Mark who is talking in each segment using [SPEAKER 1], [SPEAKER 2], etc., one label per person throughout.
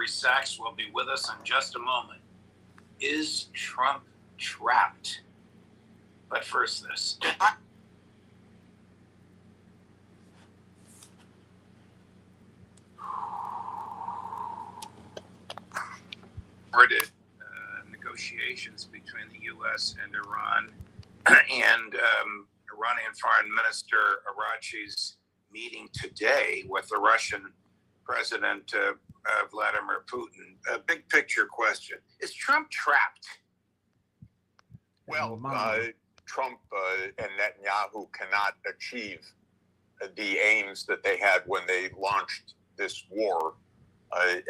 [SPEAKER 1] Sachs will be with us in just a moment. Is Trump trapped? But first, this. Negotiations between the U.S. and Iran, and Iranian Foreign Minister Araghchi's meeting today with the Russian President Vladimir Putin. A big picture question: is Trump trapped?
[SPEAKER 2] Well, Trump and Netanyahu cannot achieve the aims that they had when they launched this war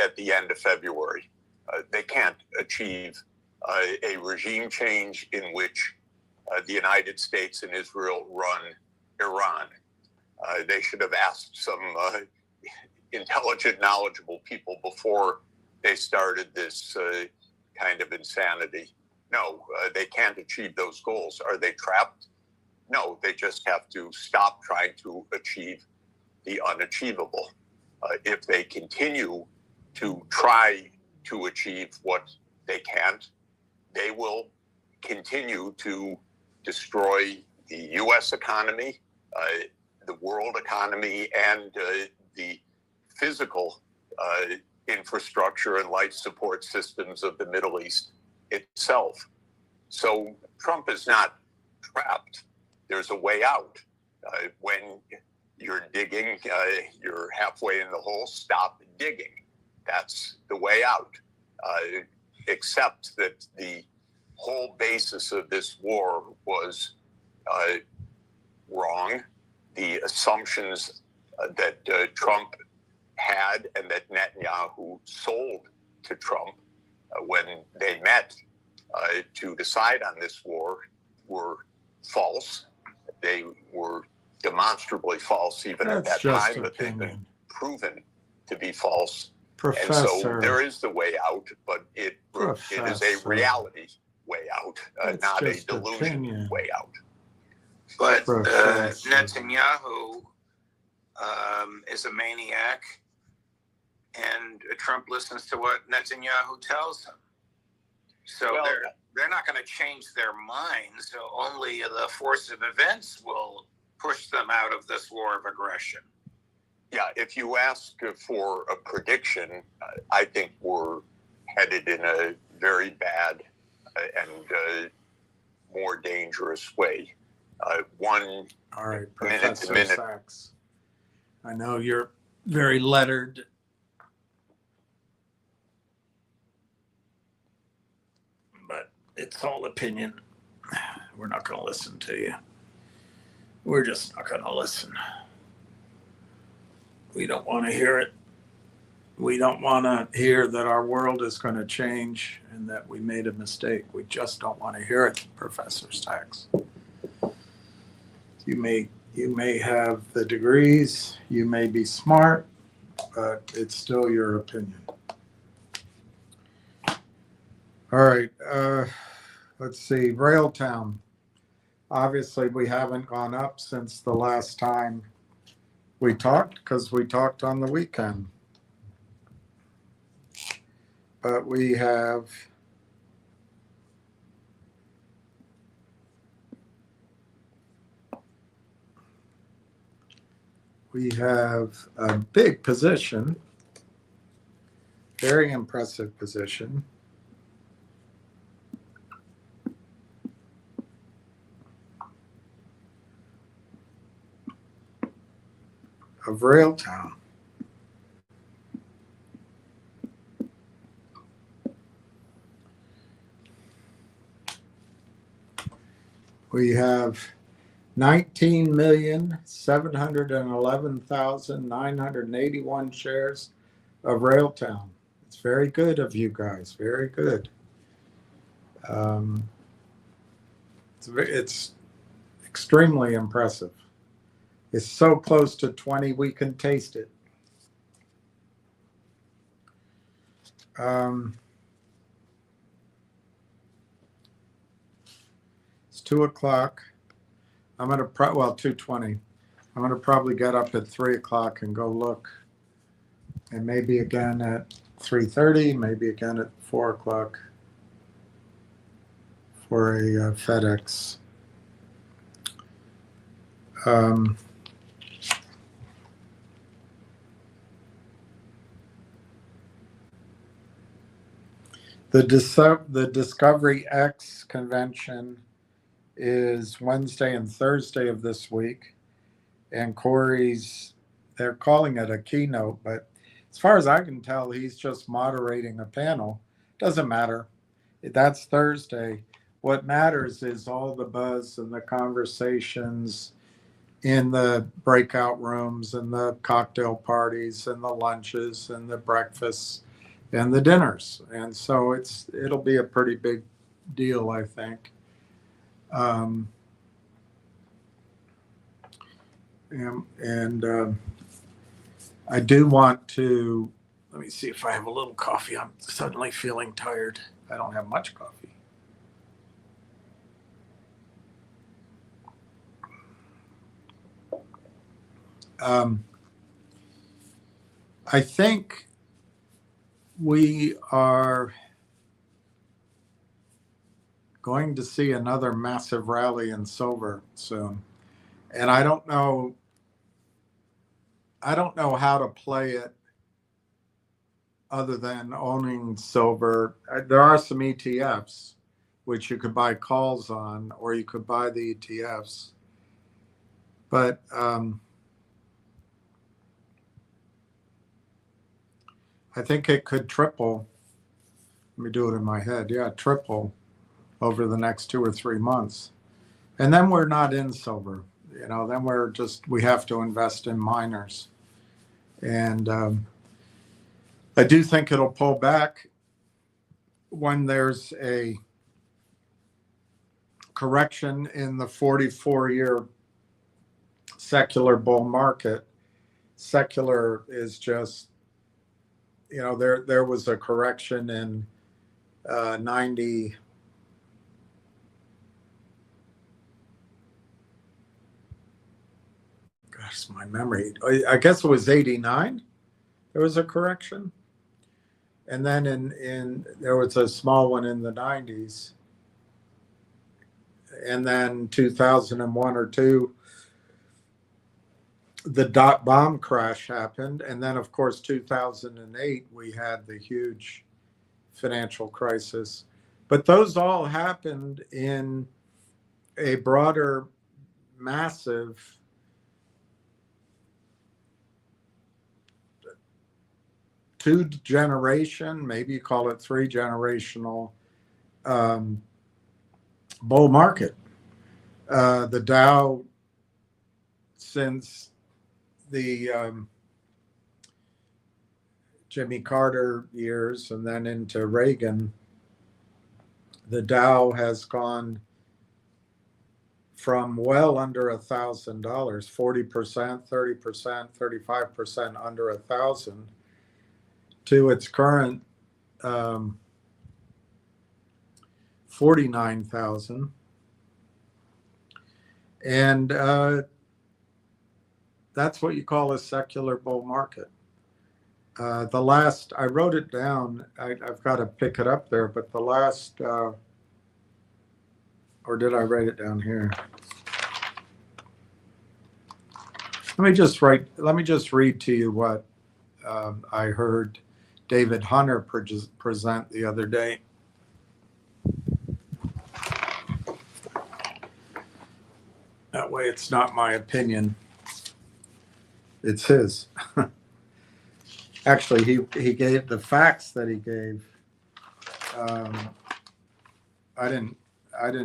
[SPEAKER 2] at the end of February. They can't achieve a regime change in which the United States and Israel run Iran. They should have asked some intelligent, knowledgeable people before they started this kind of insanity. No, they can't achieve those goals. Are they trapped? No, they just have to stop trying to achieve the unachievable. If they continue to try to achieve what they can't, they will continue to destroy the U.S. economy, the world economy, and the physical infrastructure and life support systems of the Middle East itself. So Trump is not trapped. There's a way out. When you're digging, you're halfway in the hole, stop digging. That's the way out. Except that the whole basis of this war was wrong. The assumptions that Trump had and that Netanyahu sold to Trump when they met to decide on this war were false. They were demonstrably false even at that time, but they've been proven to be false.
[SPEAKER 3] Professor.
[SPEAKER 2] And so there is the way out, but it is a reality way out, not a delusion way out.
[SPEAKER 1] But Netanyahu is a maniac, and Trump listens to what Netanyahu tells him. So they're not going to change their minds. So only the force of events will push them out of this war of aggression.
[SPEAKER 2] Yeah, if you ask for a prediction, I think we're headed in a very bad and more dangerous way. All
[SPEAKER 3] right, Professor Sachs. I know you're very lettered. But it's all opinion. We're not going to listen to you. We're just not going to listen. We don't want to hear it. We don't want to hear that our world is going to change and that we made a mistake. We just don't want to hear it, Professor Sachs. You may have the degrees, you may be smart, but it's still your opinion. All right, let's see, Railtown. Obviously, we haven't gone up since the last time we talked, because we talked on the weekend. But we have a big position, very impressive position. Of Railtown. We have 19,711,981 shares of Railtown. It's very good of you guys. Very good. It's extremely impressive. It's so close to 20, we can taste it. It's 2 o'clock. I'm going to, 2:20. I'm going to probably get up at 3 o'clock and go look. And maybe again at 3:30, maybe again at 4 o'clock for a FedEx. The Discovery X convention is Wednesday and Thursday of this week. And they're calling it a keynote, but as far as I can tell, he's just moderating a panel. Doesn't matter. That's Thursday. What matters is all the buzz and the conversations in the breakout rooms and the cocktail parties and the lunches and the breakfasts and the dinners. And so it'll be a pretty big deal, I think. I do want to, let me see if I have a little coffee. I'm suddenly feeling tired. I don't have much coffee. I think we are going to see another massive rally in silver soon. And I don't know how to play it other than owning silver. There are some ETFs which you could buy calls on, or you could buy the ETFs. But I think it could triple. Let me do it in my head. Yeah, triple over the next 2 or 3 months. And then we're not in silver. Then we have to invest in miners. And I do think it'll pull back when there's a correction in the 44-year secular bull market. Secular is just, there was a correction in 90. Gosh, my memory. I guess it was 89. There was a correction. And then there was a small one in the 90s. And then 2001 or 2, the dot-bomb crash happened. And then, of course, 2008, we had the huge financial crisis. But those all happened in a broader, massive two-generation, maybe you call it three-generational bull market. The Dow, since the Jimmy Carter years and then into Reagan, the Dow has gone from well under $1,000, 40%, 30%, 35% under 1,000, to its current 49,000. And that's what you call a secular bull market. I wrote it down. I've got to pick it up there, but the last, or did I write it down here? Let me just read to you what I heard David Hunter present the other day. That way it's not my opinion. It's his. Actually, he gave the facts that he gave. I didn't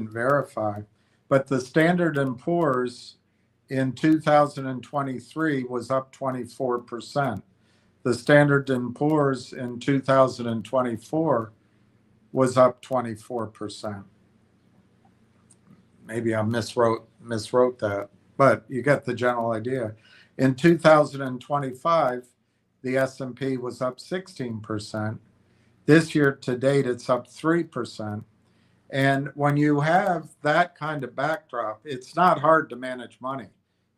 [SPEAKER 3] verify, but the Standard & Poor's in 2023 was up 24%. The Standard & Poor's in 2024 was up 24%. Maybe I miswrote that, but you get the general idea. In 2025, the S&P was up 16%. This year to date, it's up 3%. And when you have that kind of backdrop, it's not hard to manage money.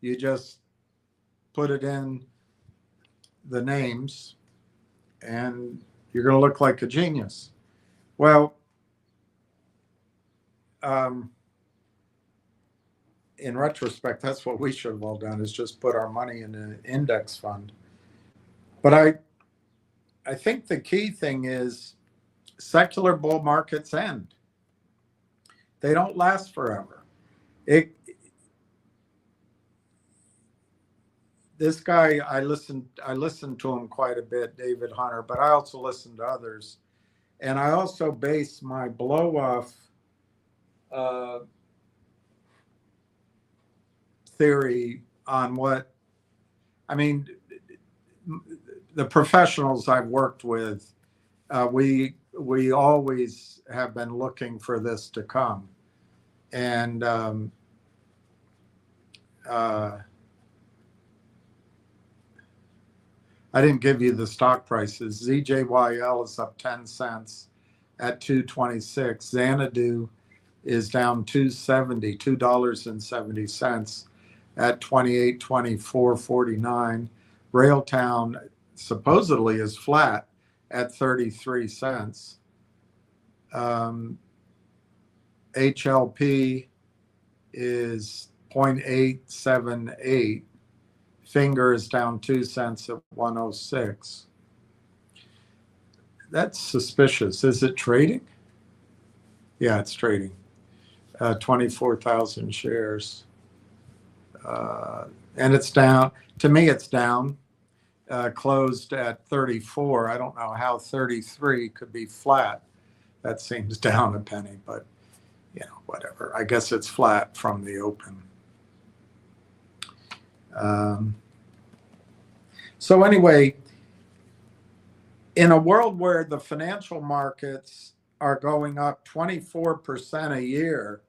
[SPEAKER 3] You just put it in the names and you're going to look like a genius. Well, in retrospect, that's what we should have all done, is just put our money in an index fund. But I think the key thing is secular bull markets end. They don't last forever. This guy, I listened to him quite a bit, David Hunter, but I also listened to others. And I also base my blow off theory on what, I mean, the professionals I've worked with, we always have been looking for this to come. And I didn't give you the stock prices. ZJYL is up 10 cents at 226. Xanadu is down $2.70 at 28.24.49. Railtown supposedly is flat at 33 cents. HLP is 0.878. Finger is down 2 cents at 106. That's suspicious. Is it trading? Yeah, it's trading. 24,000 shares. And it's down. To me, it's down. Closed at 34. I don't know how 33 could be flat. That seems down a penny, but whatever. I guess it's flat from the open. So anyway, in a world where the financial markets are going up 24% a year,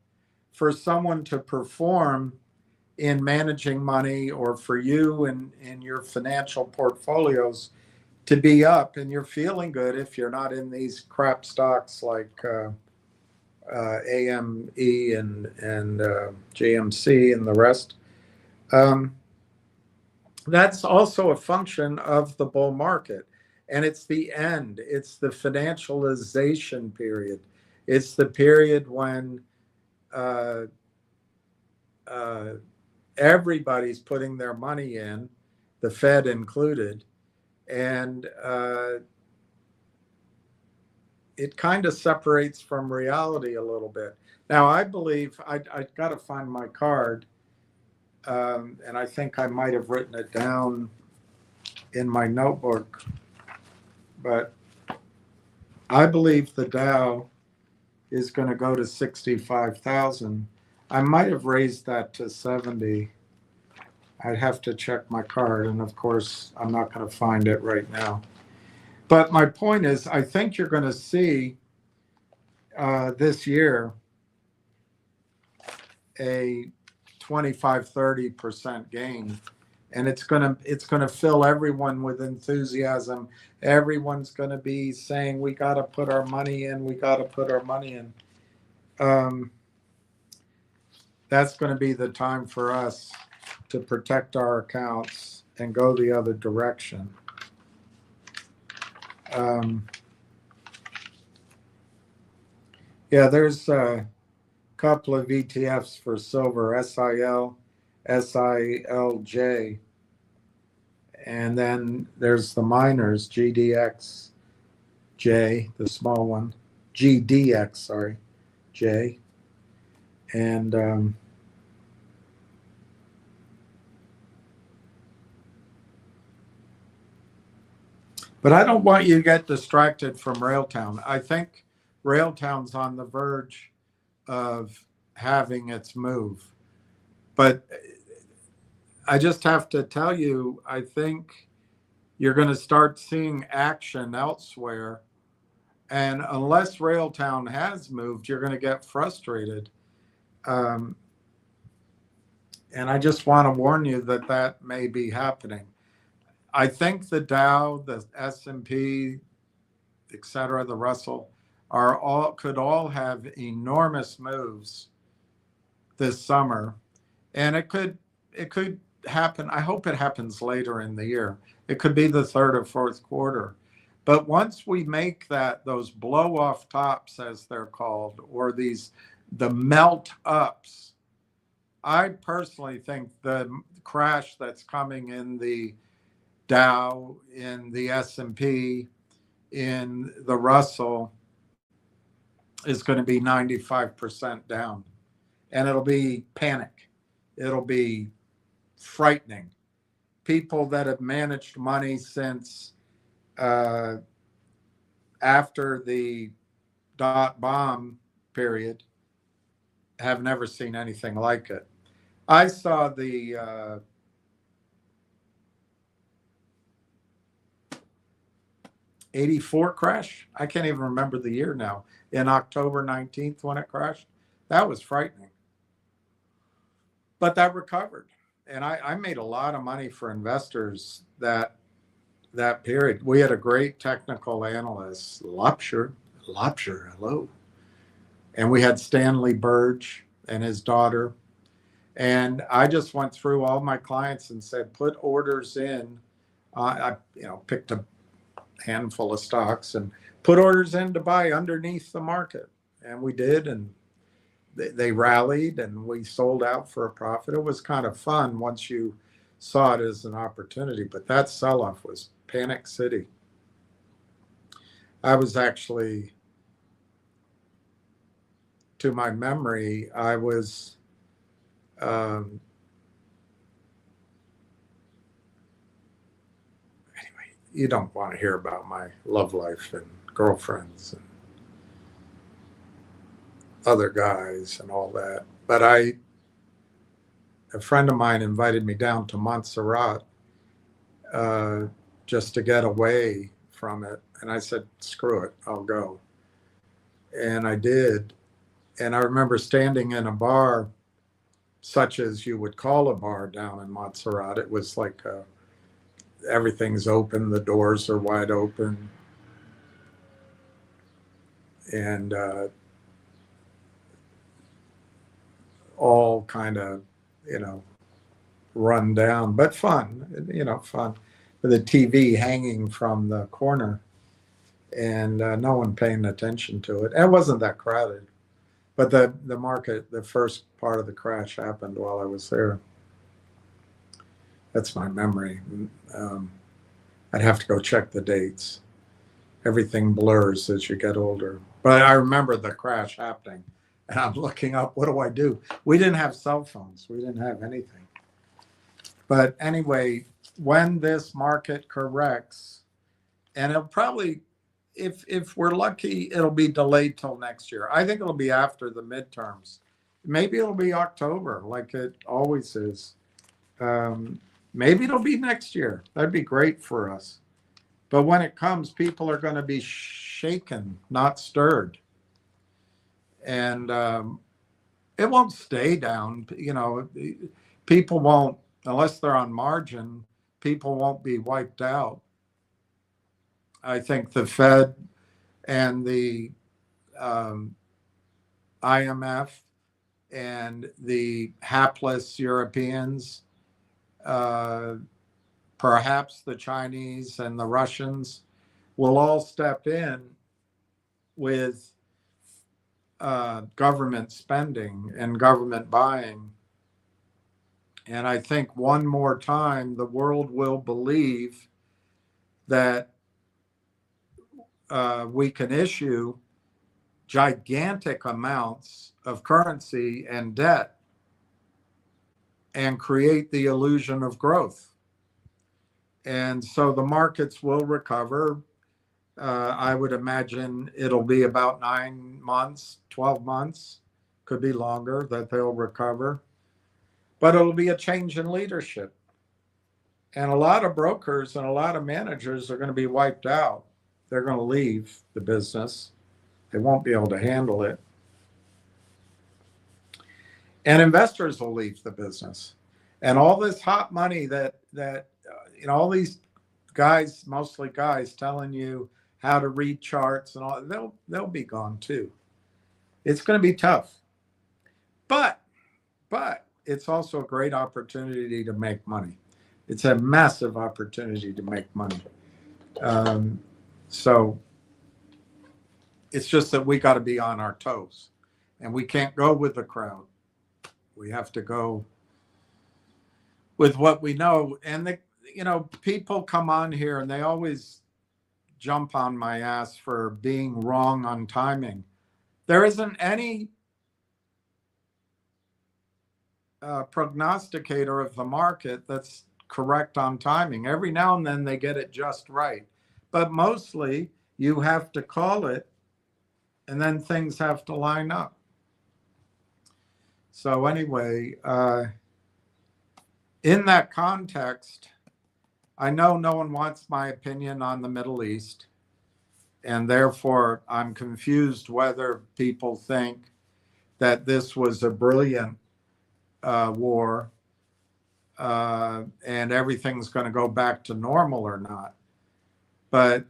[SPEAKER 3] for someone to perform in managing money, or for you in your financial portfolios to be up, and you're feeling good if you're not in these crap stocks like AME and GMC and the rest. That's also a function of the bull market. And it's the end. It's the financialization period. It's the period when everybody's putting their money in, the Fed included, and it kind of separates from reality a little bit. Now, I believe I got to find my card, and I think I might have written it down in my notebook, but I believe the Dow is going to go to 65,000. I might have raised that to 70. I'd have to check my card, and of course, I'm not going to find it right now. But my point is, I think you're going to see this year a 25-30% gain, and it's going to fill everyone with enthusiasm. Everyone's going to be saying, we got to put our money in, we got to put our money in. That's going to be the time for us to protect our accounts and go the other direction. Yeah, there's a couple of ETFs for silver, SIL, SILJ. And then there's the miners, GDXJ, the small one, GDX, sorry, J. And but I don't want you to get distracted from Railtown. I think Railtown's on the verge of having its move. But I just have to tell you, I think you're going to start seeing action elsewhere. And unless Railtown has moved, you're going to get frustrated. And I just want to warn you that that may be happening. I think the Dow, the S&P, et cetera, the Russell, could all have enormous moves this summer. And it could happen. I hope it happens later in the year. It could be the third or fourth quarter. But once we make those blow off tops, as they're called, or the melt ups, I personally think the crash that's coming in the Dow, in the S&P, in the Russell is going to be 95% down. And it'll be panic. It'll be frightening. People that have managed money since after the dot bomb period have never seen anything like it. I saw the 84 crash. I can't even remember the year now. In October 19th when it crashed. That was frightening. But that recovered. And I made a lot of money for investors that period. We had a great technical analyst, Lopsher, hello. And we had Stanley Burge and his daughter. And I just went through all my clients and said, put orders in. I picked a handful of stocks and put orders in to buy underneath the market. And we did. And they rallied and we sold out for a profit. It was kind of fun once you saw it as an opportunity. But that sell-off was panic city. I was actually, to my memory, I was anyway, you don't want to hear about my love life and girlfriends and other guys and all that. But a friend of mine invited me down to Montserrat just to get away from it. And I said, screw it, I'll go. And I did. And I remember standing in a bar, such as you would call a bar down in Montserrat. It was like everything's open, the doors are wide open. And all kind of, run down, but fun, fun. With the TV hanging from the corner and no one paying attention to it. It wasn't that crowded, but the market, the first part of the crash happened while I was there. That's my memory. I'd have to go check the dates. Everything blurs as you get older. But I remember the crash happening. And I'm looking up, what do I do? We didn't have cell phones. We didn't have anything. But anyway, when this market corrects, and it'll probably, if we're lucky, it'll be delayed till next year. I think it'll be after the midterms. Maybe it'll be October, like it always is. Maybe it'll be next year. That'd be great for us. But when it comes, people are going to be shaken, not stirred. And it won't stay down. People won't, unless they're on margin, people won't be wiped out. I think the Fed and the IMF and the hapless Europeans, perhaps the Chinese and the Russians, will all step in with government spending and government buying. And I think one more time, the world will believe that we can issue gigantic amounts of currency and debt and create the illusion of growth. And so the markets will recover. I would imagine it'll be about 9 months, 12 months, could be longer, that they'll recover. But it'll be a change in leadership. And a lot of brokers and a lot of managers are going to be wiped out. They're going to leave the business. They won't be able to handle it. And investors will leave the business. And all this hot money that all these guys, mostly guys, telling you how to read charts and all, they'll be gone too. It's going to be tough. But it's also a great opportunity to make money. It's a massive opportunity to make money. So it's just that we got to be on our toes, and we can't go with the crowd. We have to go with what we know. And people come on here and they always jump on my ass for being wrong on timing. There isn't any prognosticator of the market that's correct on timing. Every now and then they get it just right, but mostly you have to call it, and then things have to line up. So anyway, in that context, I know no one wants my opinion on the Middle East, and therefore I'm confused whether people think that this was a brilliant war and everything's going to go back to normal or not. But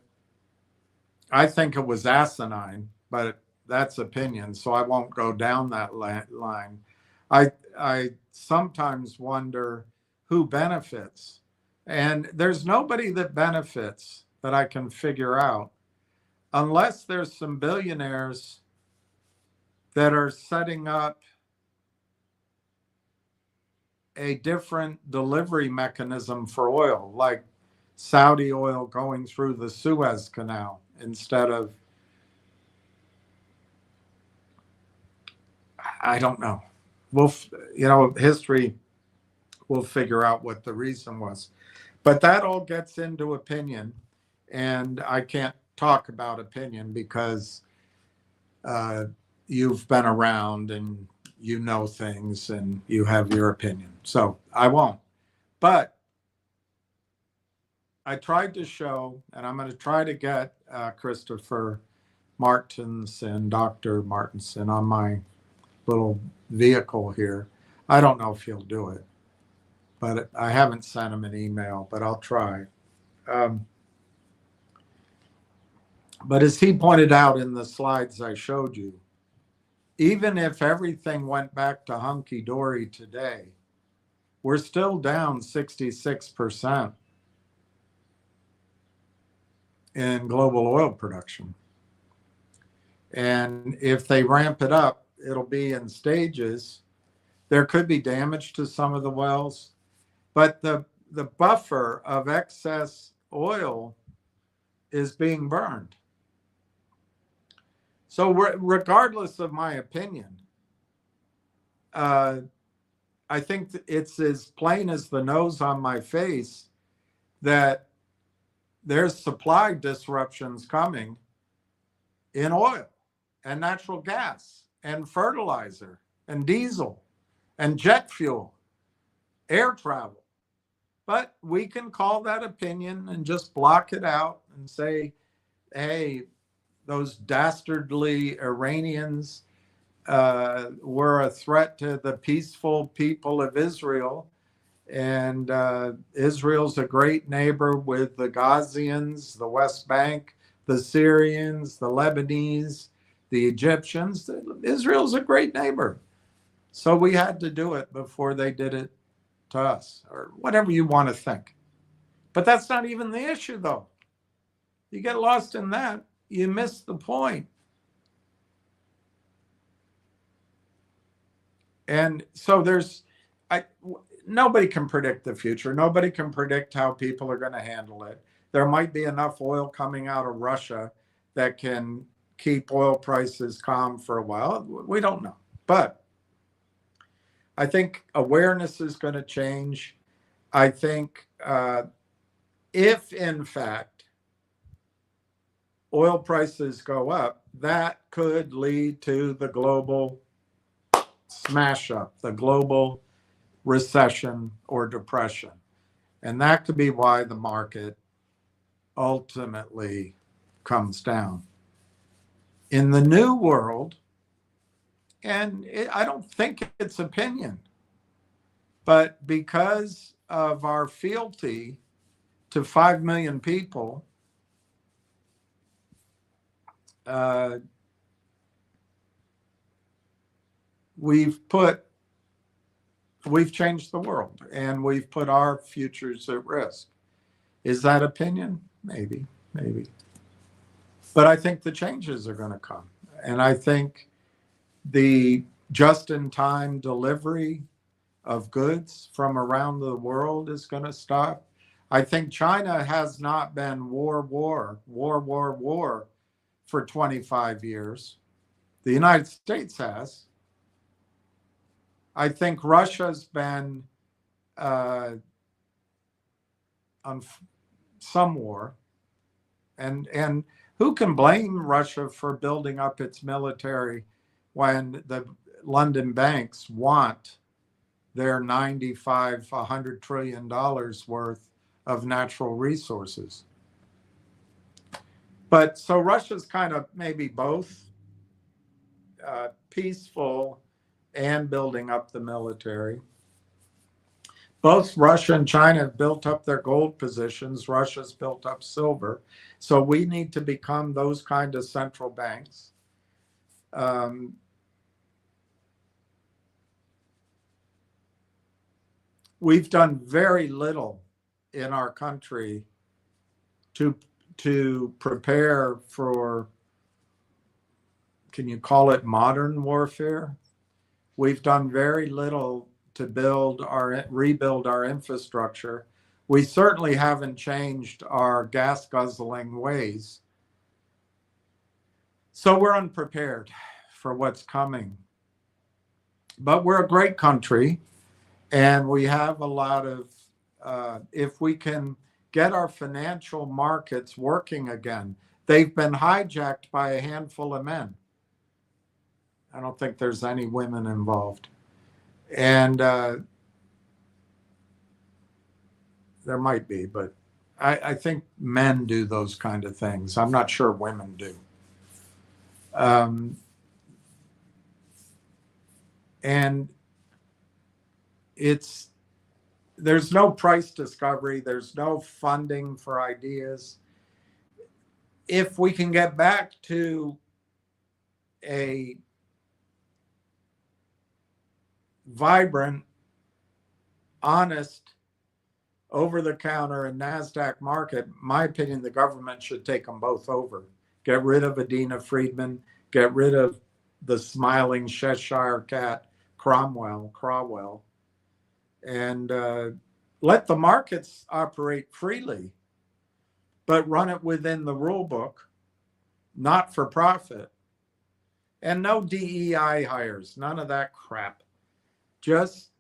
[SPEAKER 3] I think it was asinine, but that's opinion, so I won't go down that line. I sometimes wonder who benefits, and there's nobody that benefits that I can figure out, unless there's some billionaires that are setting up a different delivery mechanism for oil, like Saudi oil going through the Suez Canal instead of, I don't know. History will figure out what the reason was. But that all gets into opinion, and I can't talk about opinion because you've been around and you know things and you have your opinion. So I won't. But I tried to show, and I'm going to try to get Christopher Martins and Dr. Martinson on my little vehicle here. I don't know if he'll do it, but I haven't sent him an email, but I'll try. But as he pointed out in the slides I showed you, even if everything went back to hunky-dory today, we're still down 66% in global oil production. And if they ramp it up, it'll be in stages. There could be damage to some of the wells, but the buffer of excess oil is being burned. So regardless of my opinion, I think it's as plain as the nose on my face that there's supply disruptions coming in oil and natural gas and fertilizer and diesel and jet fuel, air travel. But we can call that opinion and just block it out and say, hey, those dastardly Iranians were a threat to the peaceful people of Israel. And Israel's a great neighbor with the Gazians, the West Bank, the Syrians, the Lebanese, the Egyptians. Israel's a great neighbor. So we had to do it before they did it to us, or whatever you want to think. But that's not even the issue, though. You get lost in that, you miss the point. And so nobody can predict the future. Nobody can predict how people are going to handle it. There might be enough oil coming out of Russia that can keep oil prices calm for a while. We don't know. But I think awareness is going to change. I think if, in fact, oil prices go up, that could lead to the global smash up, the global recession or depression. And that could be why the market ultimately comes down. In the new world, and I don't think it's opinion, but because of our fealty to 5 million people, we've changed the world and we've put our futures at risk. Is that opinion? Maybe. But I think the changes are going to come. And I think the just-in-time delivery of goods from around the world is going to stop. I think China has not been war for 25 years. The United States has. I think Russia's been on some war. And who can blame Russia for building up its military when the London banks want their 95, $100 trillion worth of natural resources? But so Russia's kind of maybe both peaceful and building up the military. Both Russia and China have built up their gold positions. Russia's built up silver. So we need to become those kind of central banks. We've done very little in our country to prepare for, can you call it modern warfare? We've done very little to rebuild our infrastructure. We certainly haven't changed our gas guzzling ways. So we're unprepared for what's coming. But we're a great country, and we have a lot of, if we can get our financial markets working again, they've been hijacked by a handful of men. I don't think there's any women involved. And there might be, but I think men do those kind of things. I'm not sure women do. And there's no price discovery. There's no funding for ideas. If we can get back to a vibrant, honest, over-the-counter and NASDAQ market, my opinion, the government should take them both over. Get rid of Adina Friedman, get rid of the smiling Cheshire cat, Cromwell, and let the markets operate freely, but run it within the rule book, not for profit. And no DEI hires, none of that crap. Just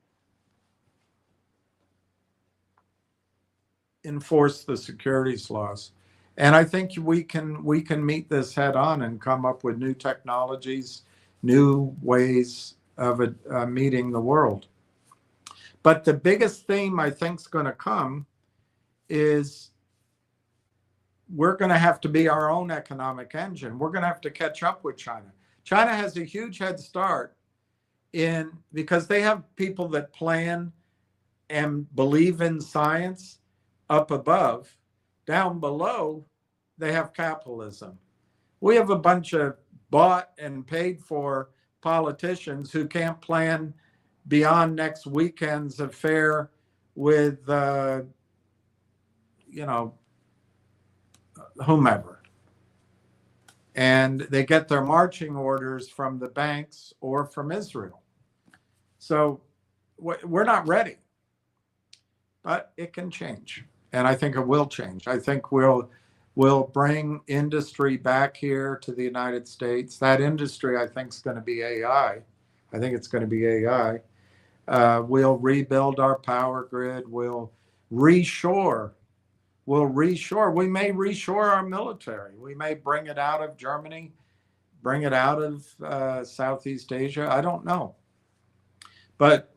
[SPEAKER 3] enforce the securities laws. And I think we can meet this head on and come up with new technologies, new ways of meeting the world. But the biggest theme I think is going to come is we're going to have to be our own economic engine. We're going to have to catch up with China. China has a huge head start because they have people that plan and believe in science up above. Down below, they have capitalism. We have a bunch of bought and paid for politicians who can't plan beyond next weekend's affair with, whomever. And they get their marching orders from the banks or from Israel. So we're not ready, but it can change. And I think it will change. I think we'll bring industry back here to the United States. That industry, I think, is going to be AI. I think it's going to be AI. We'll rebuild our power grid. We'll reshore. We may reshore our military. We may bring it out of Germany, bring it out of Southeast Asia. I don't know. But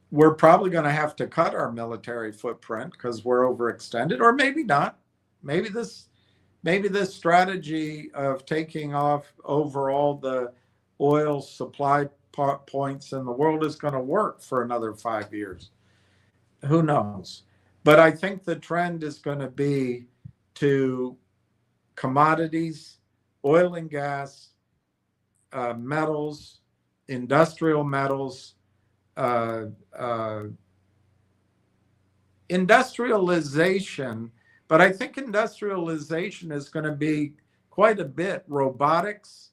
[SPEAKER 3] we're probably going to have to cut our military footprint because we're overextended, or maybe not. Maybe this strategy of taking off overall the oil supply points in the world is going to work for another 5 years. Who knows? But I think the trend is going to be to commodities, oil and gas, metals, industrial metals, industrialization. But I think industrialization is going to be quite a bit robotics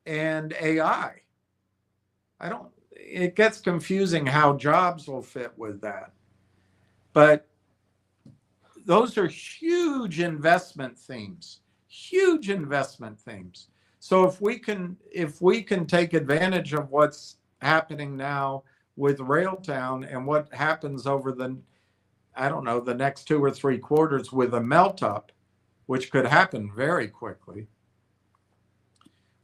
[SPEAKER 3] and AI. It gets confusing how jobs will fit with that. But those are huge investment themes, huge investment themes. So if we can take advantage of what's happening now with Railtown and what happens over the, I don't know, the next 2 or 3 quarters with a melt up, which could happen very quickly,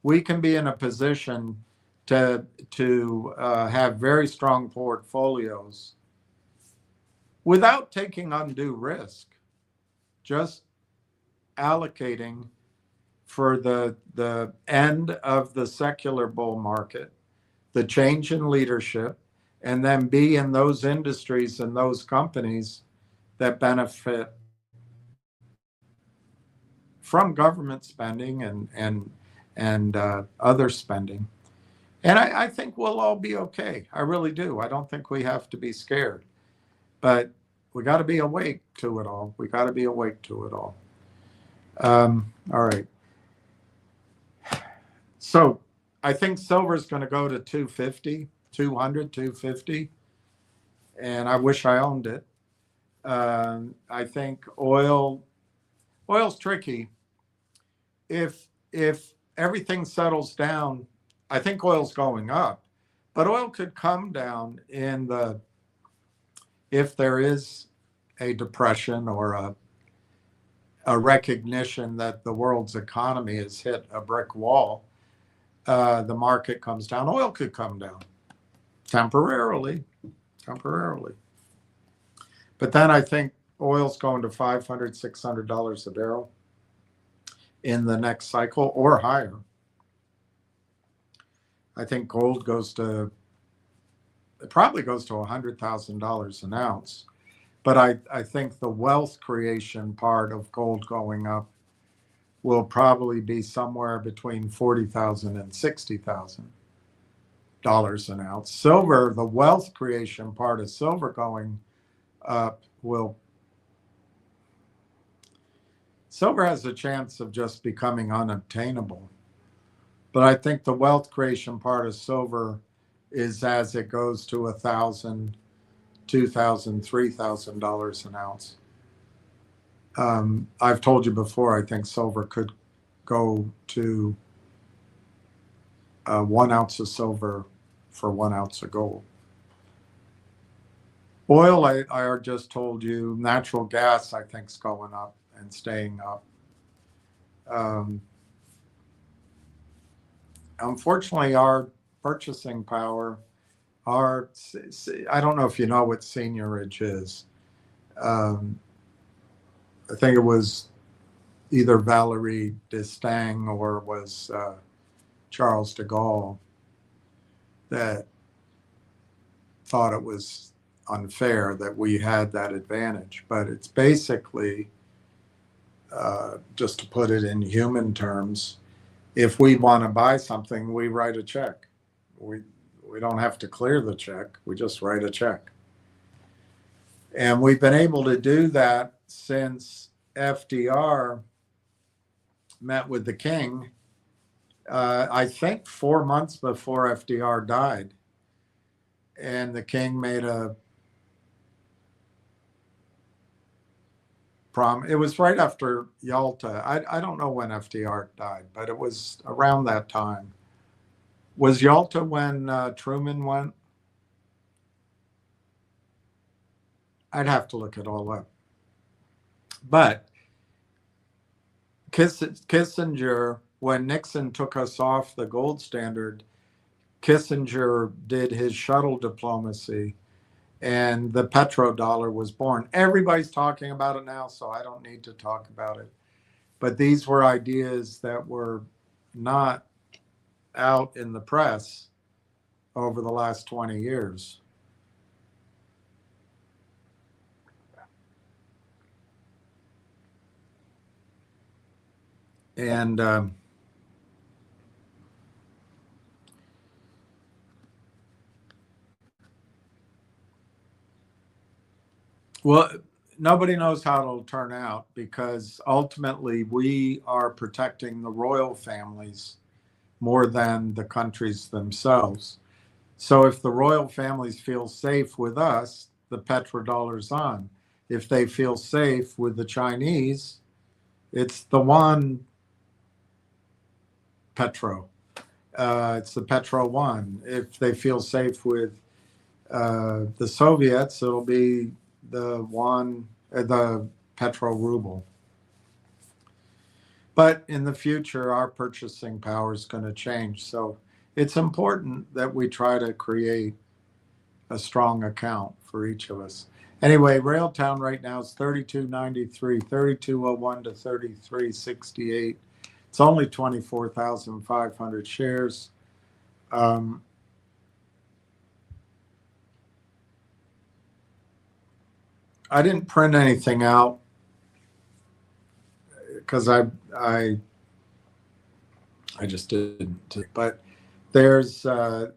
[SPEAKER 3] we can be in a position to have very strong portfolios without taking undue risk, just allocating for the end of the secular bull market, the change in leadership, and then be in those industries and those companies that benefit from government spending and other spending. And I think we'll all be okay. I really do. I don't think we have to be scared. But we got to be awake to it all. We got to be awake to it all. All right. So I think silver is going to go to 250, 200, 250. And I wish I owned it. I think oil's tricky. If everything settles down, I think oil's going up. But oil could come down if there is a depression or a recognition that the world's economy has hit a brick wall, the market comes down. Oil could come down temporarily. But then I think oil's going to $500, $600 a barrel in the next cycle or higher. I think gold probably goes to $100,000 an ounce. But I think the wealth creation part of gold going up will probably be somewhere between $40,000 and $60,000 an ounce. Silver, the wealth creation part of silver going up silver has a chance of just becoming unobtainable. But I think the wealth creation part of silver is as it goes to $1,000, $2,000, $3,000 an ounce. I've told you before, I think silver could go to 1 ounce of silver for 1 ounce of gold. Oil, I just told you. Natural gas, I think, is going up and staying up. Unfortunately, our purchasing power, I don't know if you know what seniorage is. I think it was either Valerie D'Estaing or it was Charles de Gaulle that thought it was unfair that we had that advantage. But it's basically, just to put it in human terms, if we want to buy something, we write a check. We don't have to clear the check. We just write a check. And we've been able to do that since FDR met with the king, I think 4 months before FDR died. And the king made a promise. It was right after Yalta. I don't know when FDR died, but it was around that time. Was Yalta when Truman went? I'd have to look it all up. But Kissinger, when Nixon took us off the gold standard, Kissinger did his shuttle diplomacy and the petrodollar was born. Everybody's talking about it now, so I don't need to talk about it. But these were ideas that were not out in the press over the last 20 years. And well, nobody knows how it'll turn out because ultimately we are protecting the royal families more than the countries themselves. So if the royal families feel safe with us, the petrodollar's on. If they feel safe with the Chinese, it's the yuan petro. It's the petro yuan. If they feel safe with the Soviets, it'll be the yuan, the petro ruble. But in the future, our purchasing power is going to change. So it's important that we try to create a strong account for each of us. Anyway, Railtown right now is 32.93, 32.01 to 33.68. It's only 24,500 shares. I didn't print anything out because I just didn't. But there's a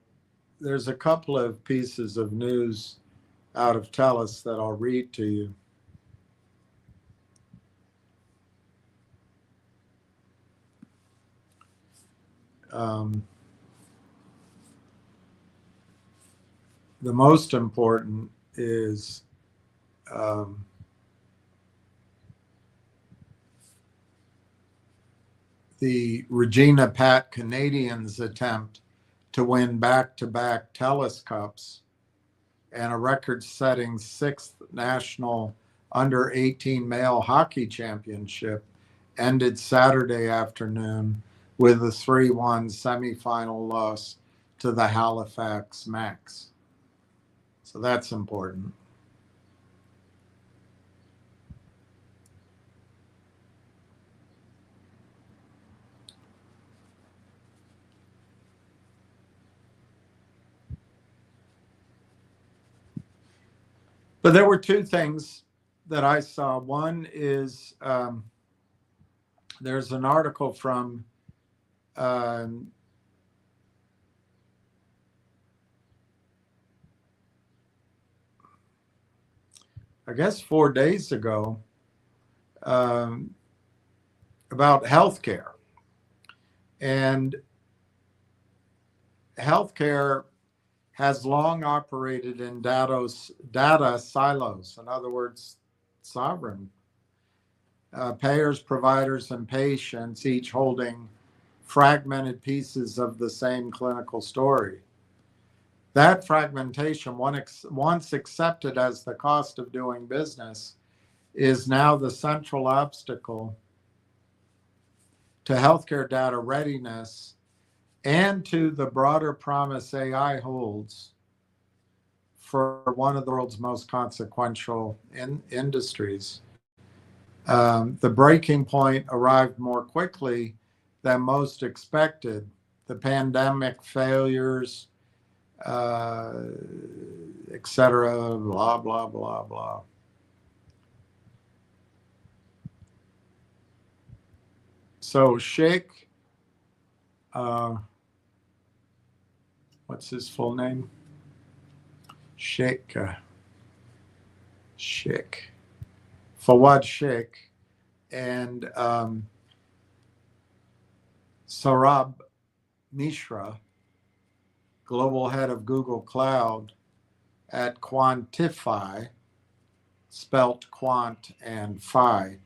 [SPEAKER 3] couple of pieces of news out of TELUS that I'll read to you. The most important is the Regina Pat Canadians' attempt to win back-to-back TELUS Cups and a record-setting 6th national under-18 male hockey championship ended Saturday afternoon with a 3-1 semifinal loss to the Halifax Max. So that's important. But there were two things that I saw. One is there's an article from I guess 4 days ago about healthcare. And healthcare has long operated in data silos, in other words, sovereign. Payers, providers, and patients each holding fragmented pieces of the same clinical story. That fragmentation, once accepted as the cost of doing business, is now the central obstacle to healthcare data readiness and to the broader promise AI holds for one of the world's most consequential industries. The breaking point arrived more quickly than most expected. The pandemic failures, etc., blah, blah, blah, blah. So Sheikh, what's his full name? Sheikh Fawad Sheikh and Saurabh Mishra, global head of Google Cloud at Quantify, spelt Quant and Phi,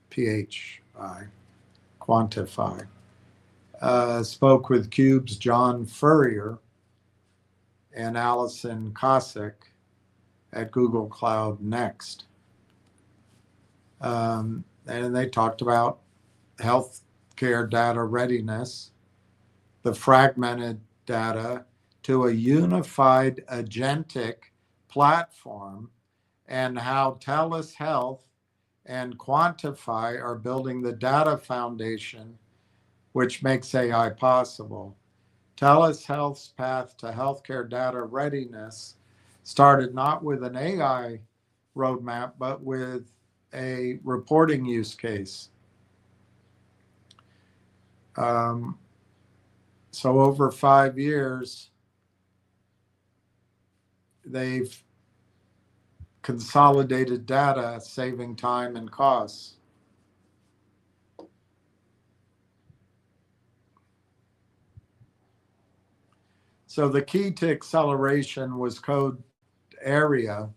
[SPEAKER 3] Phi, Quantify, spoke with Cube's John Furrier and Alison Cossack at Google Cloud Next. And they talked about healthcare data readiness, the fragmented data to a unified agentic platform, and how TELUS Health and Quantify are building the data foundation which makes AI possible. TELUS Health's path to healthcare data readiness started not with an AI roadmap, but with a reporting use case. So over 5 years, they've consolidated data, saving time and costs. So the key to acceleration was code area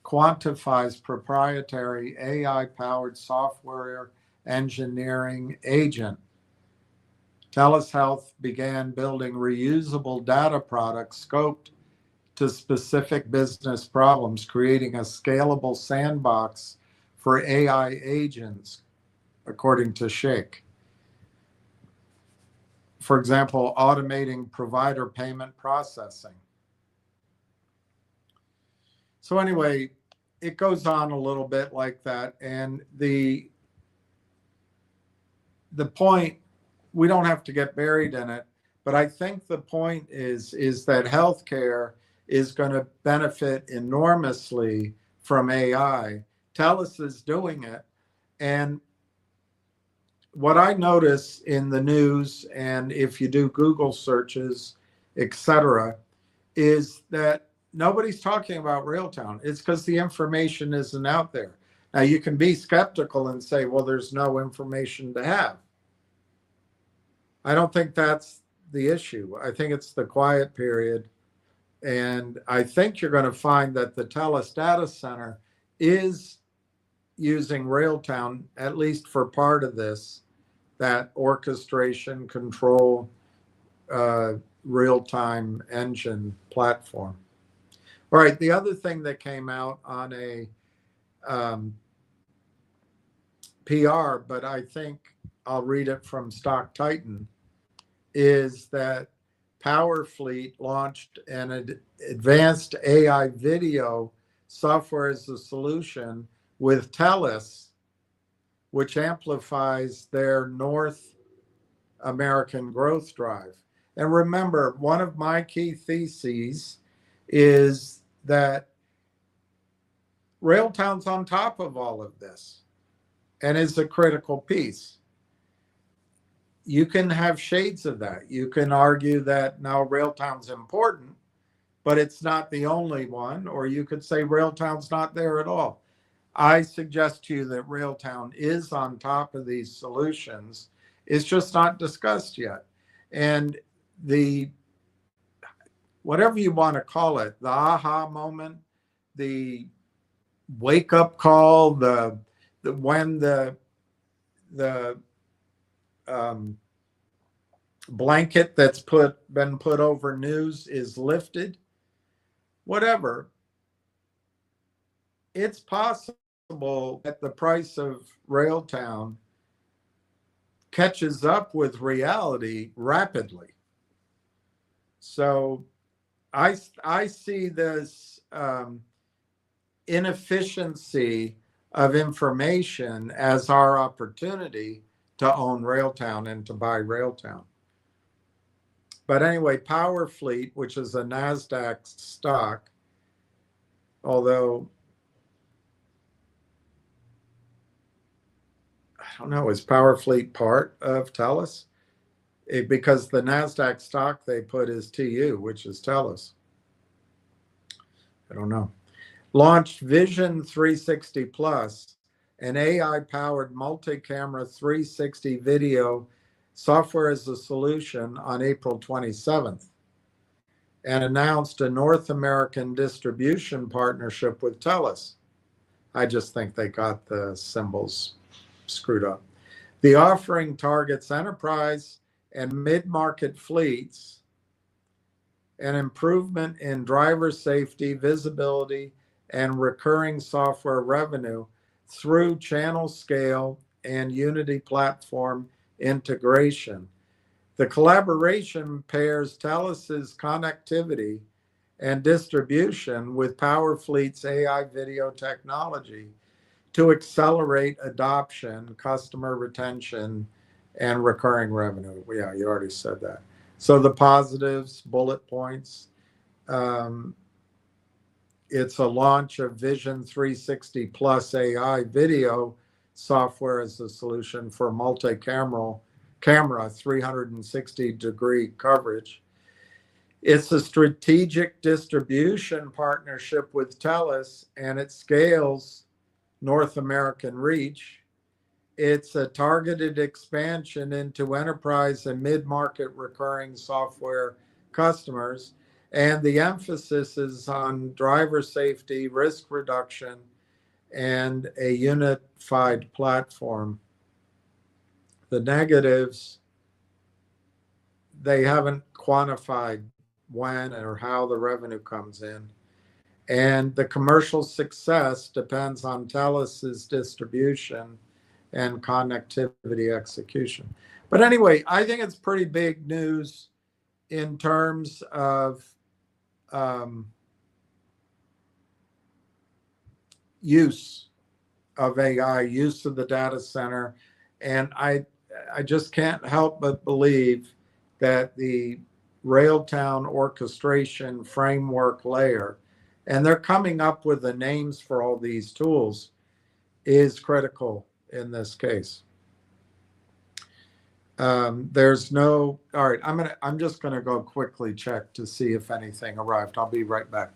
[SPEAKER 3] quantifies proprietary AI-powered software engineering agent. TELUS Health began building reusable data products scoped to specific business problems, creating a scalable sandbox for AI agents, according to Sheikh. For example, automating provider payment processing. So anyway, it goes on a little bit like that. And the point, we don't have to get buried in it, but I think the point is that healthcare is going to benefit enormously from AI. TELUS is doing it. And what I notice in the news, and if you do Google searches, etc., is that nobody's talking about Railtown. It's because the information isn't out there. Now, you can be skeptical and say, well, there's no information to have. I don't think that's the issue. I think it's the quiet period. And I think you're going to find that the TELUS data center is using Railtown, at least for part of this, that orchestration control real-time engine platform. All right, the other thing that came out on a PR, but I think I'll read it from Stock Titan, is that Powerfleet launched an advanced AI video software as a solution with TELUS, which amplifies their North American growth drive. And remember, one of my key theses is that Railtown's on top of all of this and is a critical piece. You can have shades of that. You can argue that now Railtown's important, but it's not the only one, or you could say Railtown's not there at all. I suggest to you that Railtown is on top of these solutions. It's just not discussed yet. And the, whatever you want to call it, the aha moment, the wake up call, when the blanket that's been put over news is lifted, whatever, it's possible that the price of Railtown catches up with reality rapidly. So I see this inefficiency of information as our opportunity to own Railtown and to buy Railtown. But anyway, Powerfleet, which is a NASDAQ stock, although I don't know, is Powerfleet part of TELUS? Because the NASDAQ stock they put is TU, which is TELUS. I don't know. Launched Vision 360 Plus, an AI-powered multi-camera 360 video software as a solution on April 27th, and announced a North American distribution partnership with TELUS. I just think they got the symbols screwed up. The offering targets enterprise and mid-market fleets, an improvement in driver safety, visibility, and recurring software revenue through channel scale and Unity platform integration. The collaboration pairs TELUS's connectivity and distribution with Powerfleet's AI video technology to accelerate adoption, customer retention, and recurring revenue. Yeah, you already said that. So the positives, bullet points. It's a launch of Vision 360 Plus AI video software as a solution for multi-camera 360-degree coverage. It's a strategic distribution partnership with TELUS, and it scales North American reach. It's a targeted expansion into enterprise and mid-market recurring software customers. And the emphasis is on driver safety, risk reduction, and a unified platform. The negatives, they haven't quantified when or how the revenue comes in. And the commercial success depends on TELUS's distribution and connectivity execution. But anyway, I think it's pretty big news in terms of use of AI, use of the data center. And I just can't help but believe that the Railtown orchestration framework layer, and they're coming up with the names for all these tools, is critical in this case. There's no, all right, I'm just gonna go quickly check to see if anything arrived. I'll be right back.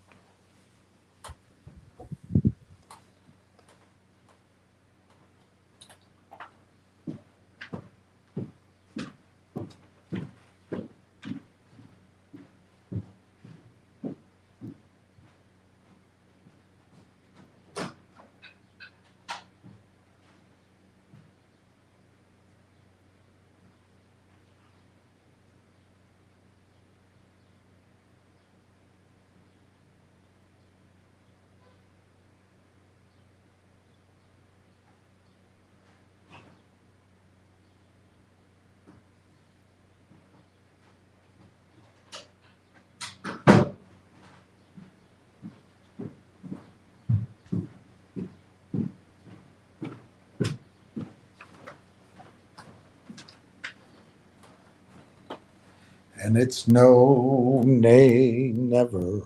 [SPEAKER 3] And it's no, nay, never.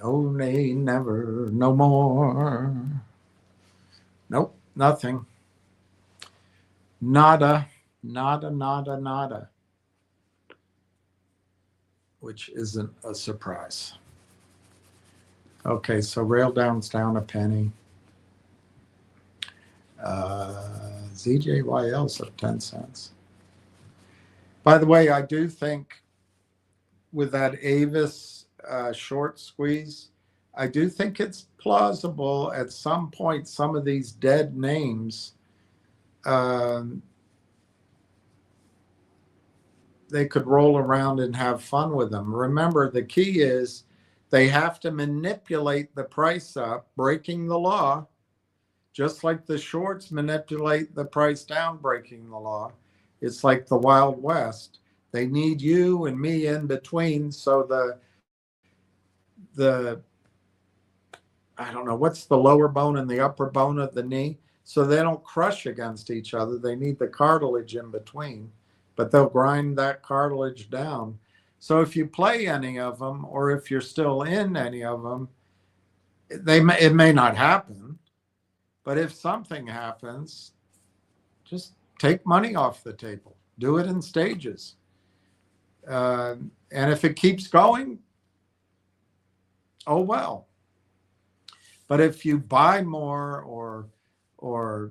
[SPEAKER 3] No, nay, never, no more. Nope, nothing. Nada, nada, nada, nada. Which isn't a surprise. Okay, so Raildown's down a penny. ZJYL's up 10 cents. By the way, I do think with that Avis short squeeze, I do think it's plausible at some point some of these dead names, they could roll around and have fun with them. Remember, the key is they have to manipulate the price up, breaking the law, just like the shorts manipulate the price down, breaking the law. It's like the Wild West. They need you and me in between, so the I don't know, what's the lower bone and the upper bone of the knee? So they don't crush against each other. They need the cartilage in between, but they'll grind that cartilage down. So if you play any of them, or if you're still in any of them, it may not happen, but if something happens, just take money off the table. Do it in stages. And if it keeps going, oh well. But if you buy more or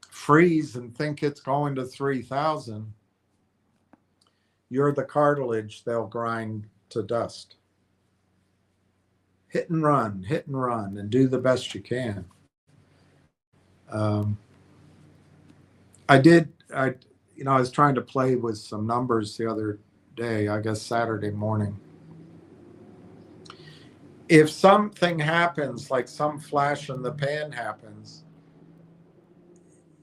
[SPEAKER 3] freeze and think it's going to 3,000, you're the cartilage they'll grind to dust. Hit and run, and do the best you can. I was trying to play with some numbers the other day, I guess Saturday morning. If something happens, like some flash in the pan happens,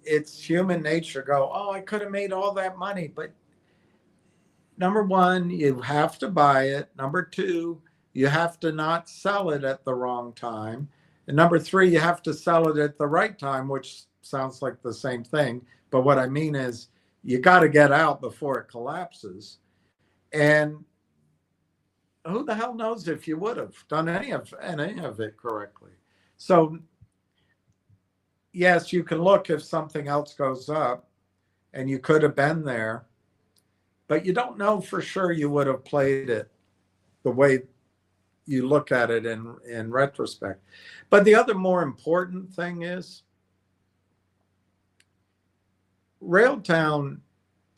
[SPEAKER 3] it's human nature to go, oh, I could have made all that money. But number one, you have to buy it. Number two, you have to not sell it at the wrong time. And number three, you have to sell it at the right time, which sounds like the same thing. But what I mean is you got to get out before it collapses. And who the hell knows if you would have done any of it correctly. So yes, you can look if something else goes up and you could have been there. but you don't know for sure you would have played it the way you look at it in retrospect. But the other more important thing is Railtown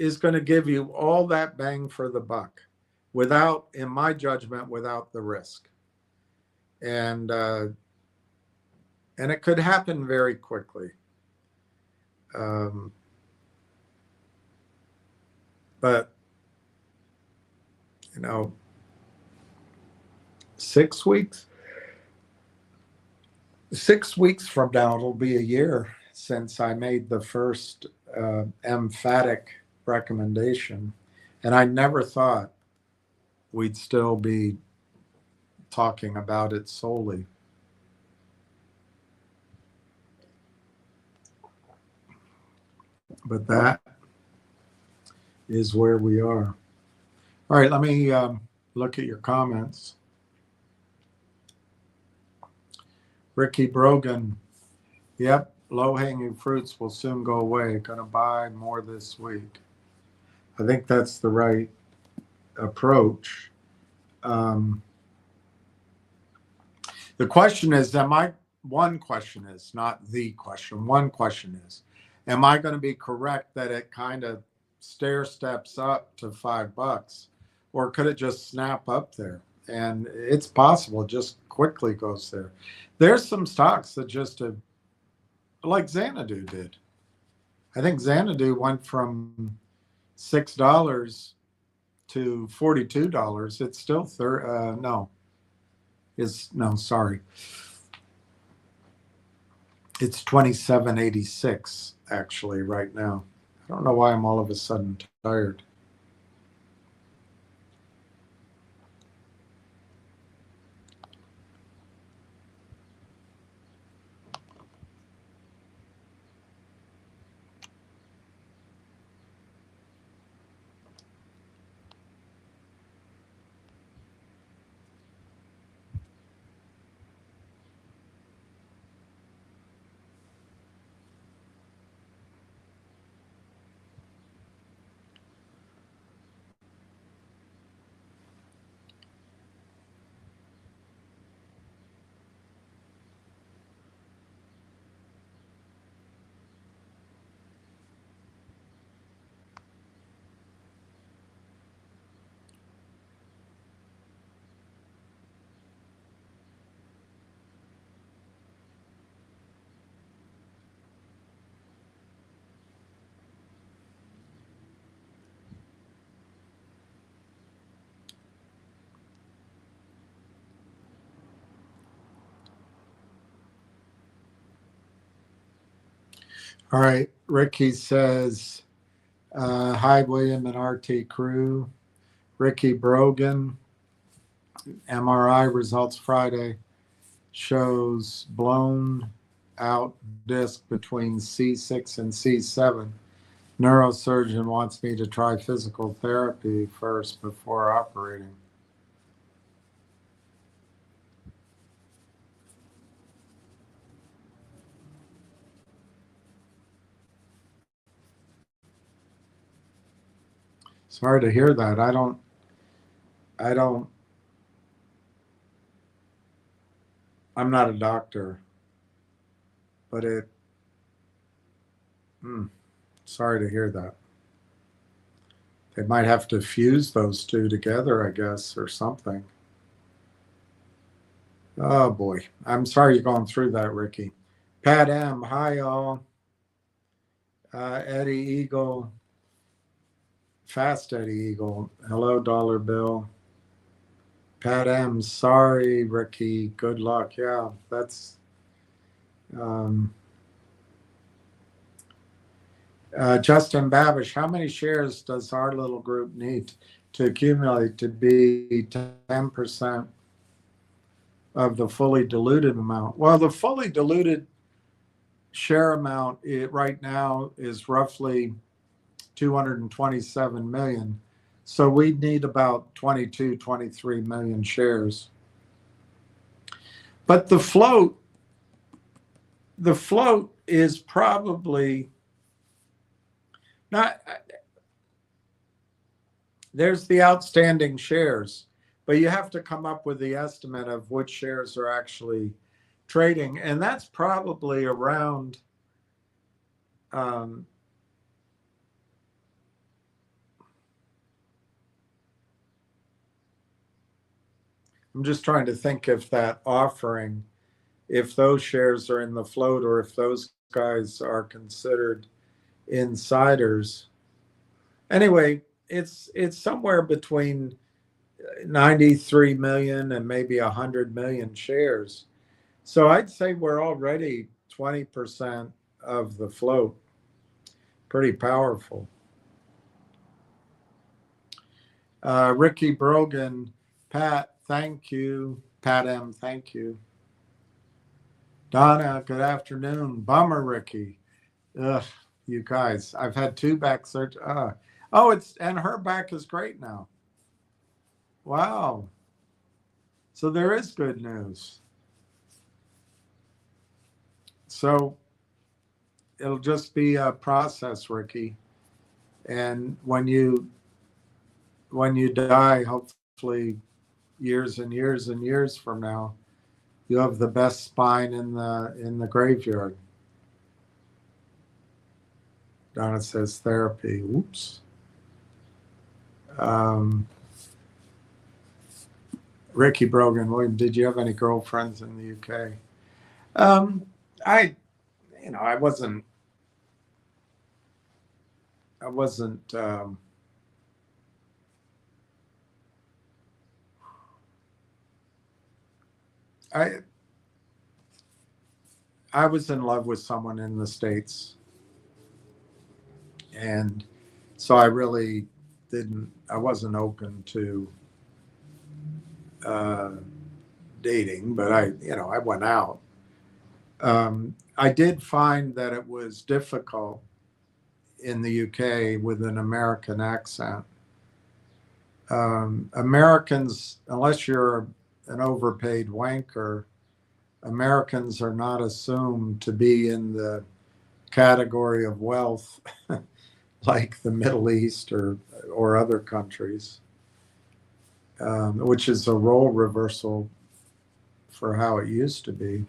[SPEAKER 3] is going to give you all that bang for the buck without, in my judgment, without the risk. And it could happen very quickly. But, 6 weeks? 6 weeks from now, it'll be a year since I made the first emphatic recommendation. And I never thought we'd still be talking about it solely. But that is where we are. All right, let me look at your comments. Ricky Brogan, yep, low-hanging fruits will soon go away. Gonna buy more this week. I think that's the right approach. The question is, one question is, not the question, one question is, am I going to be correct that it kind of stair steps up to $5, or could it just snap up there? And it's possible it just quickly goes there. There's some stocks that just have, like Xanadu did. I think Xanadu went from $6 to $42. It's still it's $27.86 actually right now. I don't know why I'm all of a sudden tired. All right, Ricky says, hi, William and RT crew. Ricky Brogan, MRI results Friday shows blown out disc between C6 and C7. Neurosurgeon wants me to try physical therapy first before operating. Sorry to hear that. I'm not a doctor, but sorry to hear that. They might have to fuse those two together, I guess, or something. Oh boy. I'm sorry you're going through that, Ricky. Pat M, hi y'all. Eddie Eagle, Fast Eddie Eagle, hello Dollar Bill. Pat M, sorry Ricky, good luck. Yeah, that's Justin Babish, how many shares does our little group need to accumulate to be 10% of the fully diluted amount? Well, the fully diluted share amount right now is roughly 227 million. So we need about 22, 23 million shares. But the float is probably not. there's the outstanding shares, but you have to come up with the estimate of which shares are actually trading, and that's probably around I'm just trying to think if that offering, if those shares are in the float or if those guys are considered insiders. Anyway, it's somewhere between 93 million and maybe 100 million shares. So I'd say we're already 20% of the float. Pretty powerful. Ricky Brogan, Pat, thank you. Pat M, thank you. Donna, good afternoon. Bummer, Ricky. Ugh, you guys, I've had 2 back surgery. And her back is great now. Wow. So there is good news. So it'll just be a process, Ricky. And when you die, hopefully years and years and years from now, you have the best spine in the graveyard. Donna says therapy. Oops. Ricky Brogan, William, did you have any girlfriends in the UK? I wasn't. I was in love with someone in the States, and so I really I wasn't open to dating, but I went out. I did find that it was difficult in the UK with an American accent. Americans, unless you're an overpaid wanker, Americans are not assumed to be in the category of wealth like the Middle East or other countries, which is a role reversal for how it used to be.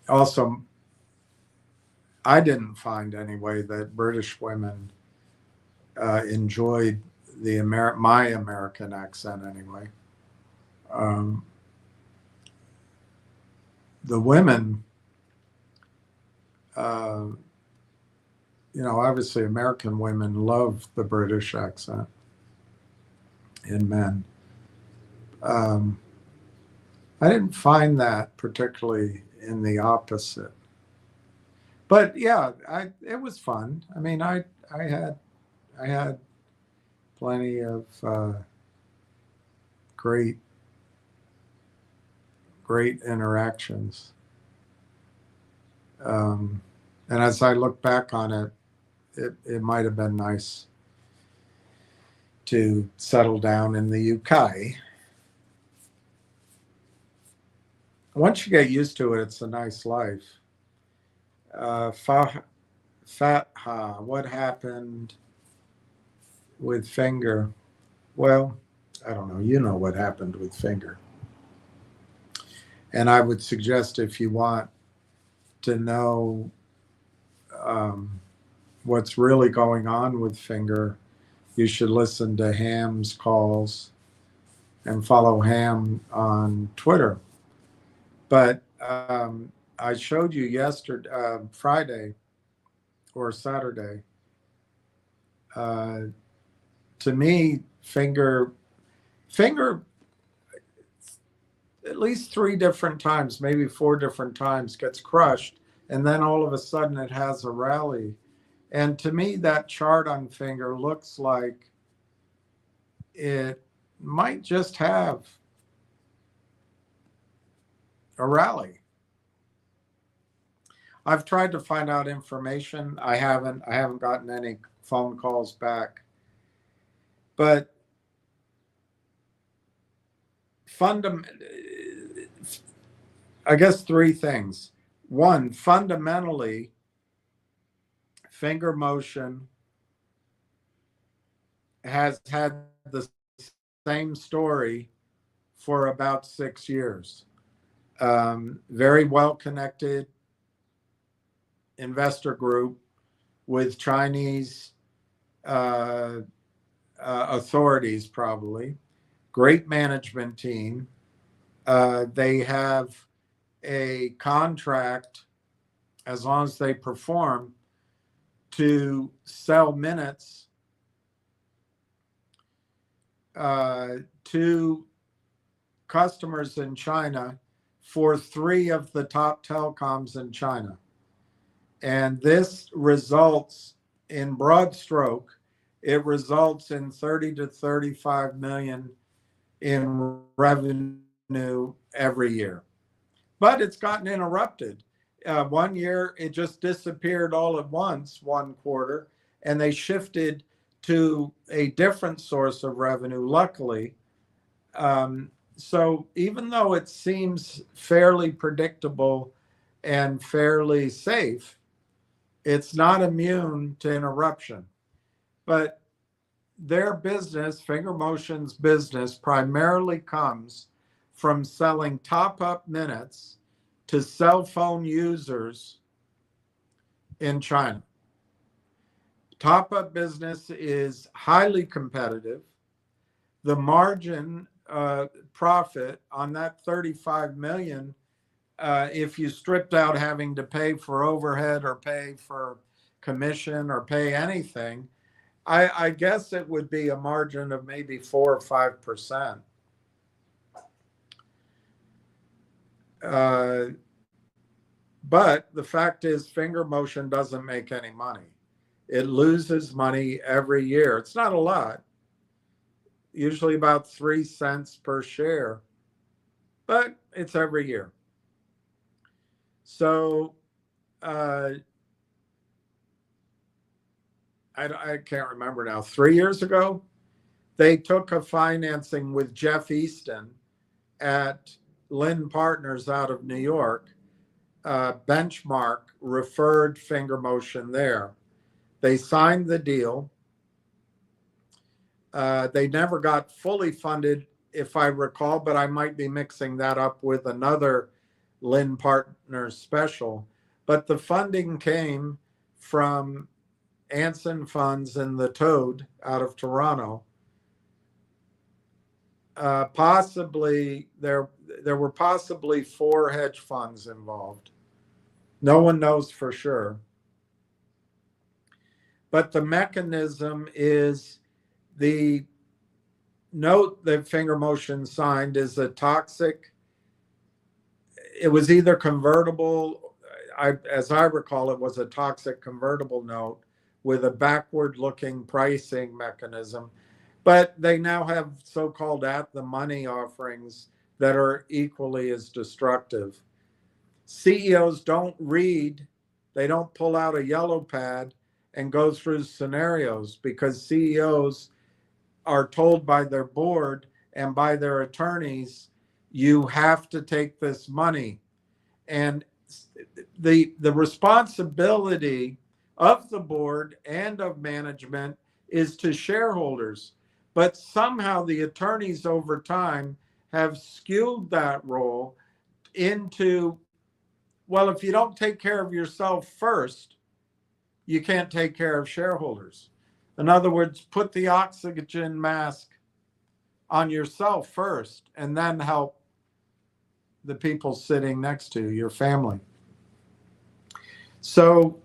[SPEAKER 3] Also, I didn't find anyway that British women enjoyed my American accent anyway. The women, obviously American women love the British accent in men. I didn't find that particularly in the opposite. But yeah, it was fun. I mean, I had plenty of great interactions. And as I look back on it, it might have been nice to settle down in the UK. Once you get used to it, it's a nice life. Fatha, what happened with Finger? Well, I don't know. You know what happened with Finger. And I would suggest if you want to know what's really going on with Finger, you should listen to Ham's calls and follow Ham on Twitter. But I showed you yesterday, Friday or Saturday. To me, Finger, at least 3 different times, maybe 4 different times, gets crushed, and then all of a sudden it has a rally. And to me, that chart on Finger looks like it might just have a rally. I've tried to find out information. I haven't gotten any phone calls back. But I guess 3 things. 1, fundamentally, Finger motion has had the same story for about 6 years. Very well connected investor group with Chinese authorities, probably. Great management team. They have a contract, as long as they perform, to sell minutes to customers in China for 3 of the top telecoms in China. And this results, in broad stroke, it results in 30 to 35 million in revenue every year. But it's gotten interrupted. 1 year, it just disappeared all at once, 1 quarter, and they shifted to a different source of revenue, luckily. So even though it seems fairly predictable and fairly safe, it's not immune to interruption. But their business, Finger Motion's business, primarily comes from selling top-up minutes to cell phone users in China. Top-up business is highly competitive. The margin profit on that 35 million, if you stripped out having to pay for overhead or pay for commission or pay anything, I guess it would be a margin of maybe 4 or 5%. But the fact is, Finger Motion doesn't make any money. It loses money every year. It's not a lot, usually about 3 cents per share, but it's every year. So I can't remember now, 3 years ago, they took a financing with Jeff Easton at Lynn Partners out of New York. Benchmark referred Finger Motion there. They signed the deal. They never got fully funded, if I recall, but I might be mixing that up with another Lynn Partners special. But the funding came from Anson Funds and the Toad out of Toronto. Possibly there were possibly 4 hedge funds involved. No one knows for sure. But the mechanism is, the note that Finger Motion signed is a toxic. It was either convertible. As I recall, it was a toxic convertible note with a backward-looking pricing mechanism. But they now have so-called at-the-money offerings that are equally as destructive. CEOs don't read, they don't pull out a yellow pad and go through scenarios, because CEOs are told by their board and by their attorneys, you have to take this money. And the responsibility of the board and of management is to shareholders. But somehow the attorneys over time have skewed that role into, well, if you don't take care of yourself first, you can't take care of shareholders. In other words, put the oxygen mask on yourself first and then help the people sitting next to you, your family. So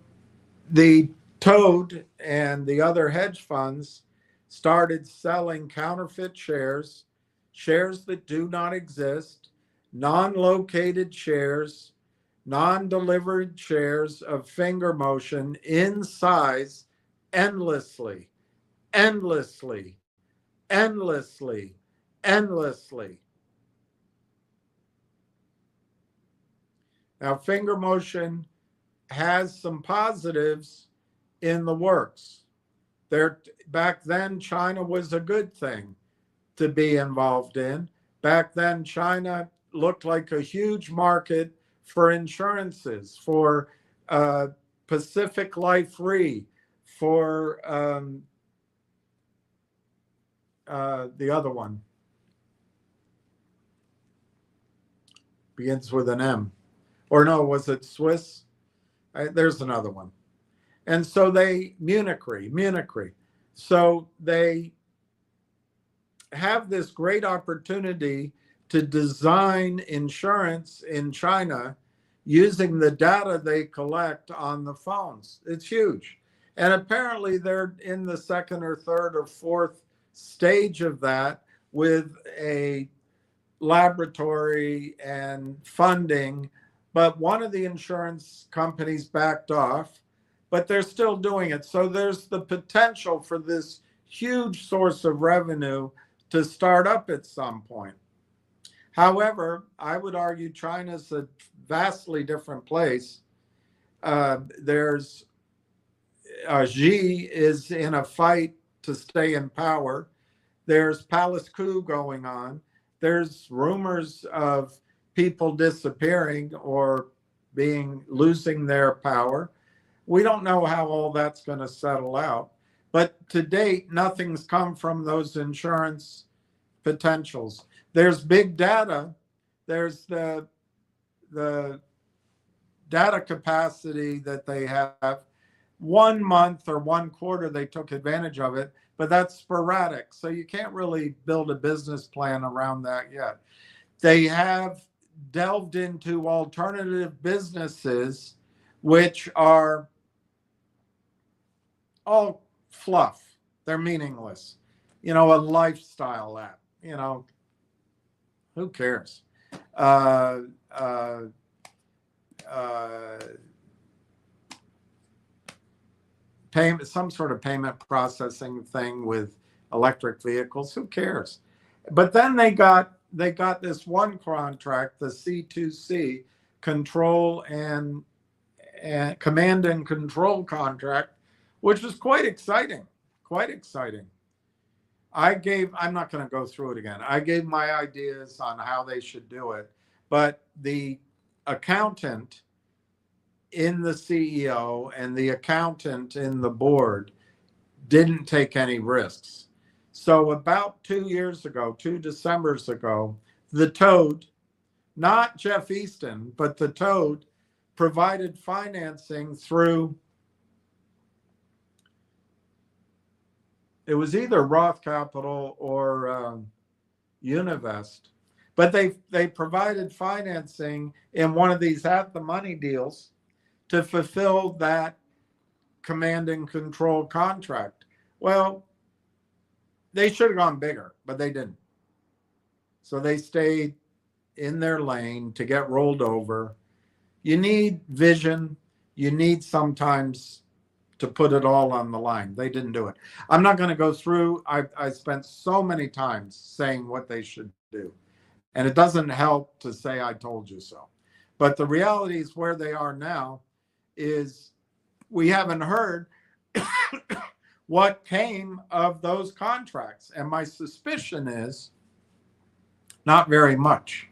[SPEAKER 3] the Toad and the other hedge funds started selling counterfeit shares, shares that do not exist, non-located shares, non-delivered shares of Finger Motion in size, endlessly, endlessly, endlessly, endlessly. Now, Finger Motion has some positives in the works. Back then, China was a good thing to be involved in. Back then, China looked like a huge market for insurances, for Pacific Life Re, for the other one? Begins with an M. Or no, was it Swiss? There's another one. And so Munich Re. So they have this great opportunity to design insurance in China using the data they collect on the phones. It's huge. And apparently they're in the second or third or fourth stage of that with a laboratory and funding. But one of the insurance companies backed off, but they're still doing it. So there's the potential for this huge source of revenue to start up at some point. However, I would argue China's a vastly different place. There's Xi is in a fight to stay in power. There's palace coup going on. There's rumors of people disappearing or losing their power. We don't know how all that's going to settle out. But to date, nothing's come from those insurance potentials. There's big data. There's the data capacity that they have. 1 month or 1 quarter, they took advantage of it, but that's sporadic. So you can't really build a business plan around that yet. They have delved into alternative businesses, which are all fluff. They're meaningless. A lifestyle app, who cares? Some sort of payment processing thing with electric vehicles. Who cares? But then they got this one contract, the C2C control and command and control contract, which was quite exciting. I'm not going to go through it again. I gave my ideas on how they should do it, but the accountant in the CEO and the accountant in the board didn't take any risks. So about 2 Decembers ago, the Toad, not Jeff Easton, but the Toad, provided financing through, it was either Roth Capital or Univest, but they provided financing in one of these at the money deals to fulfill that command and control contract. Well, they should have gone bigger, but they didn't. So they stayed in their lane to get rolled over. You need vision. You need sometimes to put it all on the line. They didn't do it. I'm not going to go through. I spent so many times saying what they should do. And it doesn't help to say I told you so. But the reality is where they are now is we haven't heard what came of those contracts. And my suspicion is not very much.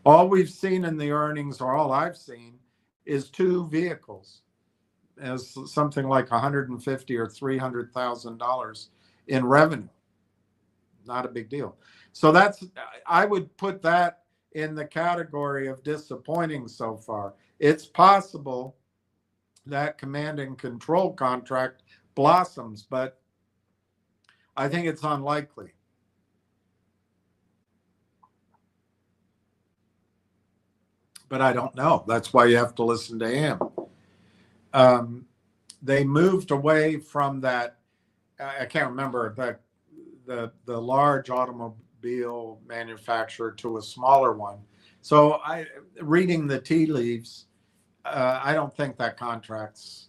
[SPEAKER 3] All we've seen in the earnings, or all I've seen, is 2 vehicles as something like $150,000 or $300,000 in revenue. Not a big deal. So I would put that in the category of disappointing so far. It's possible that command and control contract blossoms, but I think it's unlikely. But I don't know. That's why you have to listen to him. They moved away from that. I can't remember the large automobile manufacturer to a smaller one. So reading the tea leaves, I don't think that contract's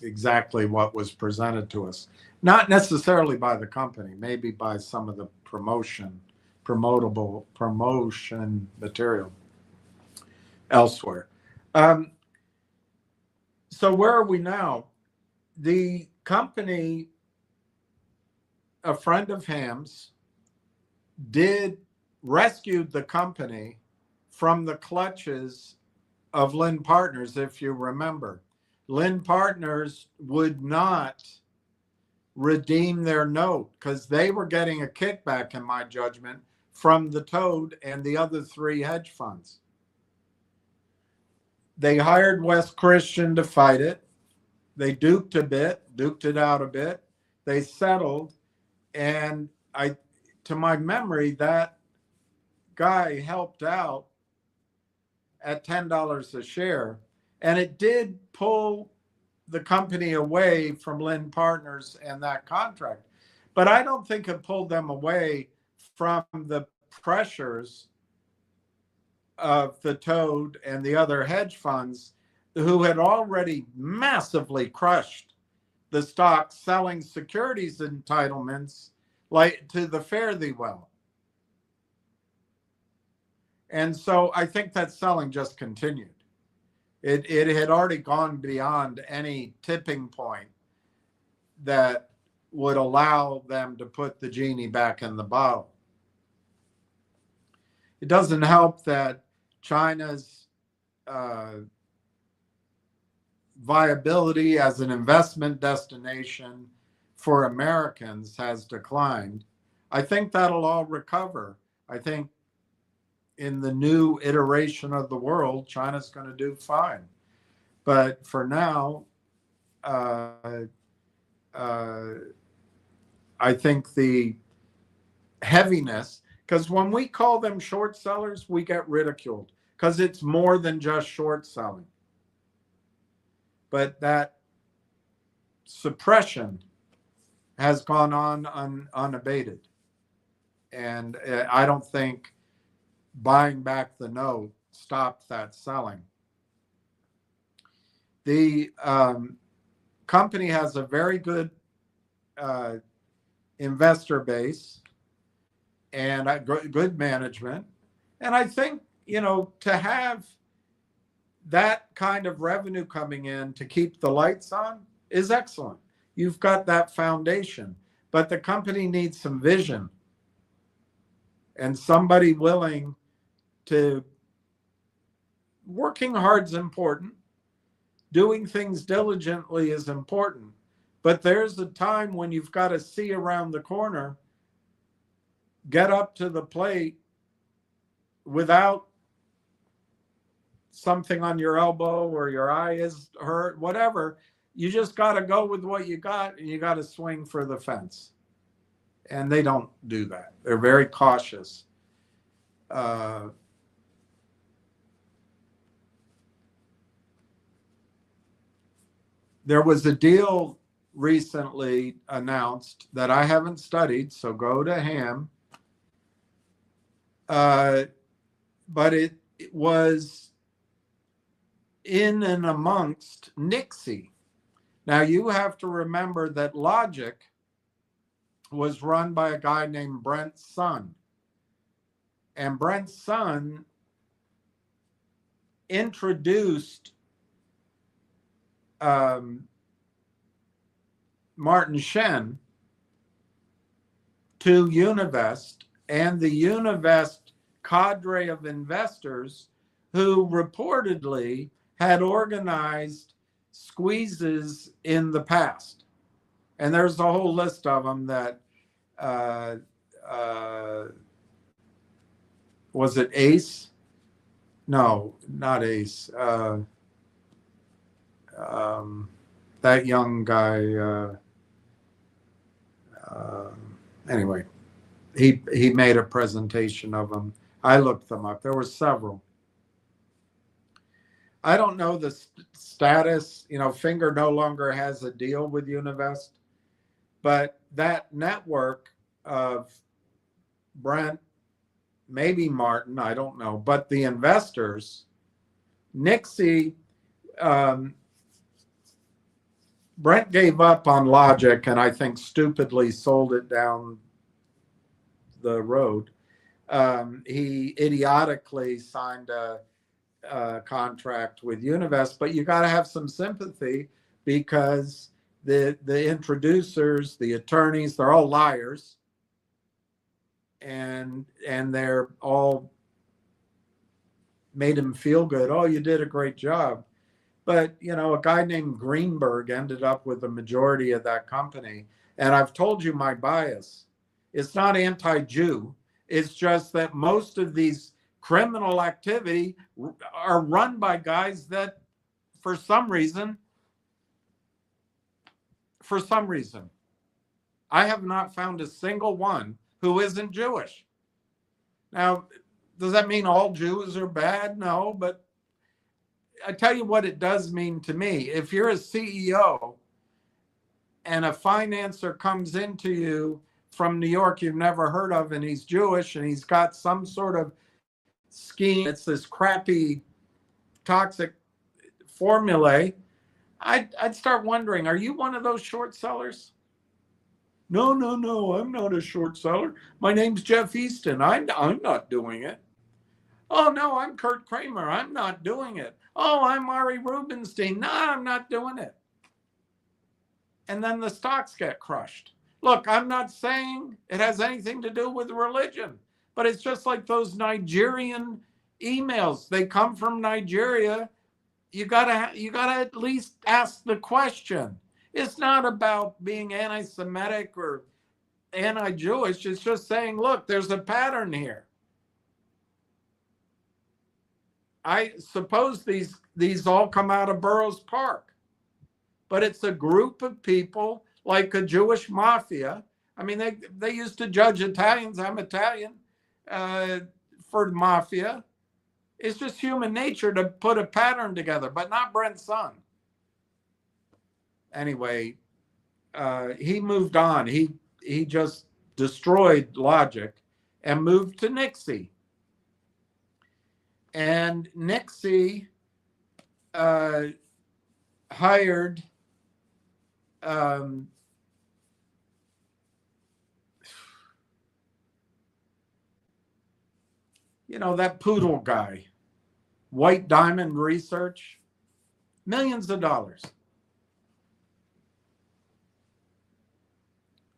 [SPEAKER 3] exactly what was presented to us. Not necessarily by the company, maybe by some of the promotion material elsewhere. So where are we now? The company, a friend of Ham's, rescued the company from the clutches of Lynn Partners, if you remember. Lynn Partners would not redeem their note because they were getting a kickback, in my judgment, from the Toad and the other three hedge funds. They hired West Christian to fight it. They duked it out a bit. They settled, and to my memory, that guy helped out at $10 a share, and it did pull the company away from Lynn Partners and that contract. But I don't think it pulled them away from the pressures of the Toad and the other hedge funds who had already massively crushed the stock, selling securities entitlements like to the fare thee well. And so I think that selling just continued. It had already gone beyond any tipping point that would allow them to put the genie back in the bottle. It doesn't help that China's viability as an investment destination for Americans has declined. I think that'll all recover. I think in the new iteration of the world, China's going to do fine. But for now, I think the heaviness, because when we call them short sellers, we get ridiculed because it's more than just short selling. But that suppression has gone on unabated. And I don't think buying back the note stopped that selling. The company has a very good investor base and good management. And I think, to have that kind of revenue coming in to keep the lights on is excellent. You've got that foundation, but the company needs some vision and somebody willing to. Working hard is important. Doing things diligently is important. But there's a time when you've got to see around the corner, get up to the plate without something on your elbow or your eye is hurt, whatever. You just got to go with what you got, and you got to swing for the fence. And they don't do that. They're very cautious. There was a deal recently announced that I haven't studied, so go to Ham. But it was in and amongst Nixie. Now you have to remember that Logic was run by a guy named Brent Sun. And Brent Sun introduced Martin Shen to Univest, and the Univest cadre of investors who reportedly had organized squeezes in the past. And there's a whole list of them that, was it Ace? No, not Ace. That young guy, anyway, he made a presentation of them. I looked them up. There were several. I don't know the status. Finger no longer has a deal with Univest, but that network of Brent, maybe Martin, I don't know, but the investors, Nixie, Brent gave up on Logic and I think stupidly sold it down the road. He idiotically signed a contract with Univest, but you got to have some sympathy because the introducers, the attorneys, they're all liars, and they're all made him feel good. Oh, you did a great job. But, a guy named Greenberg ended up with the majority of that company. And I've told you my bias. It's not anti-Jew. It's just that most of these criminal activity are run by guys that, for some reason, I have not found a single one who isn't Jewish. Now, does that mean all Jews are bad? No, but I tell you what it does mean to me. If you're a CEO and a financer comes into you from New York you've never heard of, and he's Jewish and he's got some sort of scheme, it's this crappy, toxic formulae, I'd start wondering, are you one of those short sellers? No, I'm not a short seller. My name's Jeff Easton. I'm not doing it. Oh, no, I'm Kurt Kramer. I'm not doing it. Oh, I'm Ari Rubenstein. No, I'm not doing it. And then the stocks get crushed. Look, I'm not saying it has anything to do with religion, but it's just like those Nigerian emails. They come from Nigeria. You gotta at least ask the question. It's not about being anti-Semitic or anti-Jewish. It's just saying, look, there's a pattern here. I suppose these all come out of Burroughs Park, but it's a group of people like a Jewish mafia. I mean, they used to judge Italians. I'm Italian for mafia. It's just human nature to put a pattern together, but not Brent's son. Anyway, he moved on. He just destroyed logic and moved to Nixie. And Nixie hired that poodle guy, White Diamond Research, millions of dollars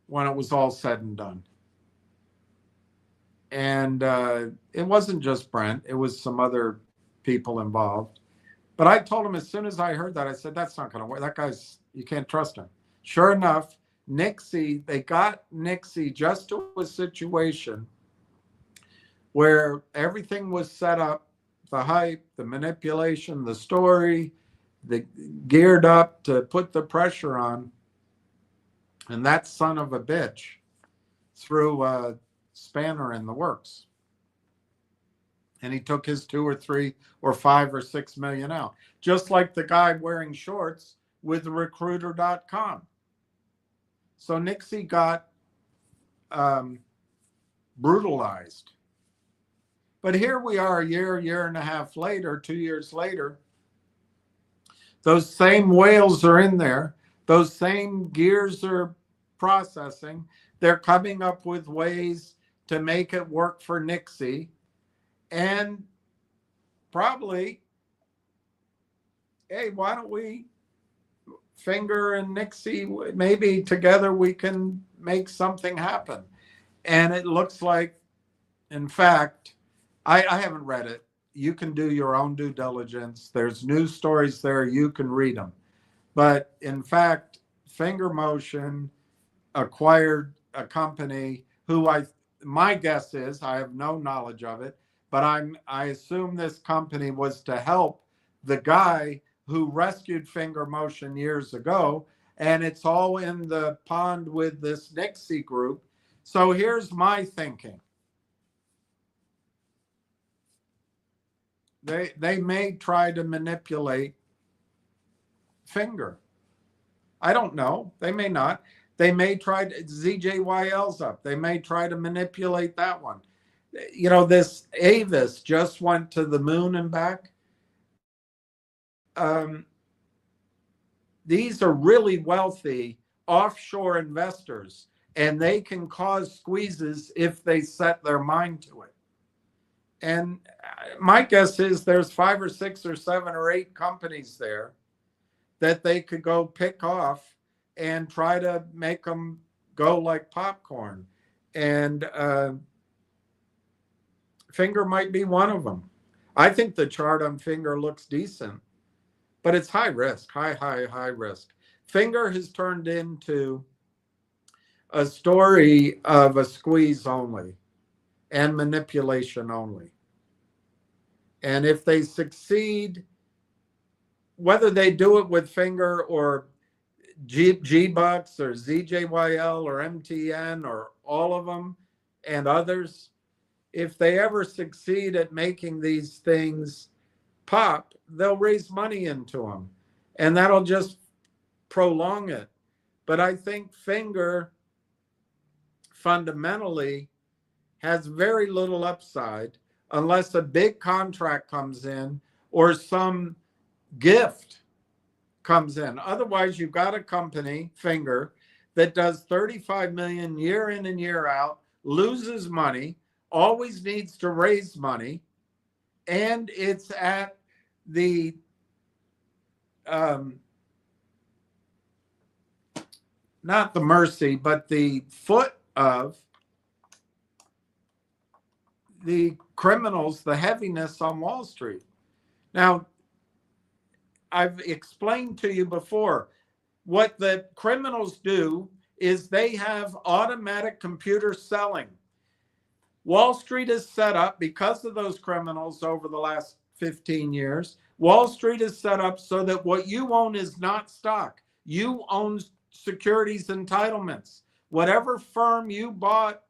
[SPEAKER 3] when it was all said and done. And it wasn't just Brent, it was some other people involved. But I told him as soon as I heard that, I said, that's not going to work. That guy's, you can't trust him. Sure enough, they got Nixie just to a situation where everything was set up, the hype, the manipulation, the story, geared up to put the pressure on. And that son of a bitch threw a spanner in the works. And he took his 2 or 3 or 5 or 6 million out. Just like the guy wearing shorts with recruiter.com. So Nixie got brutalized. But here we are a year and a half later, 2 years later. Those same whales are in there. Those same gears are processing. They're coming up with ways to make it work for Nixie. And probably, hey, why don't we, Finger and Nixie, maybe together we can make something happen. And it looks like, in fact, I haven't read it. You can do your own due diligence. There's news stories there. You can read them. But in fact, Finger Motion acquired a company who my guess is, I have no knowledge of it, but I assume this company was to help the guy who rescued Finger Motion years ago. And it's all in the pond with this Nixie group. So here's my thinking. They may try to manipulate Finger. I don't know. They may not. They may try to, ZJYL's up. They may try to manipulate that one. This Avis just went to the moon and back. These are really wealthy offshore investors, and they can cause squeezes if they set their mind to it. And my guess is there's 5 or 6 or 7 or 8 companies there that they could go pick off and try to make them go like popcorn. And Finger might be one of them. I think the chart on Finger looks decent, but it's high risk, high risk. Finger has turned into a story of a squeeze only and manipulation only. And if they succeed, whether they do it with Finger or G-Bucks or ZJYL or MTN or all of them and others, if they ever succeed at making these things pop, they'll raise money into them. And that'll just prolong it. But I think Finger fundamentally has very little upside unless a big contract comes in or some gift comes in. Otherwise, you've got a company, Finger, that does 35 million year in and year out, loses money, always needs to raise money, and it's at the not the mercy, but the foot of the criminals, the heaviness on Wall Street. Now, I've explained to you before, what the criminals do is they have automatic computer selling. Wall Street is set up because of those criminals over the last 15 years. Wall Street is set up so that what you own is not stock. You own securities entitlements. Whatever firm you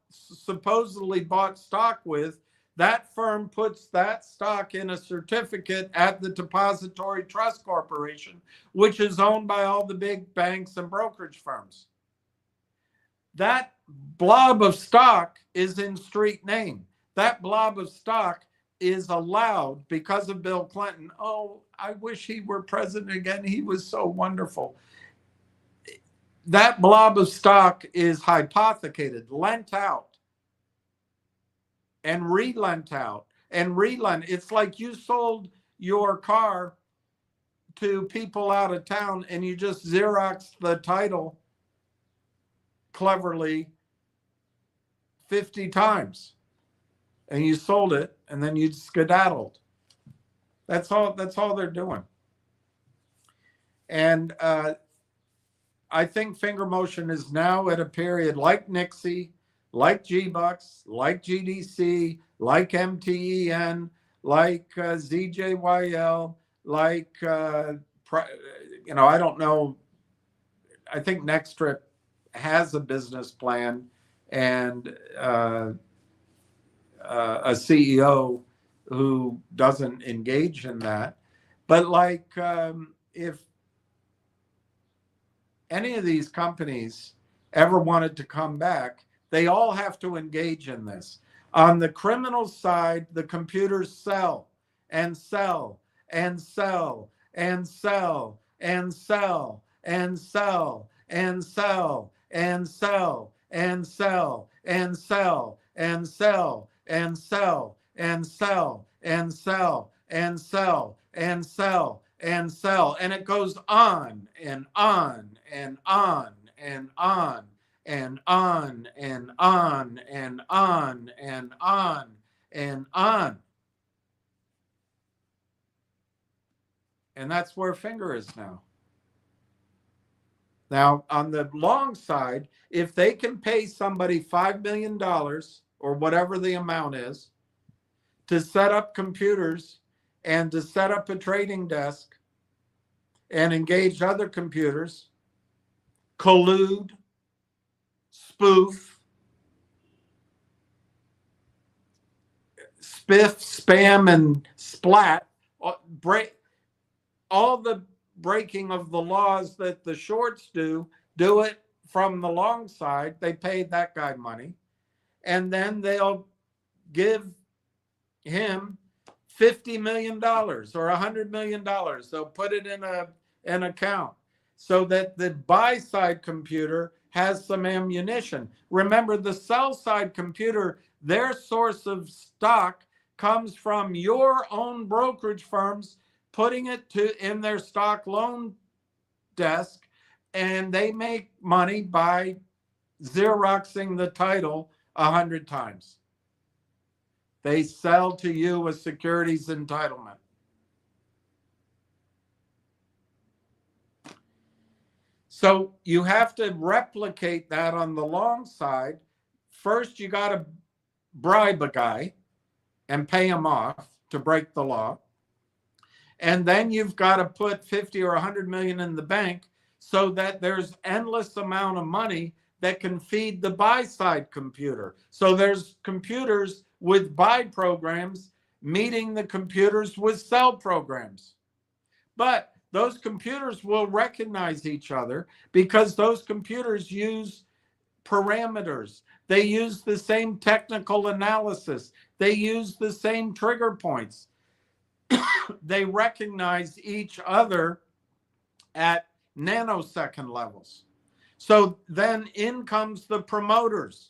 [SPEAKER 3] supposedly bought stock with, that firm puts that stock in a certificate at the Depository Trust Corporation, which is owned by all the big banks and brokerage firms. That blob of stock is in street name. That blob of stock is allowed because of Bill Clinton. Oh, I wish he were president again. He was so wonderful. That blob of stock is hypothecated, lent out, and relent out, and relent. It's like you sold your car to people out of town and you just Xeroxed the title cleverly 50 times and you sold it and then you skedaddled. That's all they're doing. And I think Finger Motion is now at a period like Nixie, like G-Bucks, like GDC, like MTEN, like ZJYL, like, I don't know. I think Nextrip has a business plan and a CEO who doesn't engage in that. But like, if any of these companies ever wanted to come back, they all have to engage in this. On the criminal side, the computers sell and sell and sell and sell and sell and sell and sell and sell and sell and sell and sell and sell and sell and sell and sell and sell and sell, and it goes on and on and on and on and on and on and on and on and on. And that's where Finger is now. Now, on the long side, if they can pay somebody $5 million or whatever the amount is to set up computers and to set up a trading desk and engage other computers, collude, spoof, spiff, spam, and splat, break all the breaking of the laws that the shorts do it from the long side. They paid that guy money, and then they'll give him $50 million or $100 million. They'll put it in an account so that the buy side computer has some ammunition. Remember, the sell side computer, their source of stock comes from your own brokerage firms putting it in their stock loan desk, and they make money by Xeroxing the title 100 times. They sell to you a securities entitlement. So you have to replicate that on the long side. First, you got to bribe a guy and pay him off to break the law. And then you've got to put 50 or 100 million in the bank so that there's endless amount of money that can feed the buy side computer. So there's computers with buy programs meeting the computers with sell programs. But those computers will recognize each other because those computers use parameters. They use the same technical analysis. They use the same trigger points. They recognize each other at nanosecond levels. So then in comes the promoters.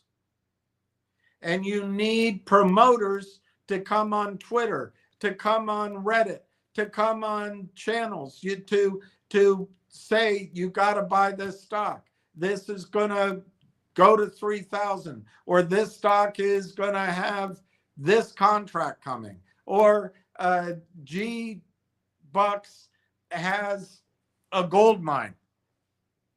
[SPEAKER 3] And you need promoters to come on Twitter, to come on Reddit, to come on channels, to say you got to buy this stock. This is going to go to 3,000, or this stock is going to have this contract coming, or G Bucks has a gold mine.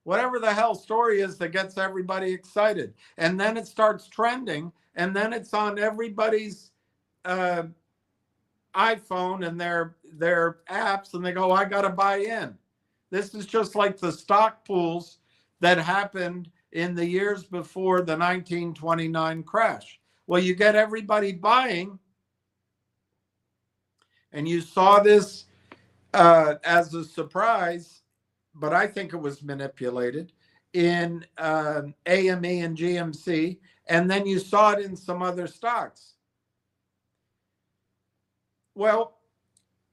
[SPEAKER 3] Whatever the hell story is that gets everybody excited. And then it starts trending, and then it's on everybody's iPhone and their apps, and they go, I got to buy in. This is just like the stock pools that happened in the years before the 1929 crash. Well, you get everybody buying, and you saw this as a surprise, but I think it was manipulated in AME and GMC, and then you saw it in some other stocks. Well,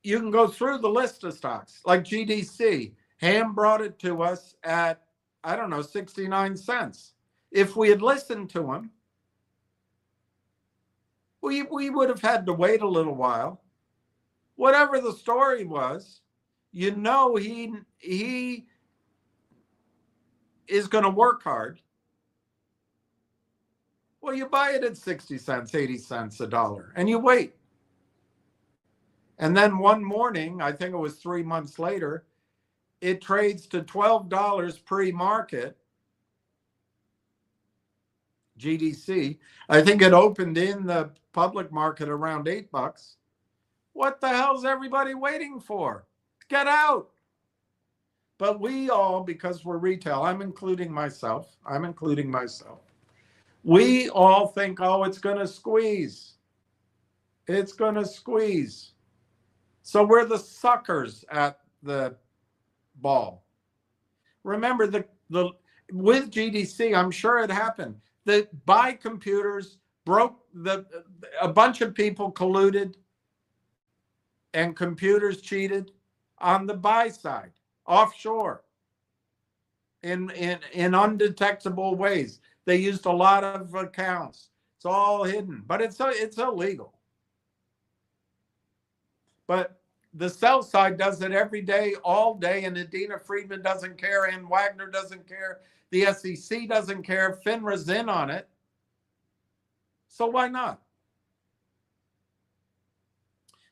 [SPEAKER 3] you can go through the list of stocks, like GDC. Ham brought it to us at, I don't know, 69 cents. If we had listened to him, we would have had to wait a little while. Whatever the story was, you know he is going to work hard. Well, you buy it at 60 cents, 80 cents, a dollar, and you wait. And then one morning, I think it was 3 months later, it trades to $12 pre-market. GDC. I think it opened in the public market around $8. What the hell's everybody waiting for? Get out. But we all, because we're retail, I'm including myself. We all think, oh, it's going to squeeze. It's going to squeeze. So we're the suckers at the ball. Remember, with GDC, I'm sure it happened. The buy computers broke, a bunch of people colluded and computers cheated on the buy side, offshore, in undetectable ways. They used a lot of accounts. It's all hidden, but it's illegal. But the sell side does it every day, all day, and Adina Friedman doesn't care, and Wagner doesn't care, the SEC doesn't care, FINRA's in on it. So why not?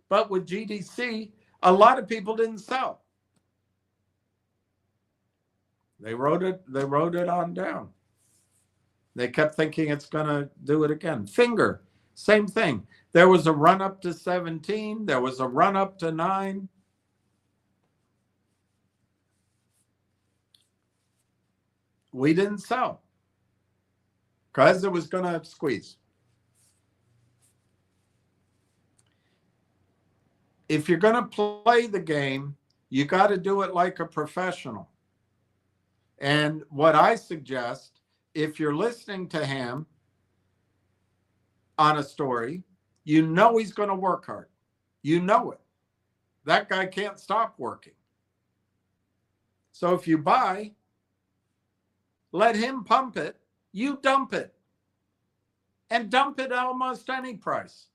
[SPEAKER 3] But with GDC, a lot of people didn't sell. They wrote it on down. They kept thinking it's going to do it again. Finger, same thing. There was a run up to 17. There was a run up to 9. We didn't sell because it was going to squeeze. If you're going to play the game, you got to do it like a professional. And what I suggest, if you're listening to him on a story, you know he's going to work hard. You know it. That guy can't stop working. So if you buy, let him pump it, you dump it. And dump it at almost any price.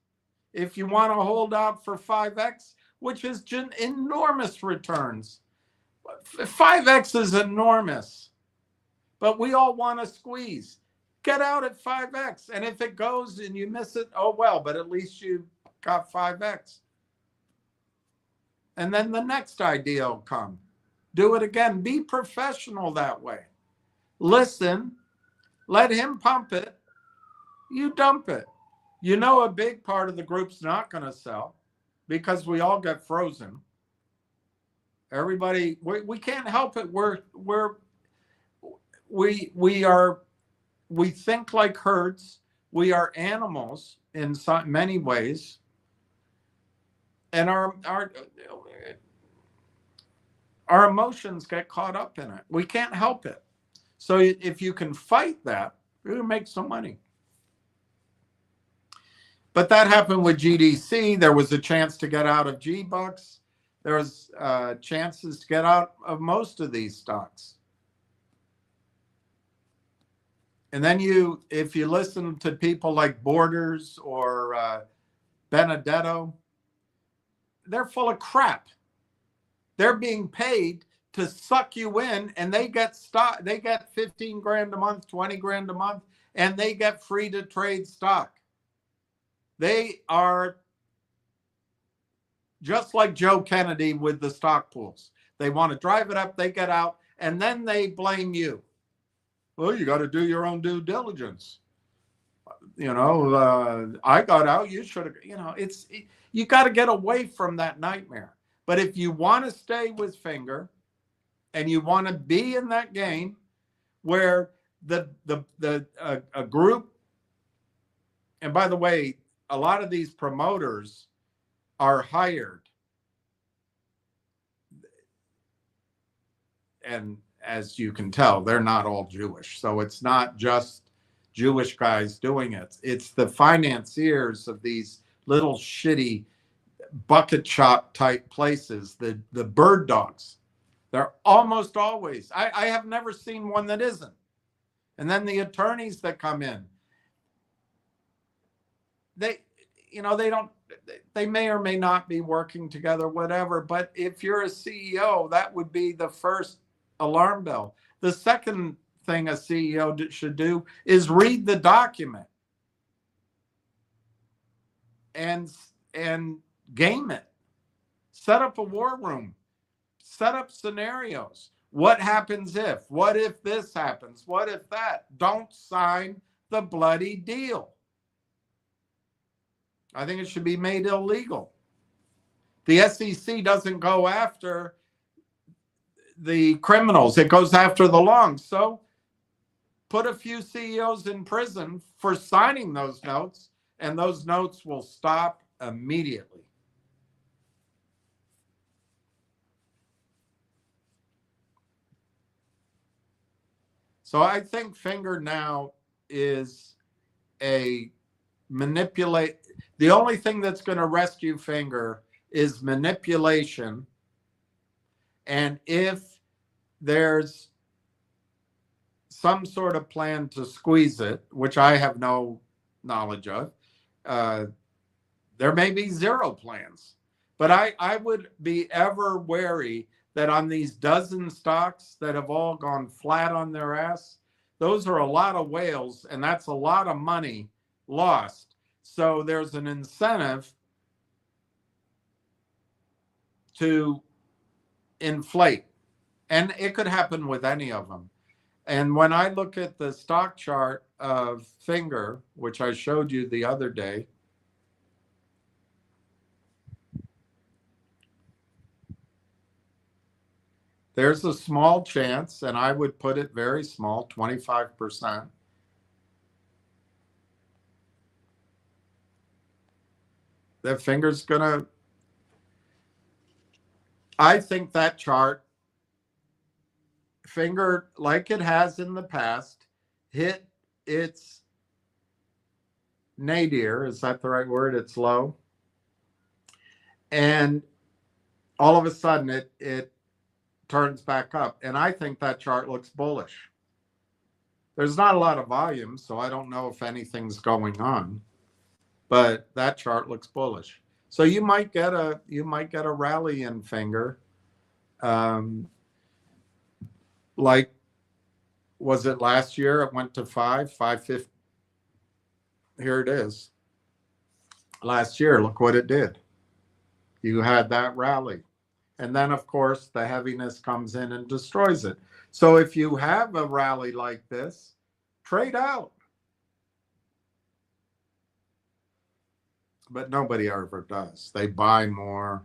[SPEAKER 3] If you want to hold out for 5x, which is enormous returns. 5x is enormous. But we all want to squeeze. Get out at 5x. And if it goes and you miss it, oh well, but at least you got 5x. And then the next idea will come. do it again. Be professional that way. Listen, let him pump it, you dump it. You know, a big part of the group's not going to sell because we all get frozen. Everybody, we can't help it. We think like herds. We are animals in many ways, and our emotions get caught up in it. We can't help it. So if you can fight that, you'll make some money. But that happened with GDC. There was a chance to get out of G-Bucks. There was chances to get out of most of these stocks. And then if you listen to people like Borders or Benedetto, they're full of crap. They're being paid to suck you in, and they get stock. They get 15 grand a month, 20 grand a month, and they get free to trade stock. They are just like Joe Kennedy with the stock pools. They want to drive it up, they get out, and then they blame you. Well, you got to do your own due diligence. You know, I got out, you should have, you know, you got to get away from that nightmare. But if you want to stay with Finger and you want to be in that game where a group, and by the way, a lot of these promoters are hired. And as you can tell, they're not all Jewish. So it's not just Jewish guys doing it. It's the financiers of these little shitty bucket shop type places, the bird dogs. They're almost always, I have never seen one that isn't. And then the attorneys that come in, they may or may not be working together, whatever. But if you're a CEO, that would be the first alarm bell. The second thing a CEO should do is read the document and game it. Set up a war room. Set up scenarios. What happens if? What if this happens? What if that? Don't sign the bloody deal. I think it should be made illegal. The SEC doesn't go after the criminals. It goes after the longs. So put a few CEOs in prison for signing those notes, and those notes will stop immediately. So I think Finger now is a the only thing that's going to rescue Finger is manipulation. And if there's some sort of plan to squeeze it, which I have no knowledge of, there may be zero plans. But I would be ever wary that on these dozen stocks that have all gone flat on their ass, those are a lot of whales, and that's a lot of money lost. So there's an incentive to inflate, and it could happen with any of them. And when I look at the stock chart of Finger, which I showed you the other day, there's a small chance, and I would put it very small, 25%. That Finger's gonna, I think that chart, Finger, like it has in the past, hit its nadir, is that the right word? It's low. And all of a sudden it turns back up. And I think that chart looks bullish. There's not a lot of volume, so I don't know if anything's going on. But that chart looks bullish. So you might get a rally in Finger. Like, was it last year? It went to 550. Here it is. Last year, look what it did. You had that rally. And then, of course, the heaviness comes in and destroys it. So if you have a rally like this, trade out. But nobody ever does. They buy more.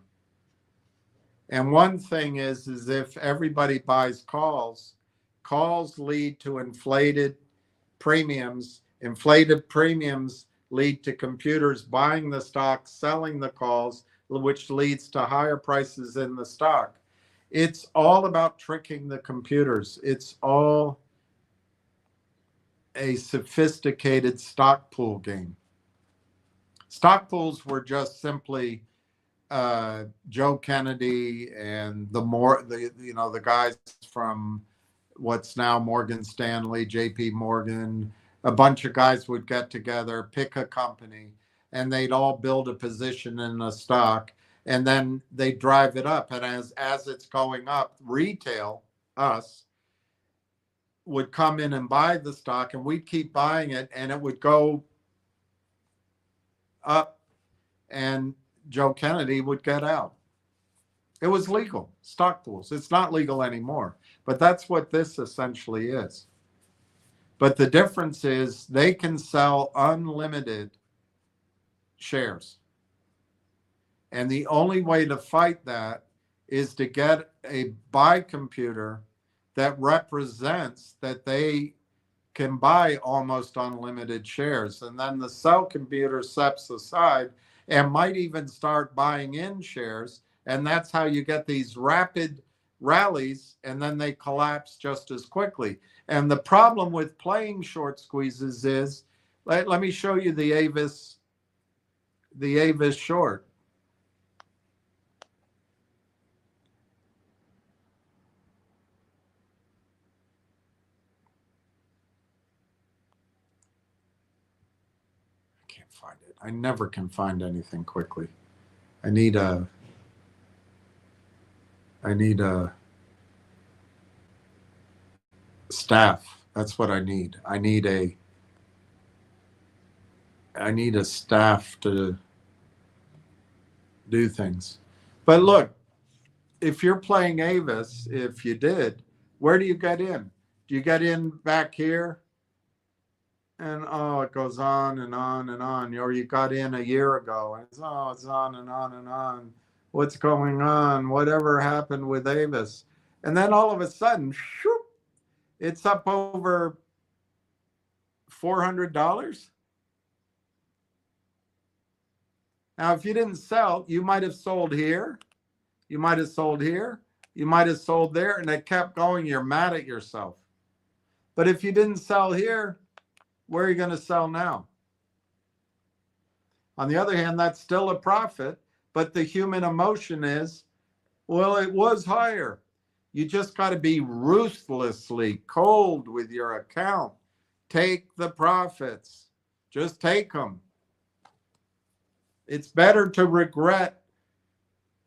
[SPEAKER 3] And one thing is if everybody buys calls, calls lead to inflated premiums. Inflated premiums lead to computers buying the stock, selling the calls, which leads to higher prices in the stock. It's all about tricking the computers. It's all a sophisticated stock pool game. Stock pools were just simply Joe Kennedy and the guys from what's now Morgan Stanley, JP Morgan, a bunch of guys would get together, pick a company, and they'd all build a position in a stock, and then they drive it up. And as it's going up, retail, us, would come in and buy the stock, and we'd keep buying it, and it would go up, and Joe Kennedy would get out. It was legal, stock pools. It's not legal anymore, but that's what this essentially is. But the difference is they can sell unlimited shares. And the only way to fight that is to get a buy computer that represents that they can buy almost unlimited shares. And then the sell computer steps aside and might even start buying in shares. And that's how you get these rapid rallies, and then they collapse just as quickly. And the problem with playing short squeezes is, let me show you the Avis short. I can't find it. I never can find anything quickly. I need a staff. That's what I need. I need a staff to do things. But look, if you're playing Avis, if you did, where do you get in? Do you get in back here? And it goes on and on and on. Or you got in a year ago, and it's on and on and on. What's going on? Whatever happened with Avis? And then all of a sudden, shoop, it's up over $400. Now, if you didn't sell, you might have sold here. You might have sold here. You might have sold there, and it kept going. You're mad at yourself. But if you didn't sell here, where are you going to sell now? On the other hand, that's still a profit, but the human emotion is, well, it was higher. You just got to be ruthlessly cold with your account. Take the profits. Just take them. It's better to regret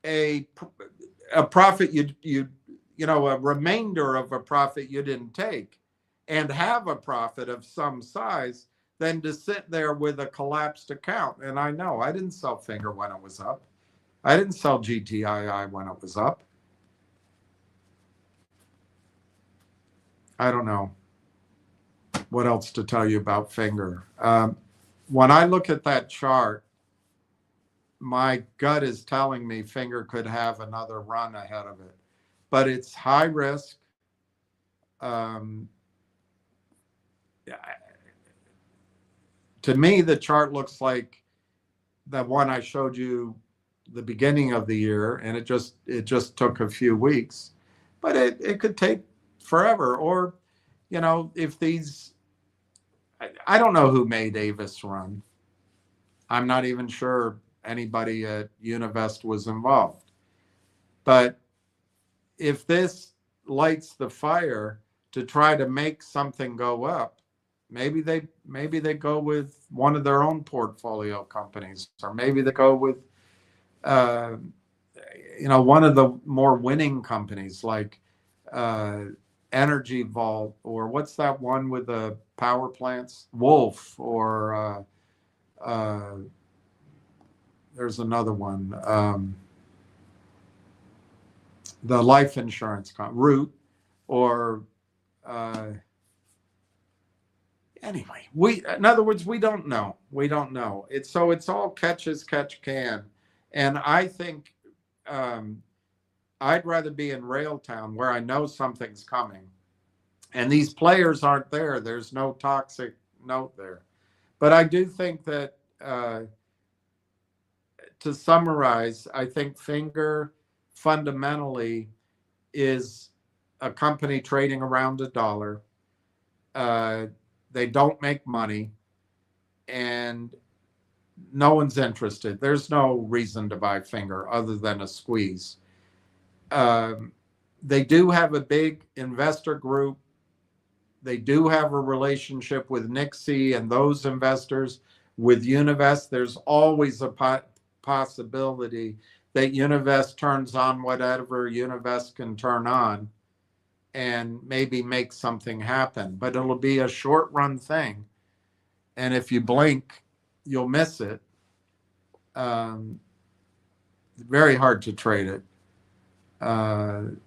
[SPEAKER 3] a profit a remainder of a profit you didn't take and have a profit of some size than to sit there with a collapsed account. And I know I didn't sell Finger when it was up. I didn't sell GTII when it was up. I don't know what else to tell you about Finger. When I look at that chart, my gut is telling me Finger could have another run ahead of it, but it's high risk. To me, the chart looks like the one I showed you the beginning of the year, and it just took a few weeks, but it could take forever. Or, if these, I don't know who made Avis run. I'm not even sure anybody at Univest was involved. But if this lights the fire to try to make something go up, maybe they go with one of their own portfolio companies, or maybe they go with one of the more winning companies like Energy Vault, or what's that one with the power plants, Wolf, or there's another one. the life insurance route, or anyway, in other words, we don't know. We don't know. It's all catch as catch can, and I think I'd rather be in Railtown where I know something's coming, and these players aren't there. There's no toxic note there, but I do think that. To summarize, I think Finger fundamentally is a company trading around $1. They don't make money, and no one's interested. There's no reason to buy Finger other than a squeeze. They do have a big investor group. They do have a relationship with Nixie and those investors. With Univest, there's always a possibility that Univest turns on whatever Univest can turn on and maybe make something happen. But it'll be a short run thing. And if you blink, you'll miss it. Very hard to trade it. And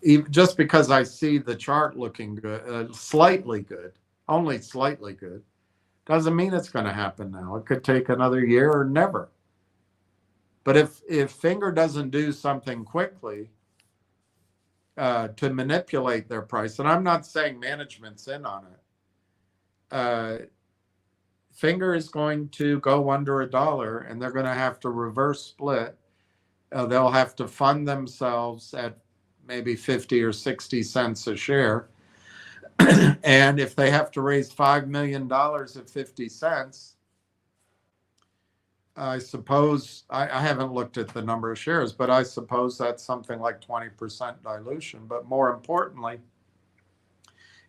[SPEAKER 3] even just because I see the chart looking good, slightly good, only slightly good, doesn't mean it's going to happen now. It could take another year or never. But if Finger doesn't do something quickly to manipulate their price, and I'm not saying management's in on it, Finger is going to go under $1, and they're going to have to reverse split. They'll have to fund themselves at maybe 50 or 60 cents a share. And if they have to raise $5 million at 50 cents, I suppose, I haven't looked at the number of shares, but I suppose that's something like 20% dilution. But more importantly,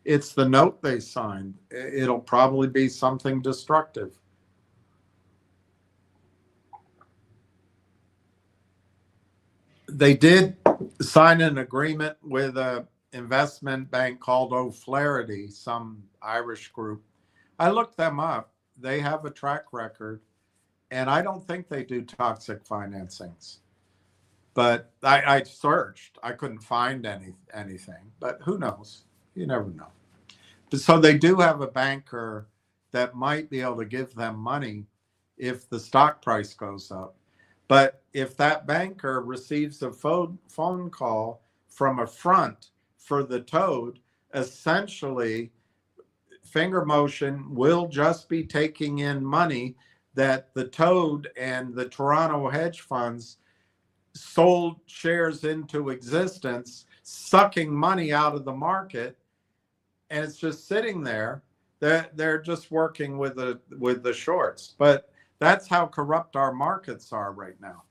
[SPEAKER 3] it's the note they signed. It'll probably be something destructive. They did sign an agreement with a investment bank called O'Flaherty, some Irish group. I looked them up. They have a track record, and I don't think they do toxic financings. But I searched. I couldn't find anything. But who knows? You never know. So they do have a banker that might be able to give them money if the stock price goes up. But if that banker receives a phone call from a front for the toad, essentially Finger Motion will just be taking in money that the toad and the Toronto hedge funds sold shares into existence, sucking money out of the market, and it's just sitting there. They're just working with the shorts. But that's how corrupt our markets are right now.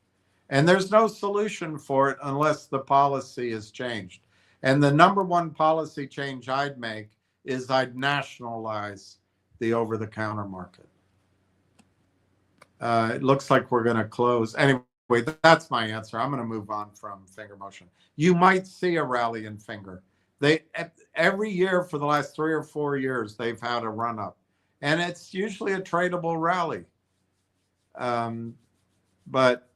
[SPEAKER 3] And there's no solution for it unless the policy is changed. And the number one policy change I'd make is I'd nationalize the over-the-counter market. It looks like we're going to close. Anyway, that's my answer. I'm going to move on from Finger Motion. You might see a rally in Finger. Every year for the last 3 or 4 years, they've had a run-up. And it's usually a tradable rally. But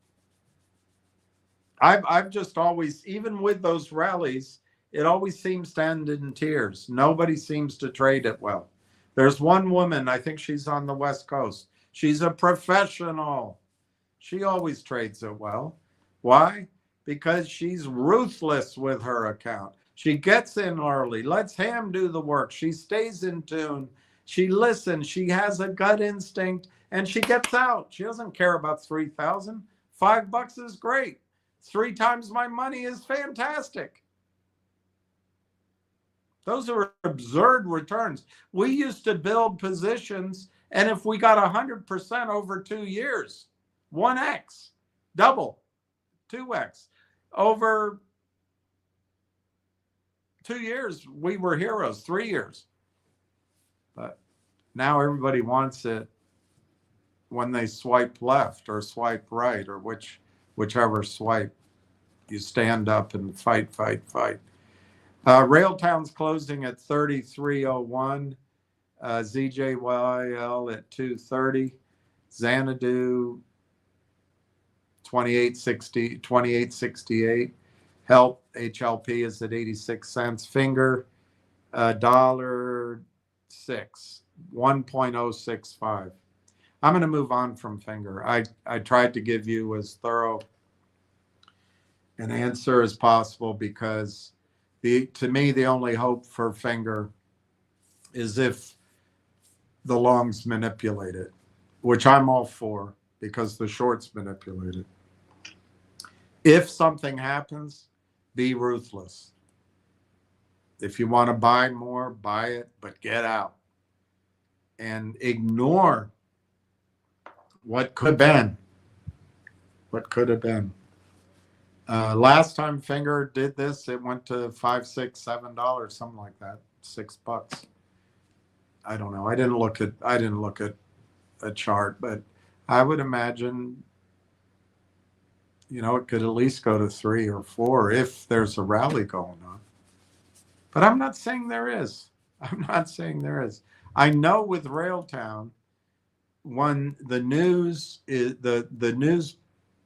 [SPEAKER 3] I've just always, even with those rallies, it always seems to end in tears. Nobody seems to trade it well. There's one woman, I think she's on the West Coast. She's a professional. She always trades it well. Why? Because she's ruthless with her account. She gets in early, lets Ham do the work. She stays in tune. She listens. She has a gut instinct, and she gets out. She doesn't care about 3,000. $5 is great. 3 times my money is fantastic. Those are absurd returns. We used to build positions, and if we got 100% over 2 years, 1x, double, 2x. Over 2 years, we were heroes, 3 years. But now everybody wants it when they swipe left or swipe right, or whichever swipe. You stand up and fight. Railtown's closing at 33.01. ZJYL at 2:30. Xanadu 28.68. Help HLP is at 86 cents. Finger $1.06, 1.065. I'm going to move on from Finger. I tried to give you as thorough an answer as possible because to me the only hope for Finger is if the longs manipulate it, which I'm all for because the shorts manipulate it. If something happens, be ruthless. If you want to buy more, buy it, but get out and ignore what could have been. What could have been. Last time Finger did this, it went to $5, $6, $7, something like that. $6. I don't know. I didn't look at a chart, but I would imagine, it could at least go to 3 or 4 if there's a rally going on. But I'm not saying there is. I'm not saying there is. I know with Railtown, when the news is the news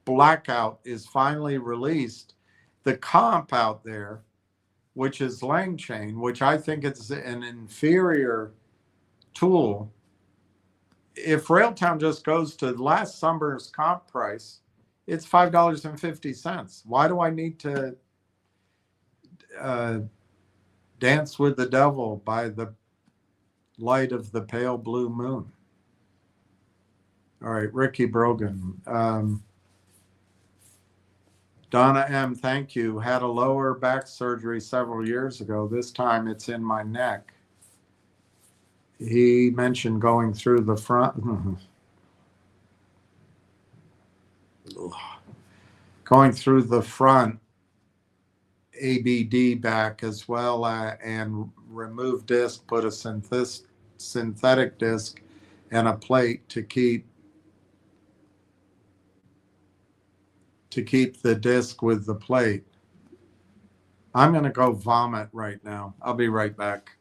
[SPEAKER 3] blackout is finally released, the comp out there, which is Lang Chain, which I think it's an inferior tool. If Railtown just goes to last summer's comp price, it's $5.50. Why do I need to dance with the devil by the light of the pale blue moon? All right, Ricky Brogan. Donna M., thank you. Had a lower back surgery several years ago. This time it's in my neck. He mentioned going through the front. Going through the front ABD back as well and remove disc, put a synthetic disc and a plate to keep the disc with the plate. I'm going to go vomit right now. I'll be right back.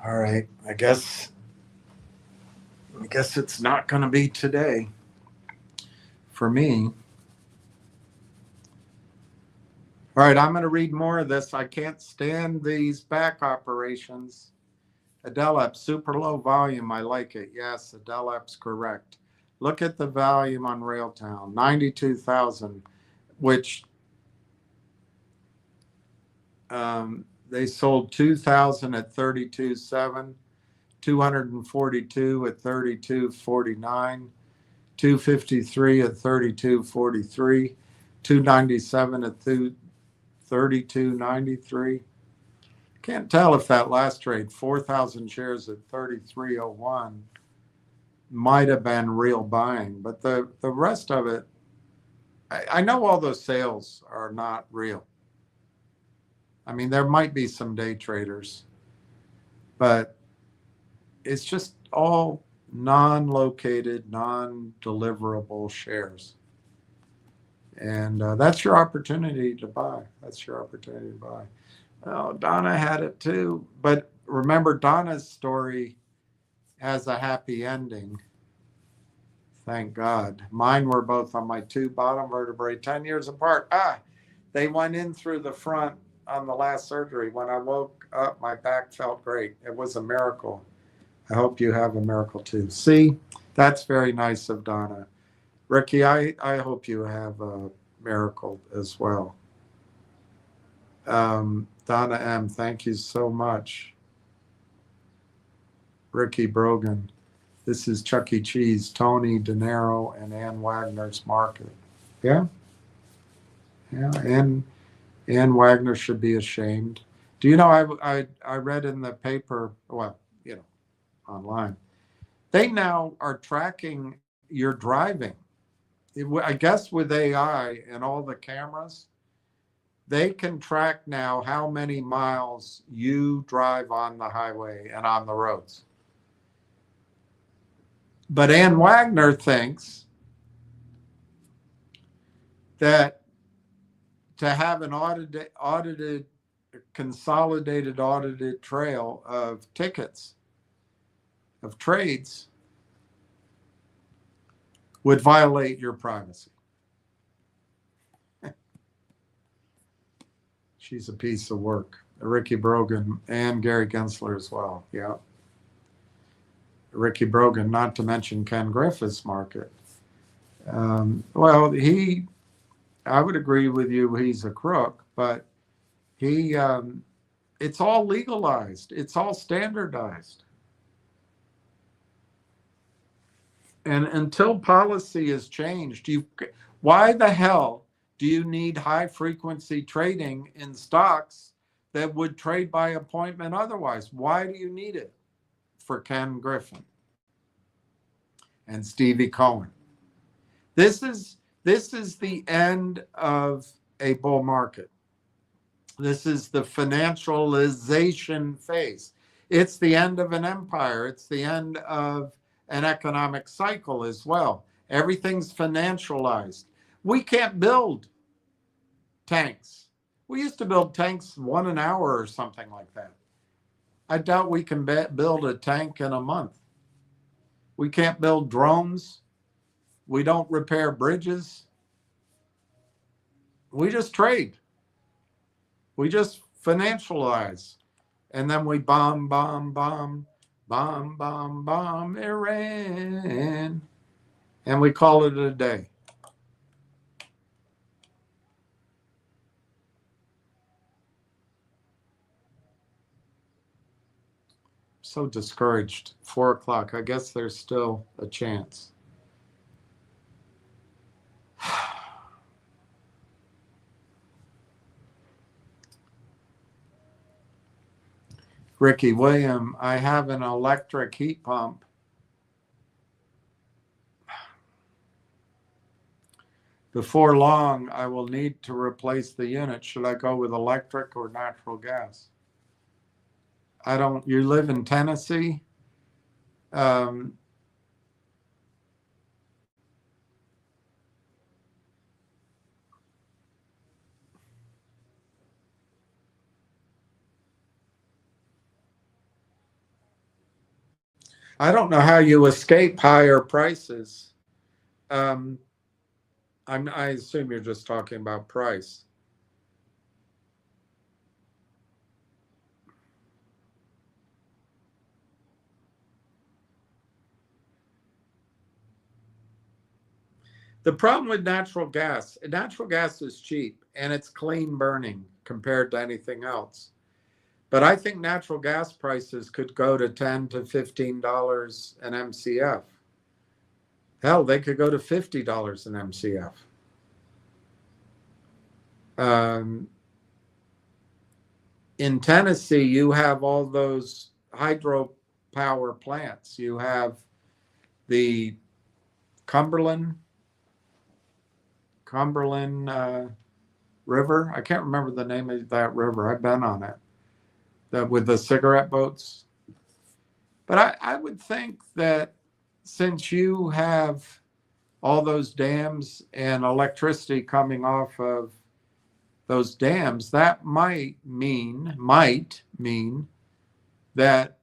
[SPEAKER 3] All right, I guess it's not going to be today for me. All right, I'm going to read more of this. I can't stand these back operations. Adelep, super low volume. I like it. Yes, Adelep's correct. Look at the volume on Railtown, 92,000, which they sold 2,000 at 32.7, 242 at 32.49, 253 at 32.43, 297 at 32.93. Can't tell if that last trade, 4,000 shares at 33.01, might have been real buying, but the rest of it, I know all those sales are not real. I mean, there might be some day traders, but it's just all non-located, non-deliverable shares. And that's your opportunity to buy. That's your opportunity to buy. Oh, Donna had it too. But remember, Donna's story has a happy ending. Thank God. Mine were both on my 2 bottom vertebrae, 10 years apart. They went in through the front on the last surgery. When I woke up, my back felt great. It was a miracle. I hope you have a miracle too. See, that's very nice of Donna. Ricky, I hope you have a miracle as well. Donna M., thank you so much. Ricky Brogan. This is Chuck E. Cheese, Tony De Niro, and Ann Wagner's Market. Yeah? Yeah, and Ann Wagner should be ashamed. Do you know, I read in the paper, well, online, they now are tracking your driving. I guess with AI and all the cameras, they can track now how many miles you drive on the highway and on the roads. But Ann Wagner thinks that to have an audited, consolidated, audited trail of tickets, of trades, would violate your privacy. She's a piece of work. Ricky Brogan and Gary Gensler as well. Yeah. Ricky Brogan, not to mention Ken Griffith's Market. Well, I would agree with you, he's a crook, but it's all legalized. It's all standardized. And until policy is changed, why the hell do you need high frequency trading in stocks that would trade by appointment otherwise? Why do you need it for Ken Griffin and Stevie Cohen? This is the end of a bull market. This is the financialization phase. It's the end of an empire. It's the end of an economic cycle as well. Everything's financialized. We can't build tanks. We used to build tanks 1 an hour or something like that. I doubt we can build a tank in a month. We can't build drones. We don't repair bridges. We just trade. We just financialize. And then we bomb Iran. And we call it a day. So discouraged. 4 o'clock. I guess there's still a chance. Ricky William, I have an electric heat pump. Before long, I will need to replace the unit. Should I go with electric or natural gas? You live in Tennessee? I don't know how you escape higher prices. I assume you're just talking about price. The problem with natural gas is cheap and it's clean burning compared to anything else. But I think natural gas prices could go to $10 to $15 an MCF. Hell, they could go to $50 an MCF. In Tennessee, you have all those hydropower plants. You have the Cumberland River. I can't remember the name of that river. I've been on it. With the cigarette boats. But I would think that since you have all those dams and electricity coming off of those dams, that might mean that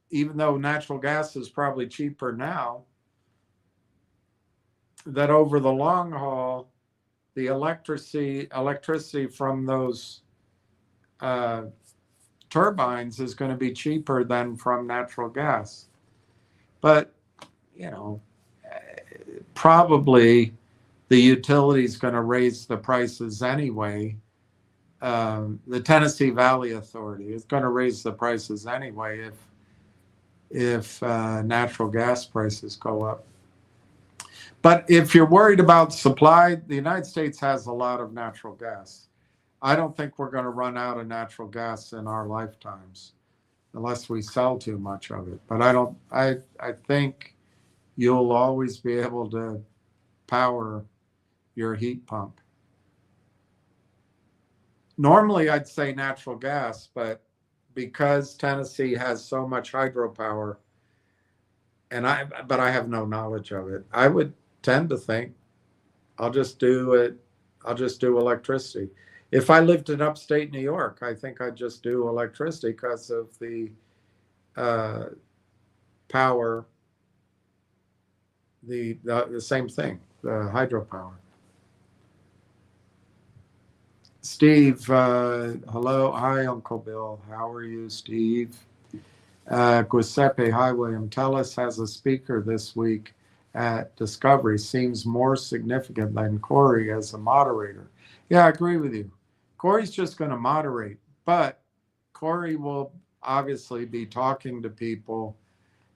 [SPEAKER 3] even though natural gas is probably cheaper now, that over the long haul, the electricity from those turbines is going to be cheaper than from natural gas. But, you know, probably the utility is going to raise the prices anyway. The Tennessee Valley Authority is going to raise the prices anyway if natural gas prices go up. But if you're worried about supply, the United States has a lot of natural gas. I don't think we're going to run out of natural gas in our lifetimes unless we sell too much of it. But I think you'll always be able to power your heat pump. Normally I'd say natural gas, but because Tennessee has so much hydropower, but I have no knowledge of it, I would tend to think I'll just do electricity. If I lived in upstate New York, I think I'd just do electricity because of the power, the same thing, the hydropower. Steve, hello. Hi, Uncle Bill. How are you, Steve? Giuseppe, hi, William. Telus has a speaker this week at Discovery. Seems more significant than Corey as a moderator. Yeah, I agree with you. Corey's just going to moderate, but Corey will obviously be talking to people.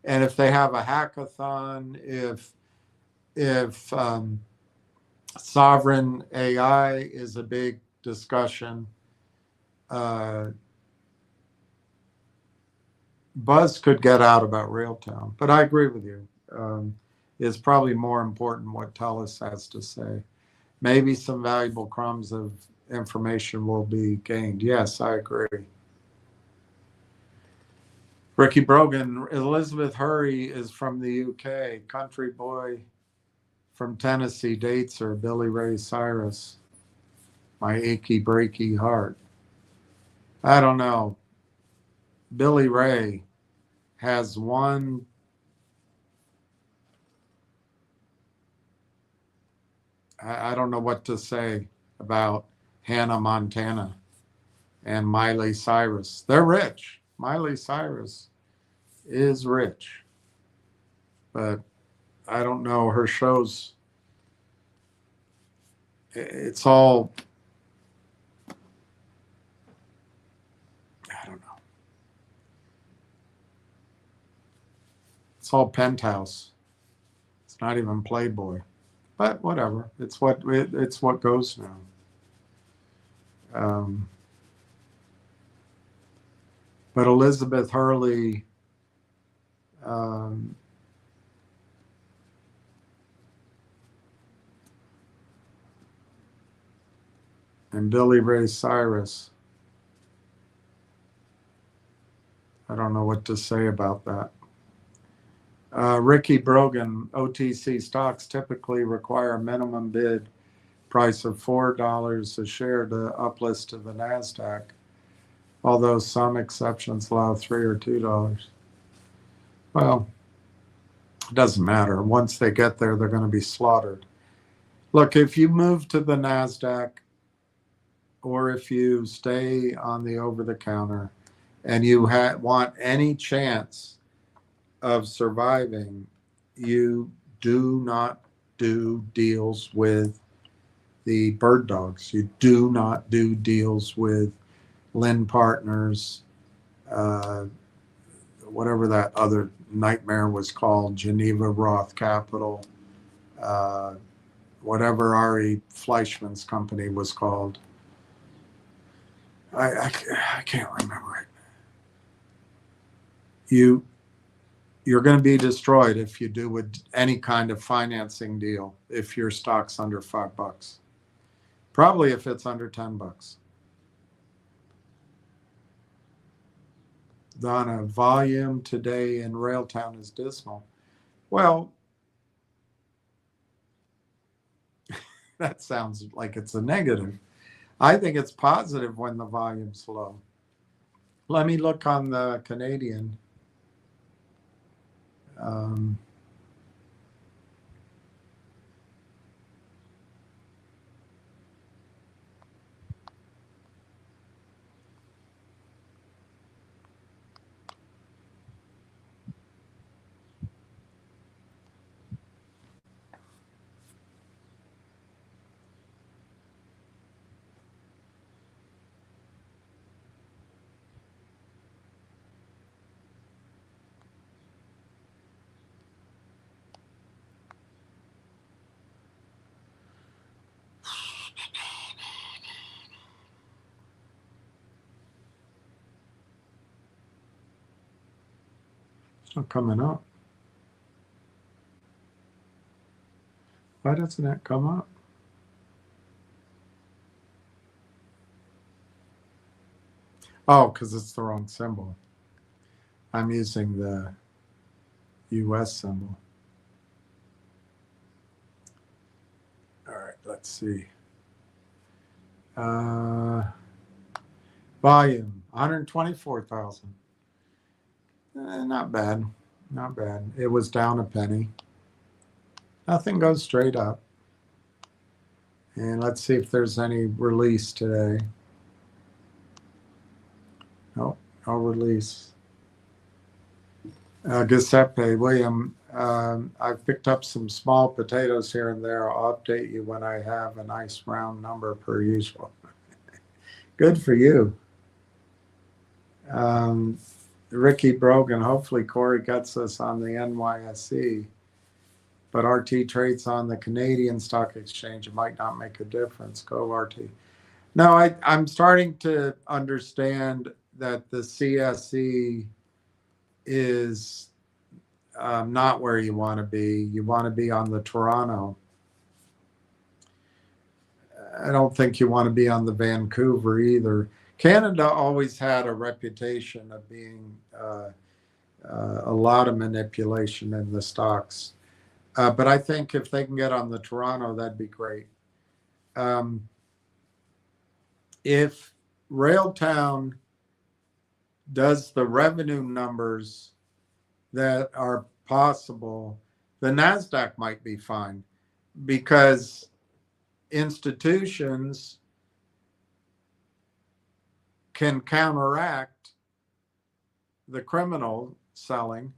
[SPEAKER 3] And if they have a hackathon, if sovereign AI is a big discussion, buzz could get out about Railtown. But I agree with you. It's probably more important what Telus has to say. Maybe some valuable crumbs of information will be gained. Yes, I agree. Ricky Brogan, Elizabeth Hurry is from the UK. Country boy from Tennessee dates her, Billy Ray Cyrus. My achy breaky heart. I don't know. Billy Ray has one I don't know what to say about Hannah Montana and Miley Cyrus. They're rich. Miley Cyrus is rich. But I don't know, her shows, it's all, I don't know. It's all Penthouse. It's not even Playboy. But whatever. It's what goes now. But Elizabeth Hurley, and Billy Ray Cyrus, I don't know what to say about that. Ricky Brogan, OTC stocks typically require a minimum bid price of $4 a share to uplist to the NASDAQ, although some exceptions allow $3 or $2. Well, it doesn't matter. Once they get there, they're going to be slaughtered. Look, if you move to the NASDAQ or if you stay on the over-the-counter and you want any chance of surviving, you do not do deals with the bird dogs. You do not do deals with Lynn Partners, whatever that other nightmare was called, Geneva Roth Capital, whatever Ari Fleischman's company was called. I can't remember it. You're going to be destroyed if you do with any kind of financing deal if your stock's under $5. Probably if it's under $10. Donna, volume today in Railtown is dismal. Well, that sounds like it's a negative. I think it's positive when the volume's low. Let me look on the Canadian. Um, not coming up. Why doesn't that come up? Oh, because it's the wrong symbol. I'm using the US symbol. All right, let's see. Volume 124,000. Not bad. Not bad. It was down a penny. Nothing goes straight up. And let's see if there's any release today. Nope, no release. Giuseppe, William, I've picked up some small potatoes here and there. I'll update you when I have a nice round number per usual. Good for you. Ricky Brogan, hopefully Corey gets us on the NYSE, but RT trades on the Canadian Stock Exchange. It might not make a difference. Go RT. No, I'm starting to understand that the CSE is not where you want to be. You want to be on the Toronto. I don't think you want to be on the Vancouver either. Canada always had a reputation of being a lot of manipulation in the stocks. But I think if they can get on the Toronto, that'd be great. If Railtown does the revenue numbers that are possible, the NASDAQ might be fine because institutions can counteract the criminal selling,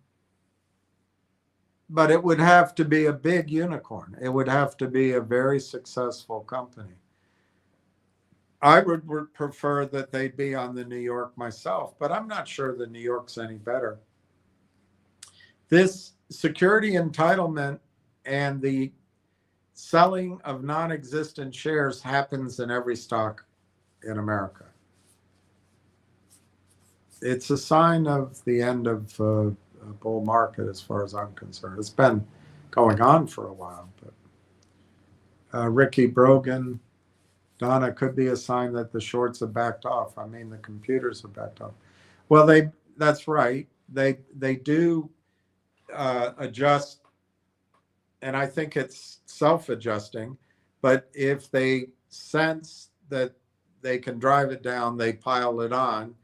[SPEAKER 3] but it would have to be a big unicorn. It would have to be a very successful company. I would prefer that they'd be on the New York myself, but I'm not sure the New York's any better. This security entitlement and the selling of non-existent shares happens in every stock in America. It's a sign of the end of a bull market as far as I'm concerned. It's been going on for a while. But Ricky Brogan, Donna, could be a sign that the shorts have backed off. I mean, the computers have backed off. Well, that's right. They do adjust, and I think it's self-adjusting. But if they sense that they can drive it down, they pile it on.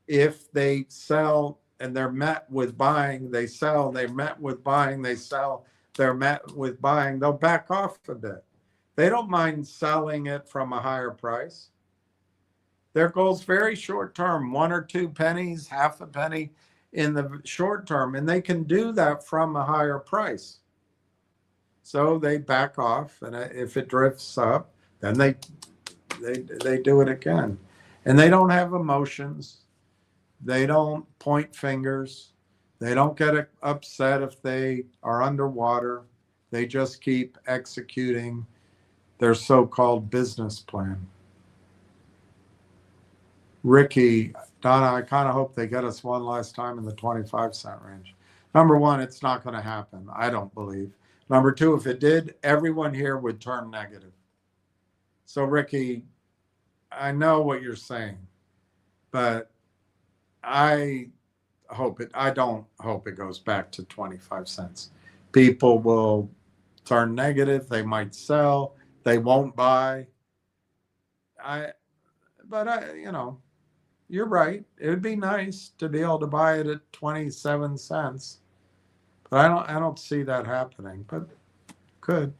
[SPEAKER 3] If they sell and they're met with buying, they sell. They're met with buying, they sell. They're met with buying, they'll back off a bit. They don't mind selling it from a higher price. Their goal's very short term, 1 or 2 pennies, half a penny in the short term, and they can do that from a higher price. So they back off, and if it drifts up, then they do it again. And they don't have emotions. They don't point fingers. They don't get upset if they are underwater. They just keep executing their so-called business plan. Ricky, Donna, I kind of hope they get us one last time in the 25-cent range. Number one, it's not going to happen, I don't believe. Number two, if it did, everyone here would turn negative. So, Ricky, I know what you're saying, but I don't hope it goes back to 25 cents. People will turn negative. They might sell. They won't buy. You're right. It would be nice to be able to buy it at 27 cents, but I don't see that happening. But could.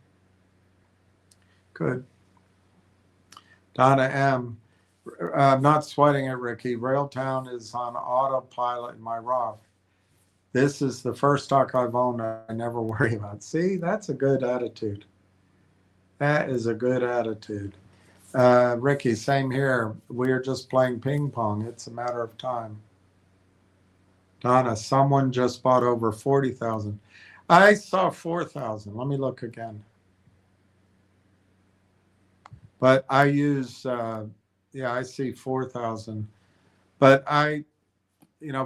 [SPEAKER 3] Donna M. I'm not sweating it, Ricky. Railtown is on autopilot in my Roth. This is the first stock I've owned I never worry about. See, that's a good attitude. That is a good attitude. Ricky, same here. We are just playing ping pong. It's a matter of time. Donna, someone just bought over 40,000. I saw 4,000. Let me look again. But I use, I see 4,000. But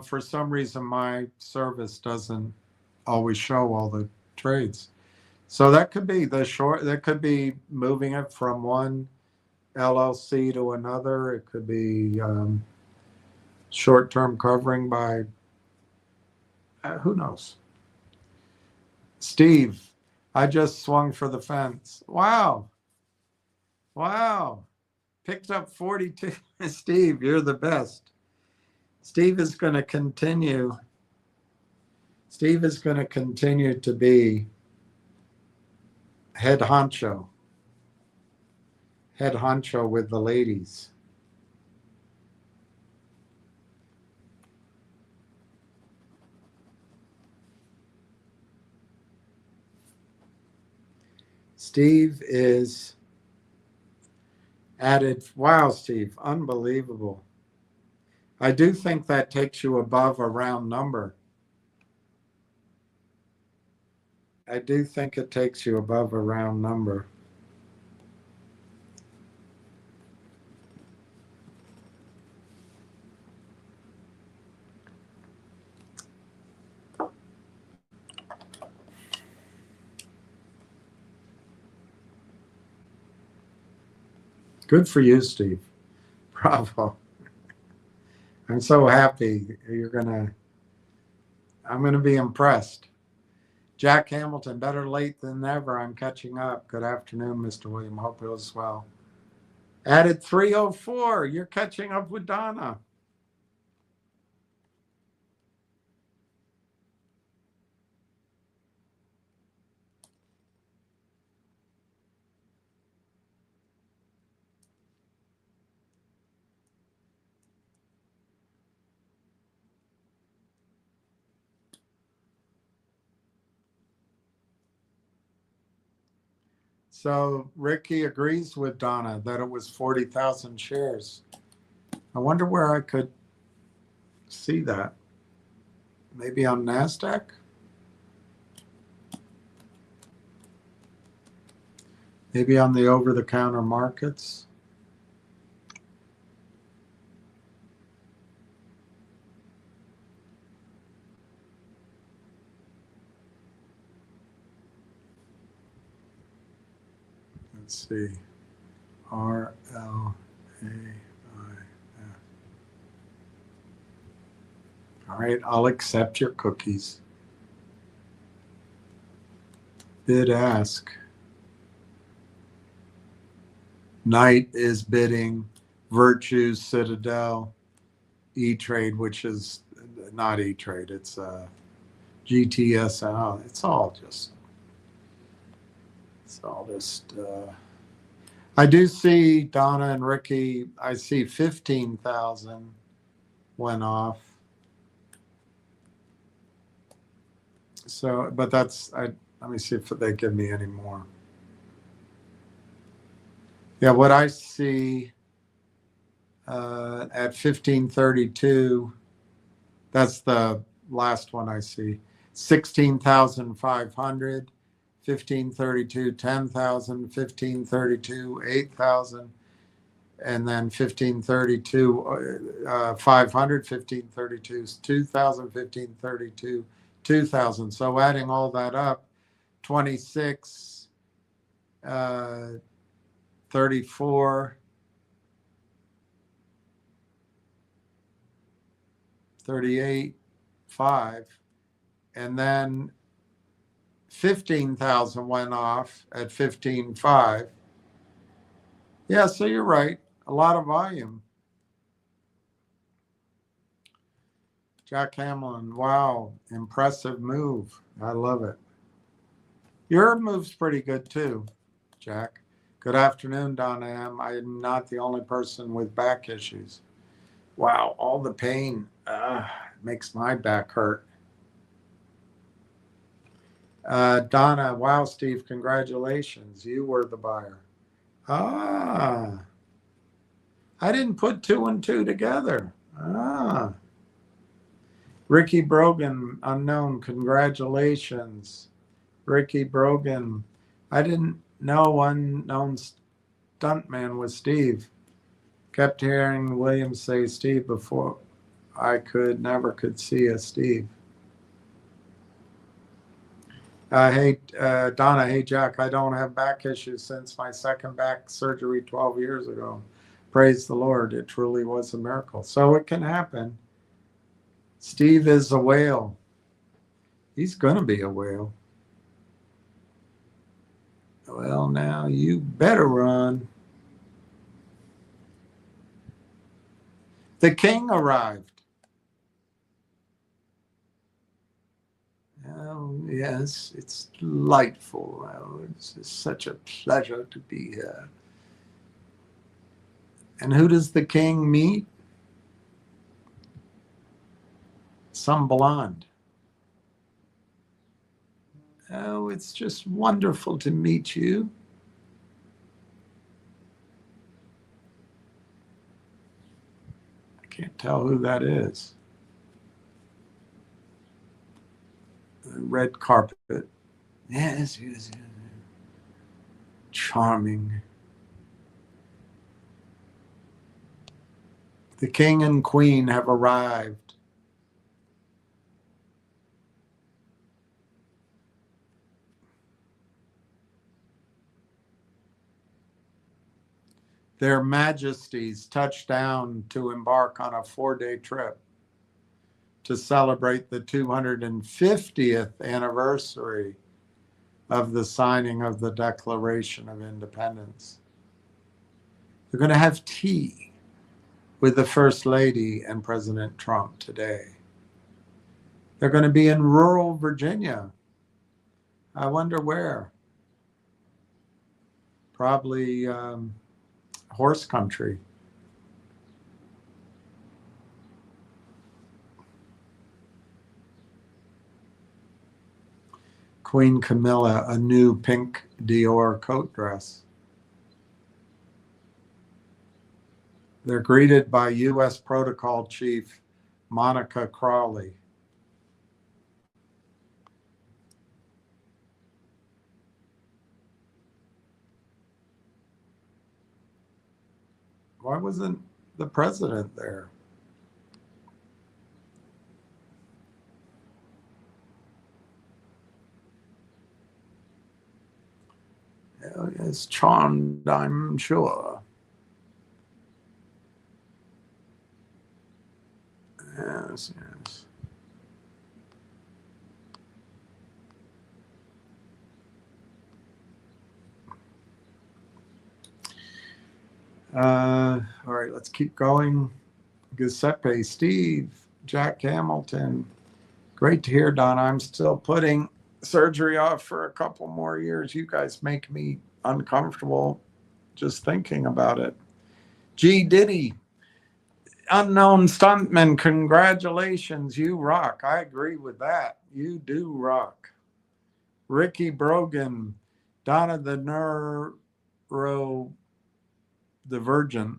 [SPEAKER 3] for some reason, my service doesn't always show all the trades. So that could be that could be moving it from one LLC to another. It could be short-term covering by, who knows? Steve, I just swung for the fence. Wow. Wow. Picked up 42. Steve, you're the best. Steve is going to continue. Steve is going to continue to be head honcho with the ladies. Steve is added. Wow, Steve, unbelievable. I do think that takes you above a round number. I do think it takes you above a round number. Good for you, Steve. Bravo. I'm so happy I'm going to be impressed. Jack Hamilton, better late than never. I'm catching up. Good afternoon, Mr. William. Hope it was well. Added 304. You're catching up with Donna. So Ricky agrees with Donna that it was 40,000 shares. I wonder where I could see that. Maybe on NASDAQ? Maybe on the over-the-counter markets? Let's see. RLAIF. All right, I'll accept your cookies. Bid ask. Knight is bidding. Virtues, Citadel, E-Trade, which is not E-Trade, it's GTSL. It's all just. I do see Donna and Ricky. I see 15,000 went off. So, but let me see if they give me any more. Yeah, what I see at 1532, that's the last one I see. 16,500, 1532, 10,000, 1532, 8,000, and then 1532, 500, 1532, 2,000, 1532, 2,000. So adding all that up, 26, 34, 38, 5, and then 15,000 went off at 15.5. Yeah, so you're right. A lot of volume. Jack Hamlin, wow, impressive move. I love it. Your move's pretty good too, Jack. Good afternoon, Donna M. I am not the only person with back issues. Wow, all the pain makes my back hurt. Donna, wow, Steve, congratulations. You were the buyer. I didn't put 2 and 2 together. Ricky Brogan, unknown, congratulations. Ricky Brogan, I didn't know unknown stuntman was Steve. Kept hearing Williams say Steve before. I never could see you, Steve. Hey, Donna, hey, Jack, I don't have back issues since my second back surgery 12 years ago. Praise the Lord. It truly was a miracle. So it can happen. Steve is a whale. He's going to be a whale. Well, now you better run. The king arrived. Oh, yes, it's delightful. Oh, it's such a pleasure to be here. And who does the king meet? Some blonde. Oh, it's just wonderful to meet you. I can't tell who that is. Red carpet. Yes, yes, yes. Charming. The king and queen have arrived. Their Majesties touched down to embark on a 4-day trip to celebrate the 250th anniversary of the signing of the Declaration of Independence. They're going to have tea with the First Lady and President Trump today. They're going to be in rural Virginia. I wonder where. Probably horse country. Queen Camilla, a new pink Dior coat dress. They're greeted by U.S. Protocol Chief Monica Crawley. Why wasn't the president there? It's charmed, I'm sure. Yes, yes. All right, let's keep going. Giuseppe, Steve, Jack Hamilton. Great to hear, Don. I'm still putting surgery off for a couple more years. You guys make me uncomfortable just thinking about it. G. Diddy, unknown stuntman, congratulations. You rock. I agree with that. You do rock. Ricky Brogan, Donna the neurodivergent,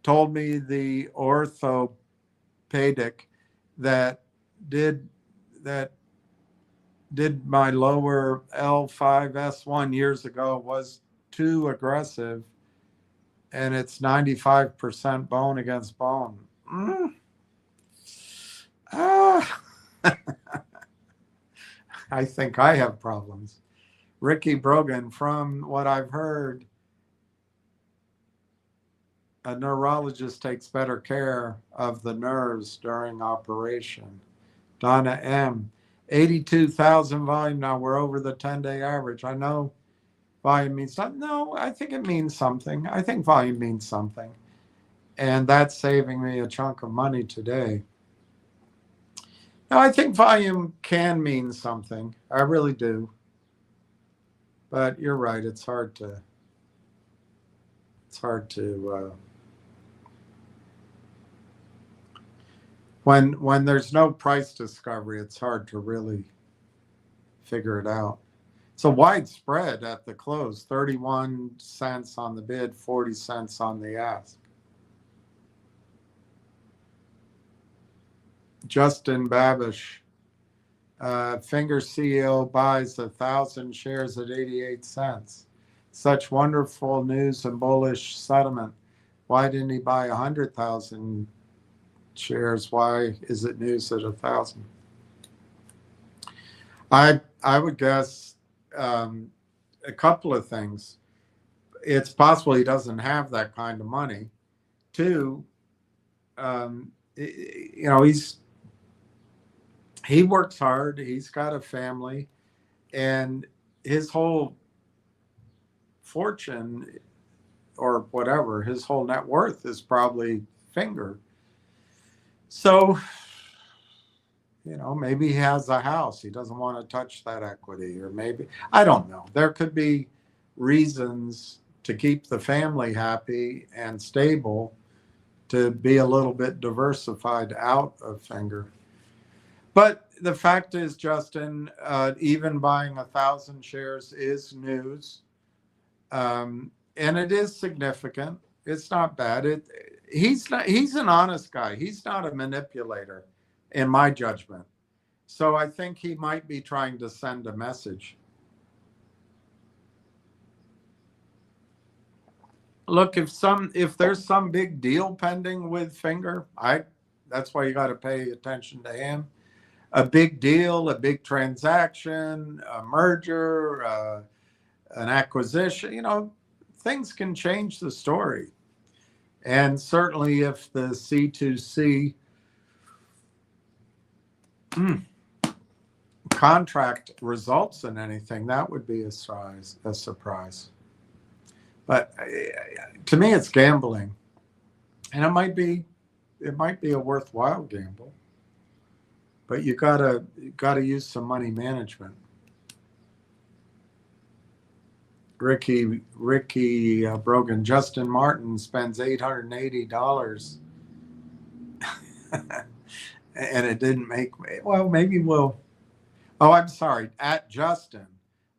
[SPEAKER 3] told me the orthopedic that did my lower L5S1 years ago was too aggressive, and it's 95% bone against bone. I think I have problems. Ricky Brogan, from what I've heard, a neurologist takes better care of the nerves during operation. Donna M. 82,000 volume. Now we're over the 10-day average. I know volume means something. No, I think it means something. I think volume means something. And that's saving me a chunk of money today. Now, I think volume can mean something. I really do. But you're right. It's hard to when there's no price discovery, it's hard to really figure it out. It's a widespread at the close, 31 cents on the bid, 40 cents on the ask. Justin Babish, Finger CEO buys 1,000 shares at 88 cents. Such wonderful news and bullish sentiment. Why didn't he buy 100,000 shares. Why is it news at 1,000? I would guess a couple of things. It's possible he doesn't have that kind of money. Two, you know, he works hard. He's got a family, and his whole fortune or whatever, his whole net worth is probably Finger. So, you know, maybe he has a house. He doesn't want to touch that equity, or maybe, I don't know. There could be reasons to keep the family happy and stable, to be a little bit diversified out of Finger. But the fact is, Justin, even buying 1,000 shares is news. And it is significant. It's not bad. He's an honest guy. He's not a manipulator, in my judgment. So I think he might be trying to send a message. Look, if there's some big deal pending with Finger, that's why you got to pay attention to him. A big deal, a big transaction, a merger, an acquisition, you know, things can change the story. And certainly if the C2C contract results in anything, that would be a surprise. But to me, it's gambling. And it might be a worthwhile gamble. But you gotta use some money management. Ricky Brogan, Justin Martin spends $880 and it didn't make, well, maybe we'll, oh, I'm sorry, at Justin.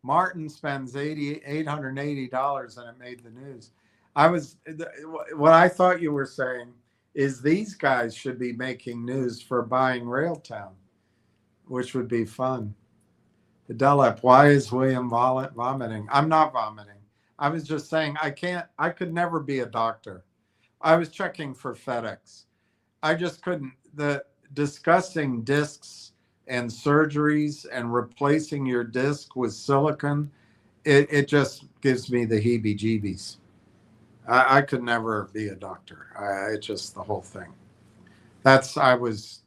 [SPEAKER 3] Martin spends $880 and it made the news. What I thought you were saying is these guys should be making news for buying Railtown, which would be fun. Delep, why is William vomiting? I'm not vomiting. I was just saying I could never be a doctor. I was checking for FedEx. I just couldn't. Discussing discs and surgeries and replacing your disc with silicone, it just gives me the heebie-jeebies. I could never be a doctor. It's just the whole thing. I was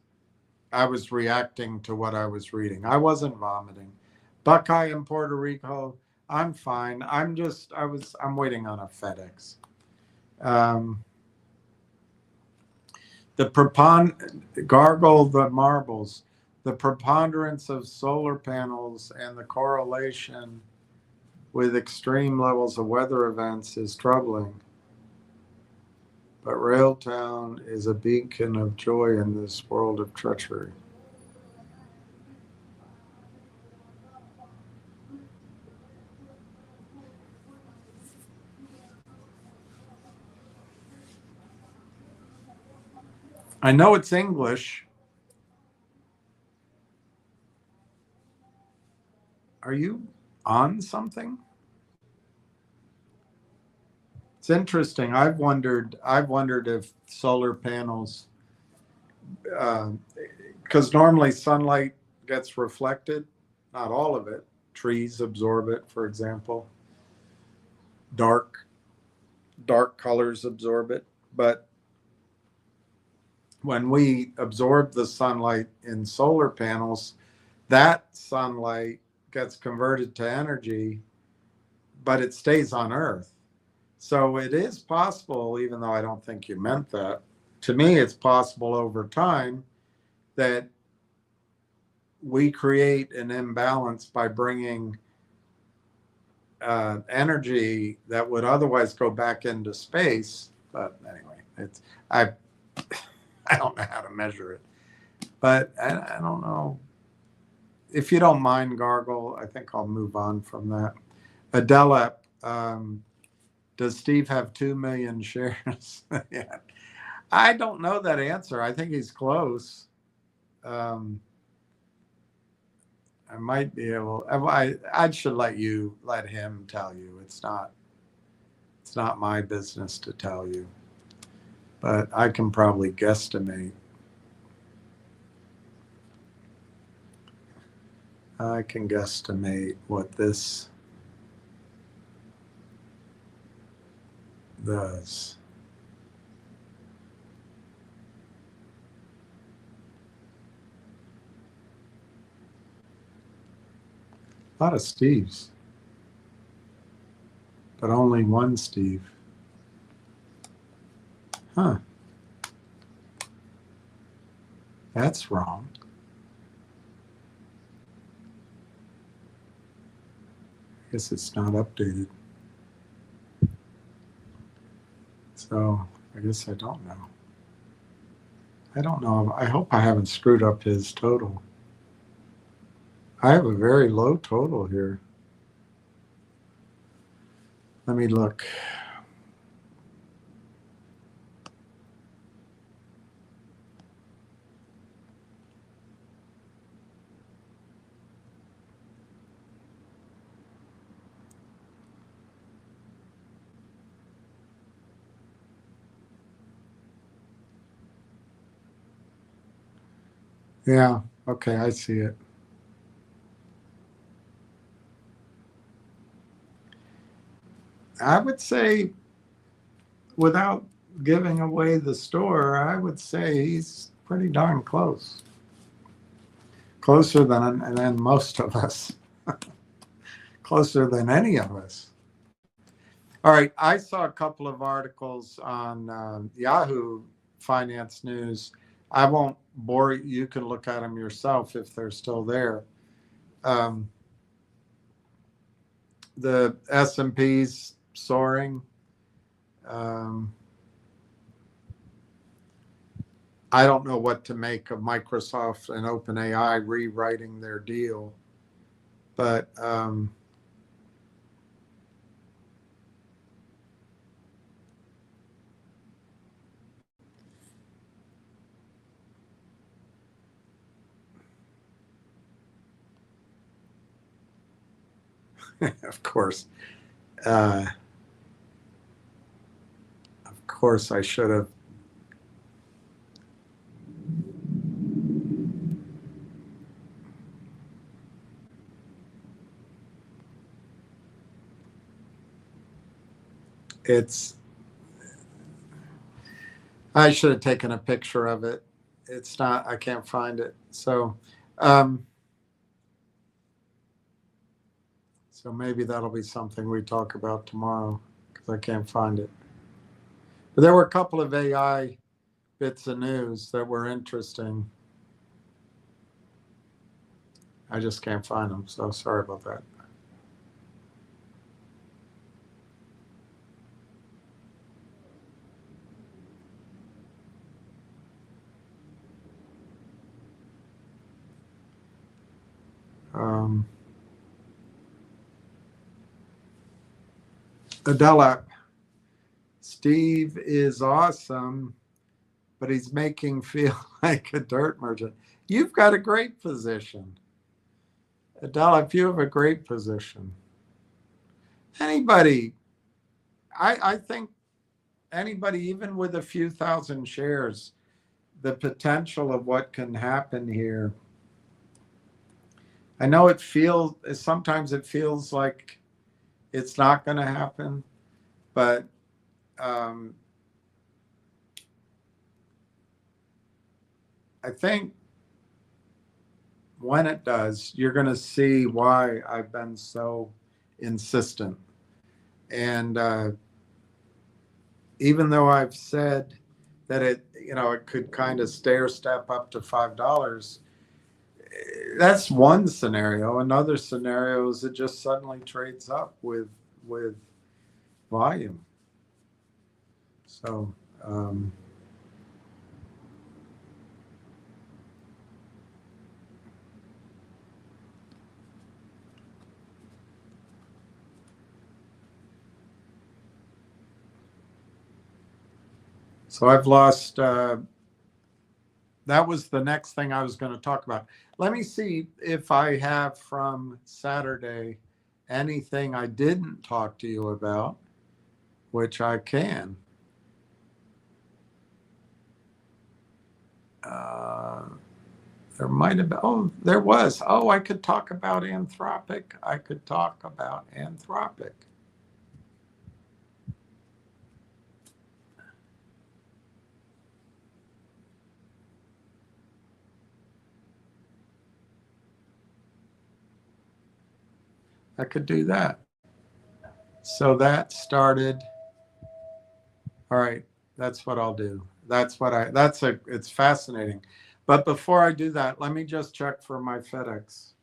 [SPEAKER 3] reacting to what I was reading. I wasn't vomiting. Buckeye in Puerto Rico, I'm fine. I'm waiting on a FedEx. Gargle the marbles, the preponderance of solar panels and the correlation with extreme levels of weather events is troubling. But Railtown is a beacon of joy in this world of treachery. I know it's English. Are you on something? It's interesting. I've wondered if solar panels, because normally sunlight gets reflected, not all of it. Trees absorb it, for example. Dark colors absorb it, but when we absorb the sunlight in solar panels, that sunlight gets converted to energy, but it stays on Earth. So it is possible, even though I don't think you meant that, to me it's possible over time that we create an imbalance by bringing energy that would otherwise go back into space. But anyway, I don't know how to measure it, but I don't know. If you don't mind, Gargle, I think I'll move on from that. Adelep, does Steve have 2 million shares? Yeah. I don't know that answer. I think he's close. I might be able. I should let him tell you. It's not my business to tell you. But I can probably guesstimate. I can guesstimate what this does. A lot of Steves, but only one Steve. Huh. That's wrong. I guess it's not updated. So I guess I don't know. I don't know. I hope I haven't screwed up his total. I have a very low total here. Let me look. Yeah, okay, I see it. I would say, without giving away the store, I would say he's pretty darn close. Closer than most of us. Closer than any of us. All right, I saw a couple of articles on Yahoo Finance News. I won't bore you. You can look at them yourself if they're still there. The S&P's soaring. I don't know what to make of Microsoft and OpenAI rewriting their deal, but of course, I should have. I should have taken a picture of it. It's not, I can't find it. So maybe that'll be something we talk about tomorrow because I can't find it. But there were a couple of AI bits of news that were interesting. I just can't find them. So sorry about that. Adela, Steve is awesome, but he's making feel like a dirt merchant. You've got a great position. Adela, if you have a great position. Anybody, I think anybody, even with a few thousand shares, the potential of what can happen here. I know sometimes it feels like it's not going to happen, but I think when it does, you're going to see why I've been so insistent. And even though I've said that it could kind of stair step up to $5, that's one scenario. Another scenario is it just suddenly trades up with volume. So I've lost. That was the next thing I was going to talk about. Let me see if I have from Saturday anything I didn't talk to you about, which I can. There might have been, oh, there was. Oh, I could talk about Anthropic. I could talk about Anthropic. I could do that. So that started. All right, that's what I'll do. It's fascinating. But before I do that, let me just check for my FedEx.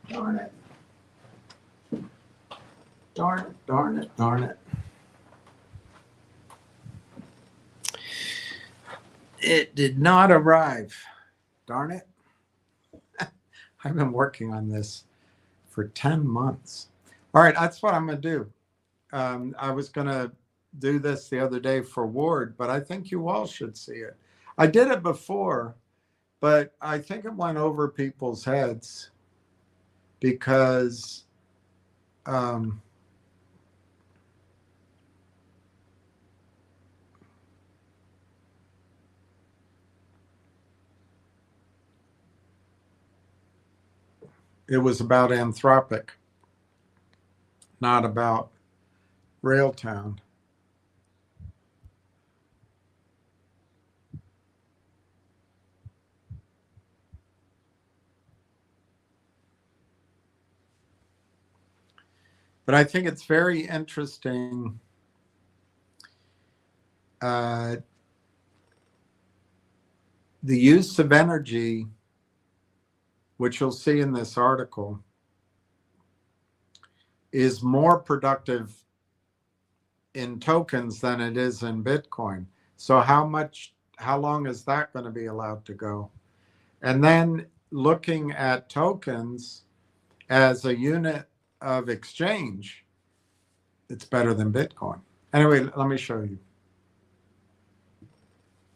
[SPEAKER 3] Darn it. Darn it, darn it, darn it. It did not arrive. Darn it. I've been working on this for 10 months. All right, that's what I'm going to do. I was going to do this the other day for Ward, but I think you all should see it. I did it before, but I think it went over people's heads because it was about Anthropic, not about Railtown. But I think it's very interesting. The use of energy, which you'll see in this article, is more productive in tokens than it is in Bitcoin. So how long is that going to be allowed to go? And then looking at tokens as a unit of exchange, it's better than Bitcoin. Anyway, let me show you.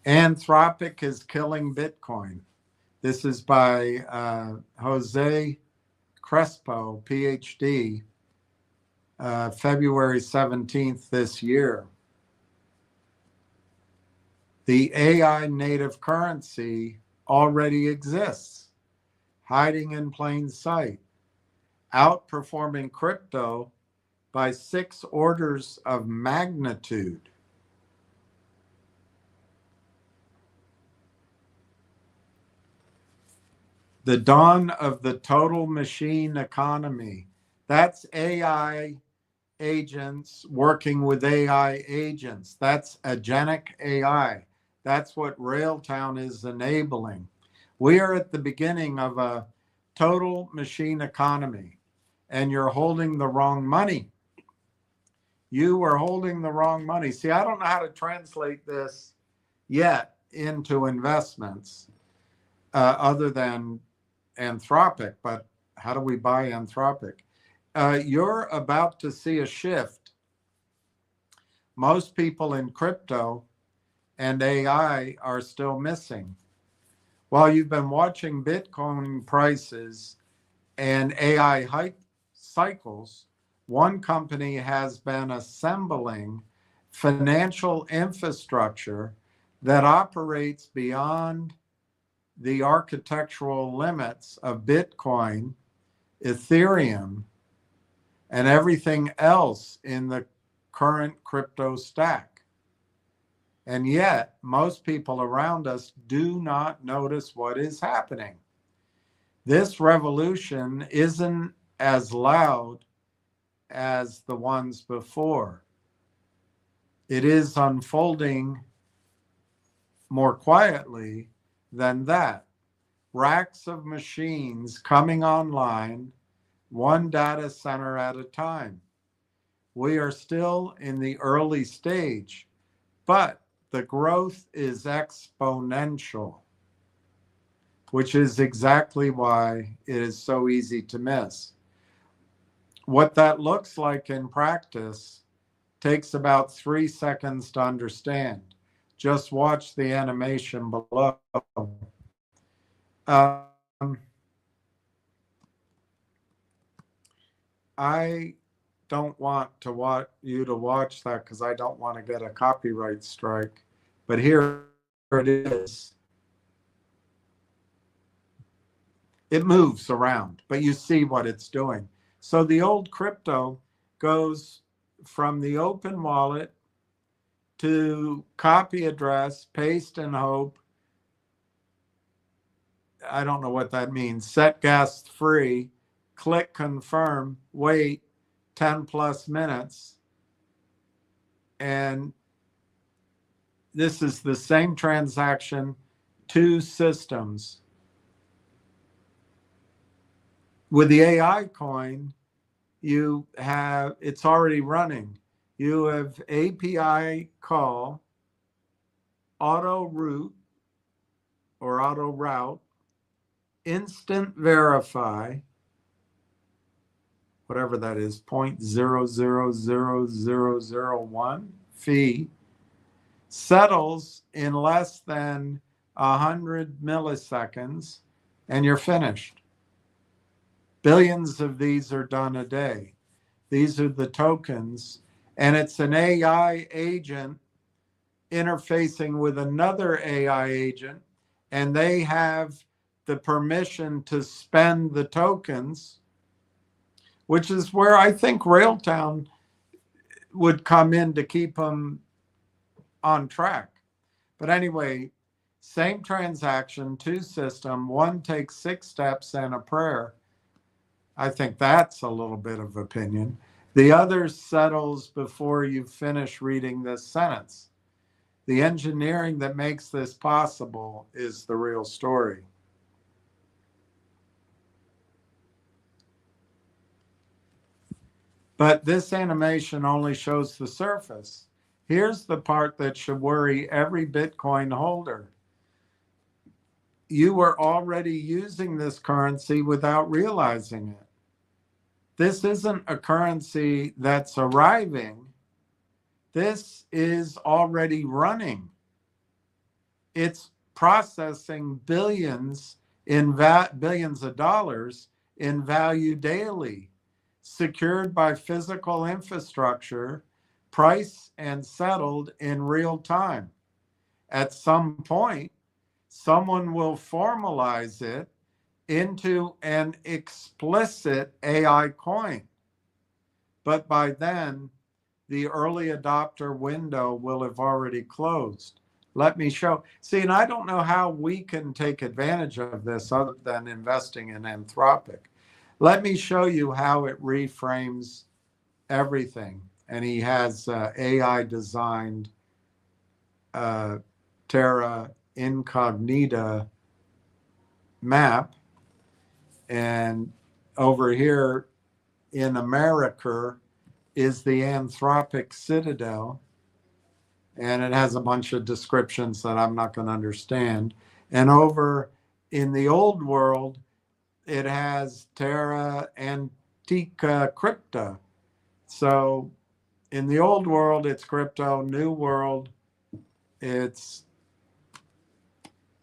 [SPEAKER 3] Anthropic is killing Bitcoin. This is by Jose Crespo, PhD, February 17th this year. The AI native currency already exists, hiding in plain sight, outperforming crypto by 6 orders of magnitude. The dawn of the total machine economy. That's AI agents working with AI agents. That's agentic AI. That's what Railtown is enabling. We are at the beginning of a total machine economy, and you're holding the wrong money. You are holding the wrong money. See, I don't know how to translate this yet into investments other than Anthropic, but how do we buy Anthropic? You're about to see a shift. Most people in crypto and AI are still missing. While you've been watching Bitcoin prices and AI hype cycles, one company has been assembling financial infrastructure that operates beyond the architectural limits of Bitcoin, Ethereum, and everything else in the current crypto stack. And yet, most people around us do not notice what is happening. This revolution isn't as loud as the ones before. It is unfolding more quietly than that. Racks of machines coming online, one data center at a time. We are still in the early stage, but the growth is exponential, which is exactly why it is so easy to miss. What that looks like in practice takes about 3 seconds to understand. Just watch the animation below. I don't want you to watch that because I don't want to get a copyright strike. But here it is. It moves around, but you see what it's doing. So the old crypto goes from the open wallet to copy address, paste and hope. I don't know what that means. Set gas free, click confirm, wait 10 plus minutes. And this is the same transaction, 2 systems. With the AI coin, you have, it's already running. You have API call, auto route or auto route, instant verify, whatever that is, 0.000001 fee, settles in less than 100 milliseconds, and you're finished. Billions of these are done a day. These are the tokens, and it's an AI agent interfacing with another AI agent, and they have the permission to spend the tokens, which is where I think Railtown would come in to keep them on track. But anyway, same transaction, 2 system, one takes 6 steps and a prayer. I think that's a little bit of opinion. The other settles before you finish reading this sentence. The engineering that makes this possible is the real story. But this animation only shows the surface. Here's the part that should worry every Bitcoin holder. You were already using this currency without realizing it. This isn't a currency that's arriving. This is already running. It's processing billions of dollars in value daily, secured by physical infrastructure, priced and settled in real time. At some point, someone will formalize it into an explicit AI coin. But by then, the early adopter window will have already closed. Let me show. See, and I don't know how we can take advantage of this other than investing in Anthropic. Let me show you how it reframes everything. And he has AI designed Terra Incognita map. And over here in America is the Anthropic Citadel. And it has a bunch of descriptions that I'm not going to understand. And over in the old world, it has Terra Antica Crypta. So in the old world, it's crypto. New world, it's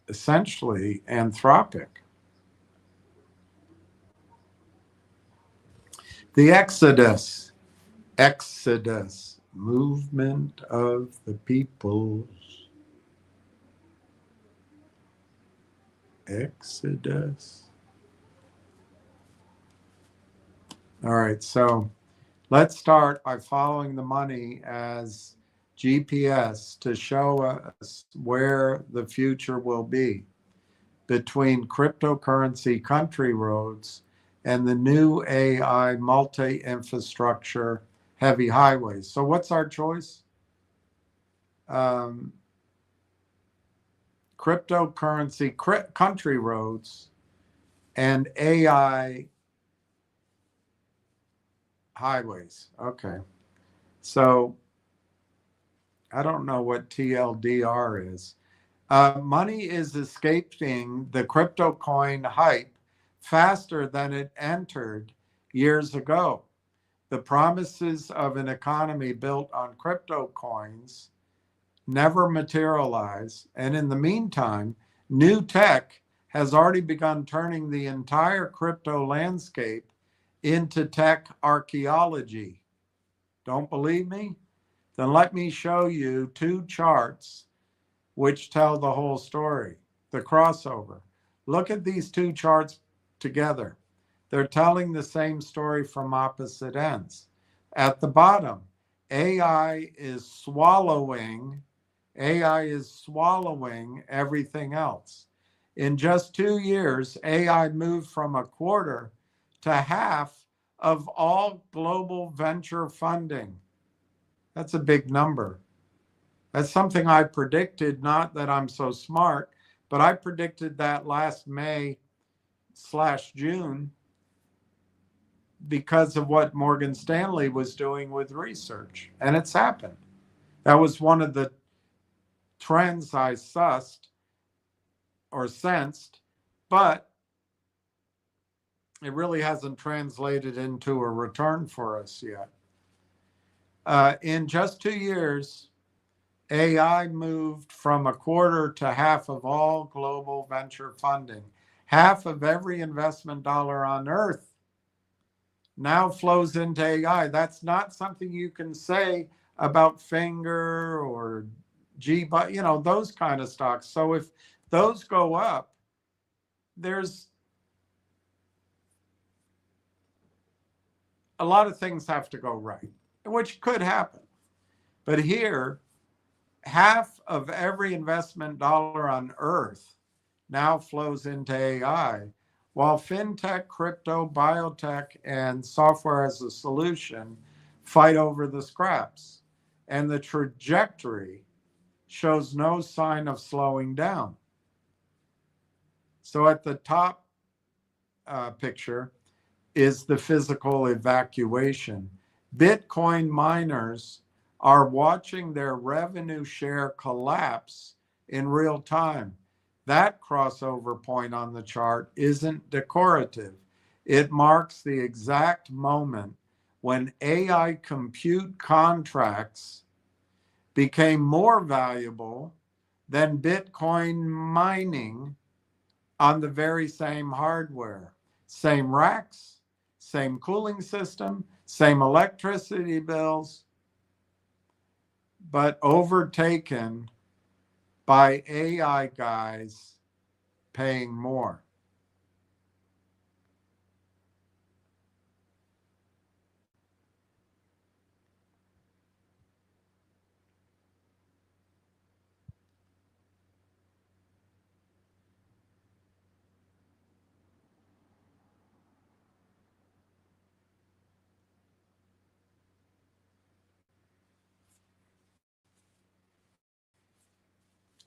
[SPEAKER 3] essentially Anthropic. The Exodus, movement of the peoples. Exodus. All right, so let's start by following the money as GPS to show us where the future will be between cryptocurrency country roads and the new AI multi-infrastructure heavy highways. So what's our choice? Cryptocurrency country roads and AI highways. Okay. So I don't know what TLDR is. Money is escaping the crypto coin hype faster than it entered years ago. The promises of an economy built on crypto coins never materialize. And in the meantime, new tech has already begun turning the entire crypto landscape into tech archaeology. Don't believe me? Then let me show you two charts which tell the whole story, the crossover. Look at these two charts together. They're telling the same story from opposite ends. At the bottom, AI is swallowing everything else. In just 2 years, AI moved from a quarter to half of all global venture funding. That's a big number. That's something I predicted, not that I'm so smart, but I predicted that last May/June because of what Morgan Stanley was doing with research. And it's happened. That was one of the trends I sussed or sensed, but it really hasn't translated into a return for us yet. In just 2 years, AI moved from a quarter to half of all global venture funding. Half of every investment dollar on earth now flows into AI. That's not something you can say about Finger or but those kind of stocks. So if those go up, there's a lot of things have to go right, which could happen. But here, half of every investment dollar on earth now flows into AI, while fintech, crypto, biotech, and software as a solution fight over the scraps. And the trajectory shows no sign of slowing down. So at the top picture is the physical evacuation. Bitcoin miners are watching their revenue share collapse in real time. That crossover point on the chart isn't decorative. It marks the exact moment when AI compute contracts became more valuable than Bitcoin mining on the very same hardware. Same racks, same cooling system, same electricity bills, but overtaken by AI guys paying more.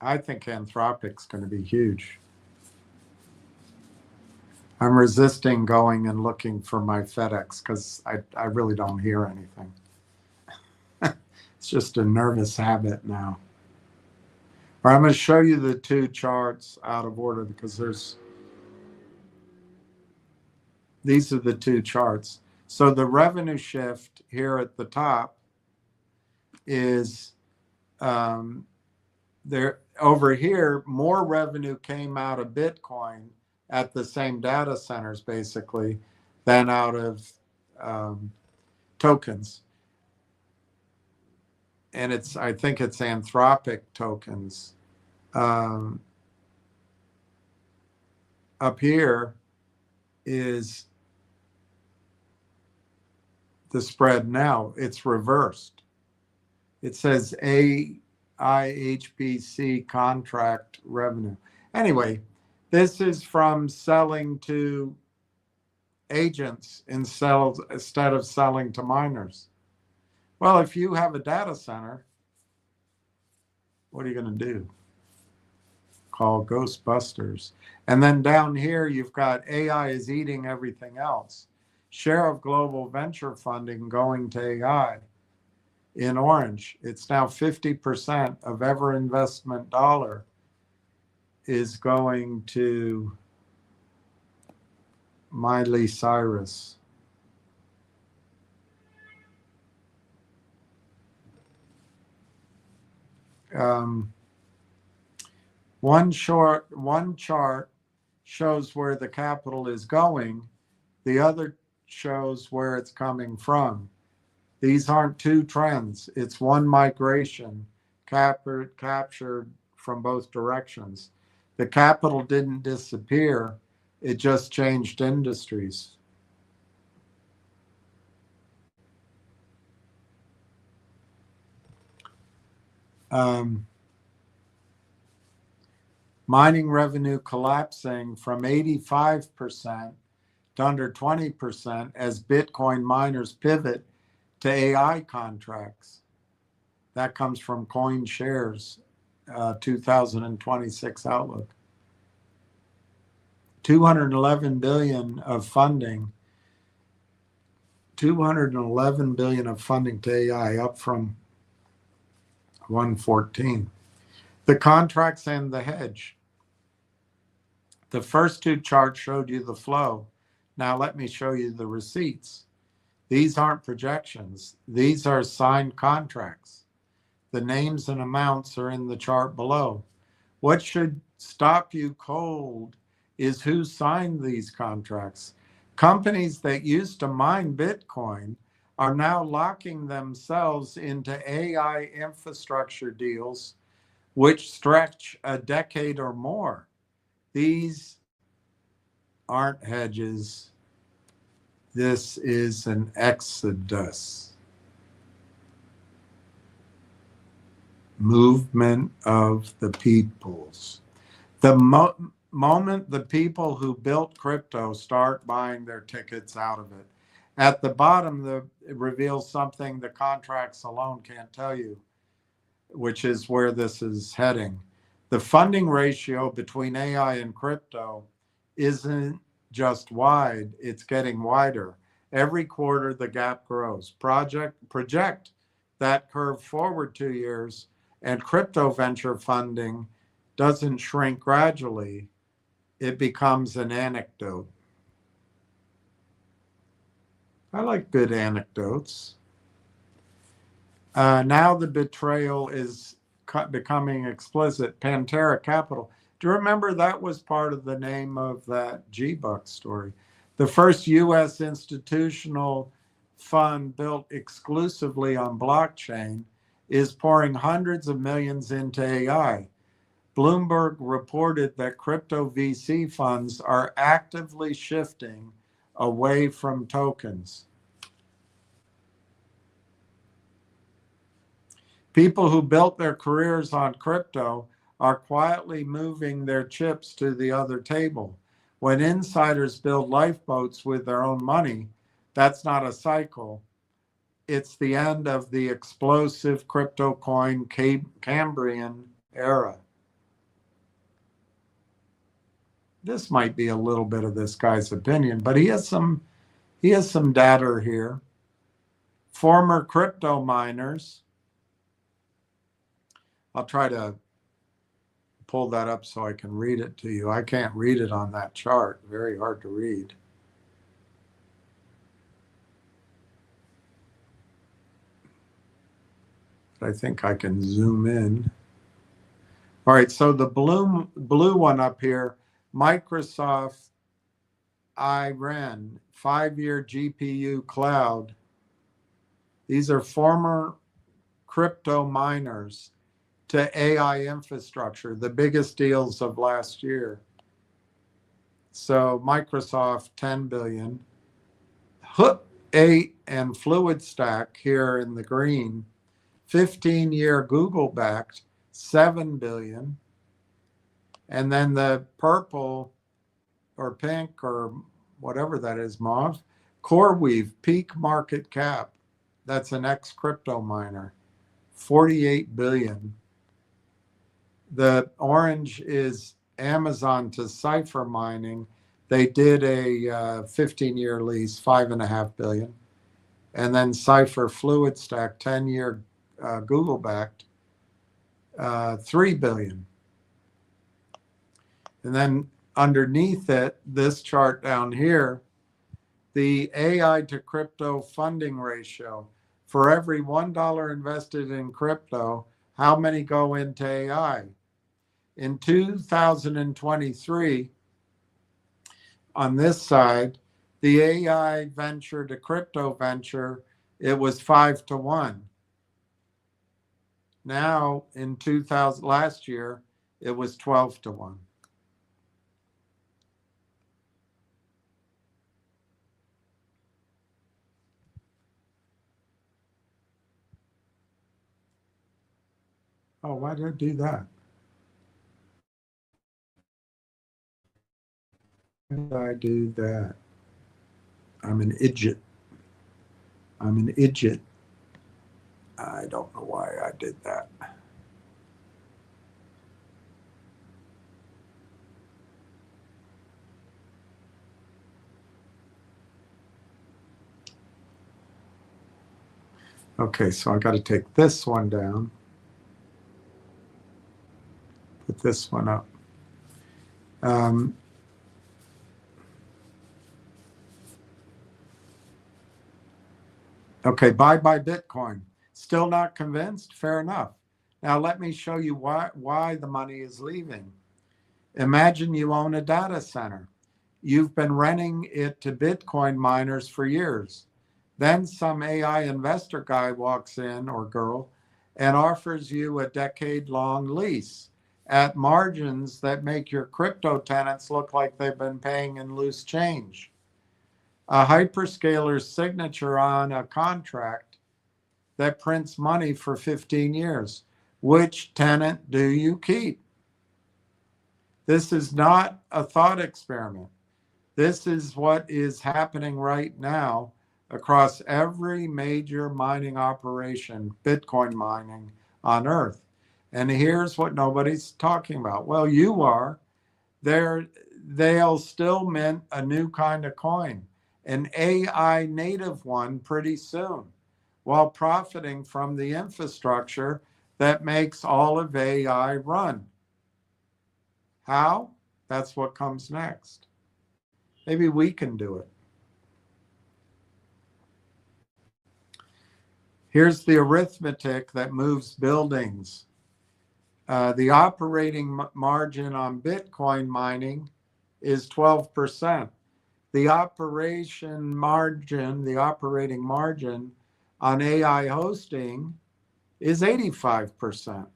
[SPEAKER 3] I think Anthropic's going to be huge. I'm resisting going and looking for my FedEx because I really don't hear anything. It's just a nervous habit now. But I'm going to show you the two charts out of order because these are the two charts. So the revenue shift here at the top is there. Over here, more revenue came out of Bitcoin at the same data centers, basically, than out of tokens. And I think it's Anthropic tokens. Up here is the spread now. It's reversed. It says AIHPC contract revenue. Anyway, this is from selling to agents instead of selling to miners. Well, if you have a data center, what are you going to do? Call Ghostbusters. And then down here, you've got AI is eating everything else. Share of global venture funding going to AI. In orange, it's now 50% of every investment dollar is going to Miley Cyrus. One chart shows where the capital is going. The other shows where it's coming from. These aren't two trends. It's one migration captured from both directions. The capital didn't disappear. It just changed industries. Mining revenue collapsing from 85% to under 20% as Bitcoin miners pivot to AI contracts. That comes from CoinShares 2026 outlook. 211 billion of funding. 211 billion of funding to AI, up from 114. The contracts and the hedge. The first two charts showed you the flow. Now let me show you the receipts. These aren't projections. These are signed contracts. The names and amounts are in the chart below. What should stop you cold is who signed these contracts. Companies that used to mine Bitcoin are now locking themselves into AI infrastructure deals which stretch a decade or more. These aren't hedges. This is an exodus. Movement of the peoples. The moment the people who built crypto start buying their tickets out of it. At the bottom, it reveals something the contracts alone can't tell you, which is where this is heading. The funding ratio between AI and crypto isn't just wide, it's getting wider. Every quarter, the gap grows. Project that curve forward 2 years, and crypto venture funding doesn't shrink gradually, it becomes an anecdote. I like good anecdotes. Now the betrayal is becoming explicit. Pantera Capital. Do you remember that was part of the name of that G-Buck story? The first U.S. institutional fund built exclusively on blockchain is pouring hundreds of millions into AI. Bloomberg reported that crypto VC funds are actively shifting away from tokens. People who built their careers on crypto are quietly moving their chips to the other table. When insiders build lifeboats with their own money, that's not a cycle. It's the end of the explosive crypto coin Cambrian era. This might be a little bit of this guy's opinion, but he has some data here. Former crypto miners. I'll try to pull that up so I can read it to you. I can't read it on that chart. Very hard to read. I think I can zoom in. All right, so the blue one up here, Microsoft IREN, 5-year GPU cloud. These are former crypto miners to AI infrastructure, the biggest deals of last year. So Microsoft, 10 billion. Hook 8 and Fluid Stack here in the green, 15-year Google backed, 7 billion. And then the purple or pink or whatever that is, mauve, CoreWeave, peak market cap. That's an ex-crypto miner, 48 billion. The orange is Amazon to Cipher Mining. They did a 15-year lease, 5.5 billion. And then Cipher Fluid Stack, 10-year Google backed, 3 billion. And then underneath it, this chart down here, the AI to crypto funding ratio. For every $1 invested in crypto, how many go into AI? In 2023, on this side, the AI venture to crypto venture, it was 5-1. Now, in 2000, last year, it was 12-1. Oh, why did I do that? Why did I do that? I'm an idiot. I'm an idiot. I don't know why I did that. Okay, so I got to take this one down. Put this one up. Okay, buy Bitcoin. Still not convinced? Fair enough. Now let me show you why the money is leaving. Imagine you own a data center. You've been renting it to Bitcoin miners for years. Then some AI investor guy walks in, or girl, and offers you a decade-long lease at margins that make your crypto tenants look like they've been paying in loose change. A hyperscaler's signature on a contract that prints money for 15 years. Which tenant do you keep? This is not a thought experiment. This is what is happening right now across every major mining operation, Bitcoin mining on Earth. And here's what nobody's talking about. Well, you are. They'll still mint a new kind of coin, an AI native one pretty soon, while profiting from the infrastructure that makes all of AI run. How? That's what comes next. Maybe we can do it. Here's the arithmetic that moves buildings. The operating margin on Bitcoin mining is 12%. The operating margin on AI hosting is 85%.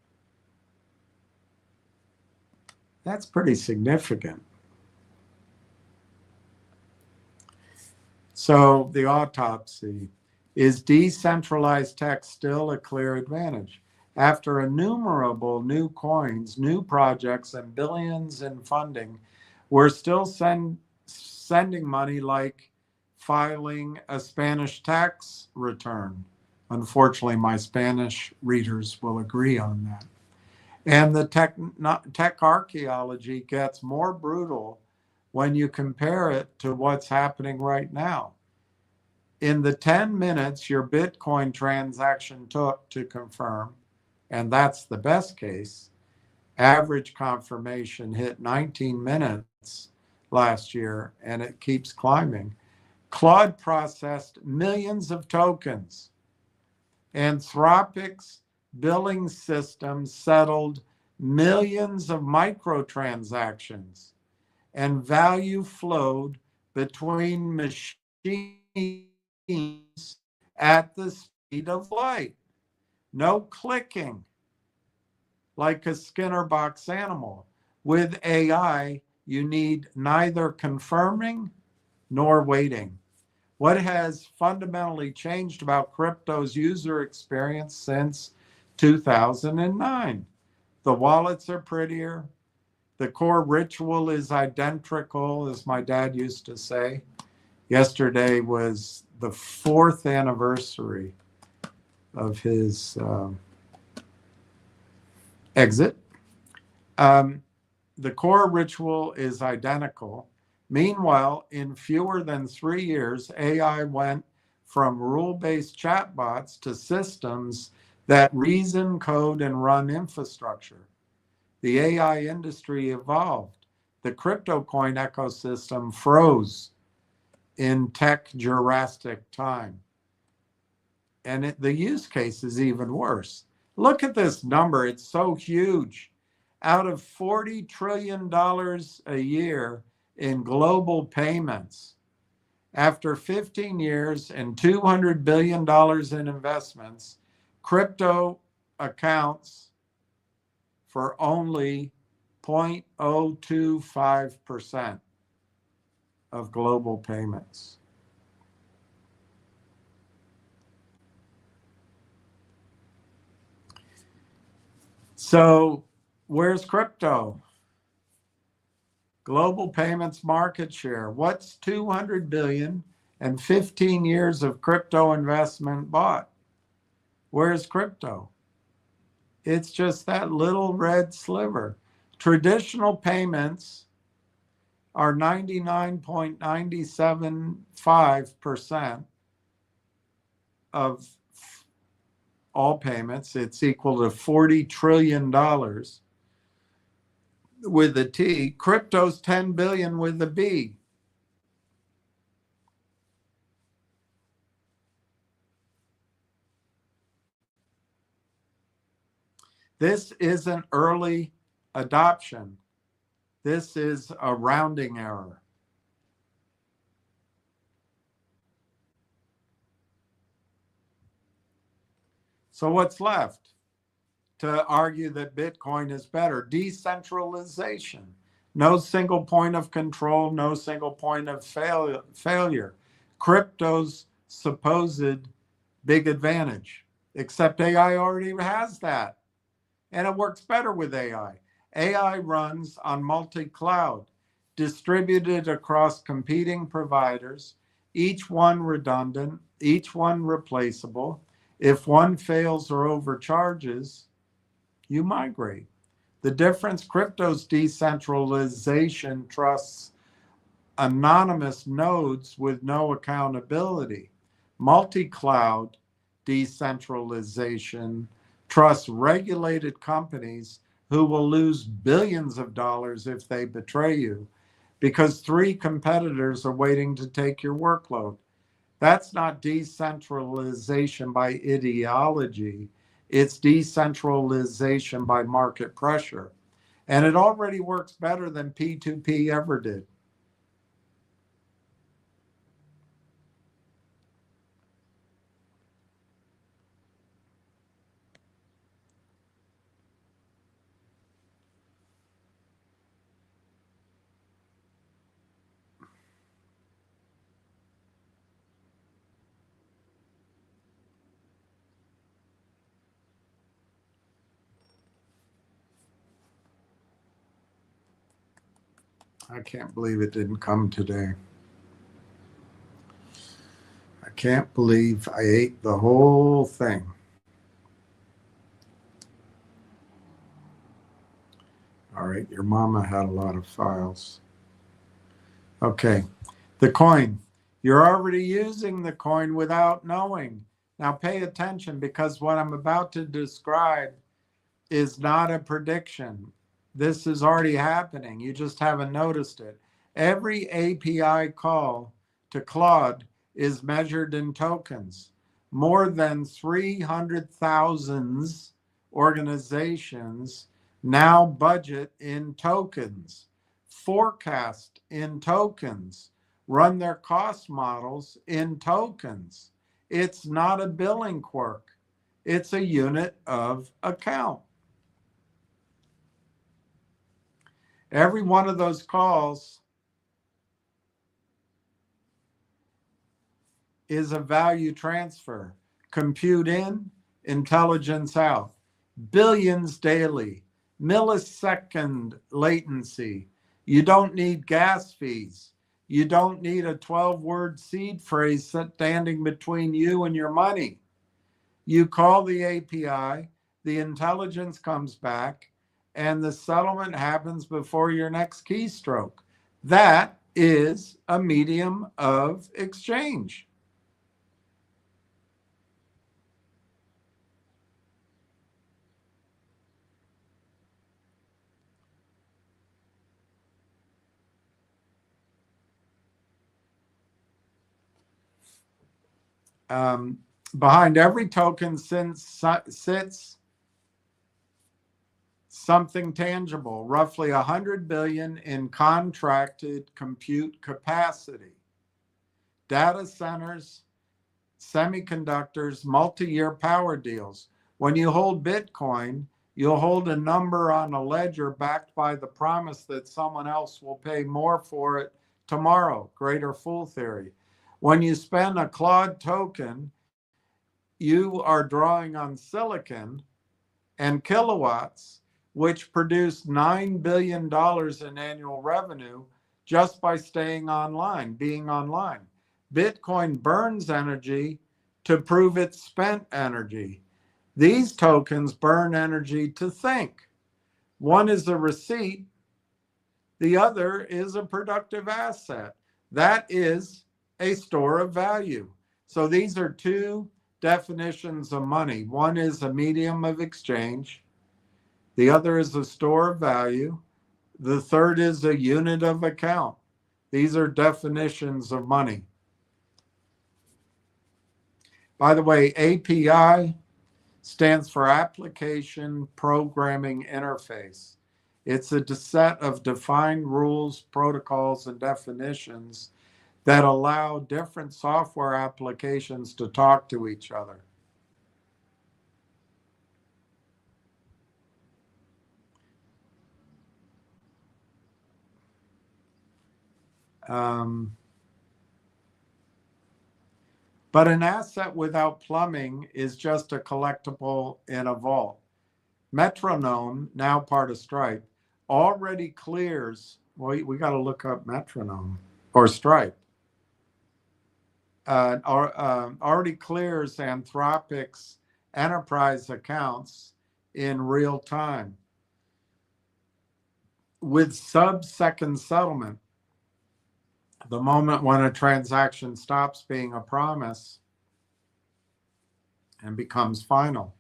[SPEAKER 3] That's pretty significant. So the autopsy, is decentralized tech still a clear advantage? After innumerable new coins, new projects, and billions in funding, we're still sending money like filing a Spanish tax return. Unfortunately, my Spanish readers will agree on that. And the tech archaeology gets more brutal when you compare it to what's happening right now. In the 10 minutes your Bitcoin transaction took to confirm, and that's the best case, average confirmation hit 19 minutes last year, and it keeps climbing. Claude processed millions of tokens. Anthropic's billing system settled millions of microtransactions, and value flowed between machines at the speed of light. No clicking like a Skinner box animal. With AI, you need neither confirming nor waiting. What has fundamentally changed about crypto's user experience since 2009. The wallets are prettier. The core ritual is identical, as my dad used to say. Yesterday was the 4th anniversary of his exit. The core ritual is identical. Meanwhile, in fewer than 3 years, AI went from rule-based chatbots to systems that reason, code, and run infrastructure. The AI industry evolved. The crypto coin ecosystem froze in tech Jurassic time. And the use case is even worse. Look at this number. It's so huge. Out of $40 trillion a year in global payments, after 15 years and $200 billion in investments, crypto accounts for only 0.025% of global payments. So where's crypto? Global payments market share. What's 200 billion and 15 years of crypto investment bought? Where's crypto? It's just that little red sliver. Traditional payments are 99.975% of all payments. It's equal to $40 trillion with a T. Crypto's 10 billion with a B. This isn't early adoption. This is a rounding error. So what's left to argue that Bitcoin is better? Decentralization. No single point of control, no single point of failure. Crypto's supposed big advantage, except AI already has that. And it works better with AI. AI runs on multi-cloud, distributed across competing providers, each one redundant, each one replaceable. If one fails or overcharges, you migrate. The difference, crypto's decentralization trusts anonymous nodes with no accountability. Multi-cloud decentralization trusts regulated companies who will lose billions of dollars if they betray you because 3 competitors are waiting to take your workload. That's not decentralization by ideology. It's decentralization by market pressure. And it already works better than P2P ever did. I can't believe it didn't come today. I can't believe I ate the whole thing. All right, your mama had a lot of files. Okay, the coin. You're already using the coin without knowing. Now pay attention because what I'm about to describe is not a prediction. This is already happening. You just haven't noticed it. Every API call to Claude is measured in tokens. More than 300,000 organizations now budget in tokens, forecast in tokens, run their cost models in tokens. It's not a billing quirk. It's a unit of account. Every one of those calls is a value transfer. Compute in, intelligence out. billions daily, millisecond latency. You don't need gas fees. You don't need a 12-word seed phrase standing between you and your money. You call the API, the intelligence comes back, and the settlement happens before your next keystroke. That is a medium of exchange. Behind every token sits something tangible, roughly 100 billion in contracted compute capacity. Data centers, semiconductors, multi-year power deals. When you hold Bitcoin, you'll hold a number on a ledger backed by the promise that someone else will pay more for it tomorrow, greater fool theory. When you spend a Claude token, you are drawing on silicon and kilowatts, which produce $9 billion in annual revenue just by staying online, being online. Bitcoin burns energy to prove it's spent energy. These tokens burn energy to think. One is a receipt, the other is a productive asset. That is a store of value. So these are two definitions of money. One is a medium of exchange. The other is a store of value. The third is a unit of account. These are definitions of money. By the way, API stands for Application Programming Interface. It's a set of defined rules, protocols, and definitions that allow different software applications to talk to each other. But an asset without plumbing is just a collectible in a vault. Metronome, now part of Stripe, already clears, well, we got to look up Metronome or Stripe, already clears Anthropic's enterprise accounts in real time with sub-second settlement. The moment when a transaction stops being a promise and becomes final.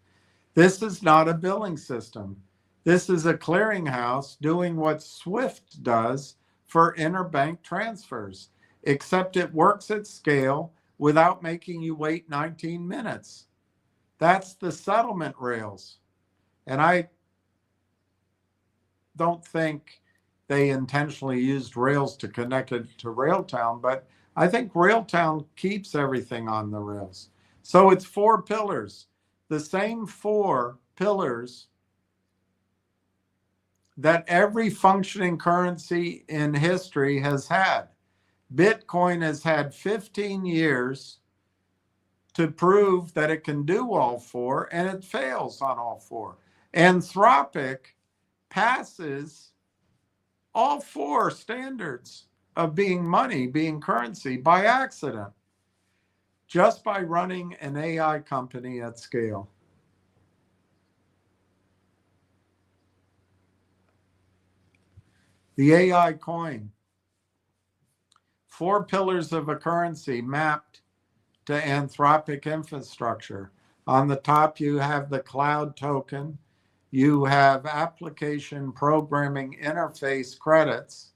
[SPEAKER 3] This is not a billing system. This is a clearinghouse doing what SWIFT does for interbank transfers, except it works at scale without making you wait 19 minutes. That's the settlement rails. And I don't think they intentionally used Rails to connect it to Railtown, but I think Railtown keeps everything on the rails. So it's 4 pillars, the same 4 pillars that every functioning currency in history has had. Bitcoin has had 15 years to prove that it can do all 4, and it fails on all 4. Anthropic passes all 4 standards of being money, being currency, by accident, just by running an AI company at scale. The AI coin, 4 pillars of a currency mapped to Anthropic infrastructure. On the top, you have the cloud token. You have application programming interface credits,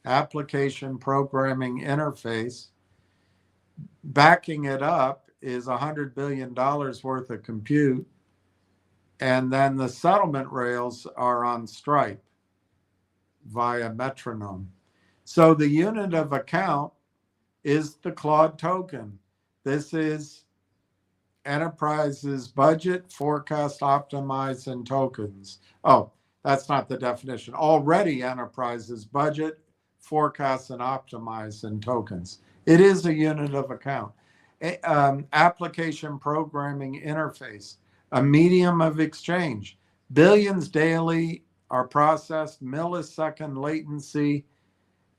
[SPEAKER 3] application programming interface. Backing it up is $100 billion worth of compute. And then the settlement rails are on Stripe via Metronome. So the unit of account is the Claude token. This is enterprises budget, forecast, optimize, and tokens. Oh, that's not the definition. Already enterprises budget, forecast, and optimize, and tokens. It is a unit of account. Application programming interface. a medium of exchange. Billions daily are processed, millisecond latency,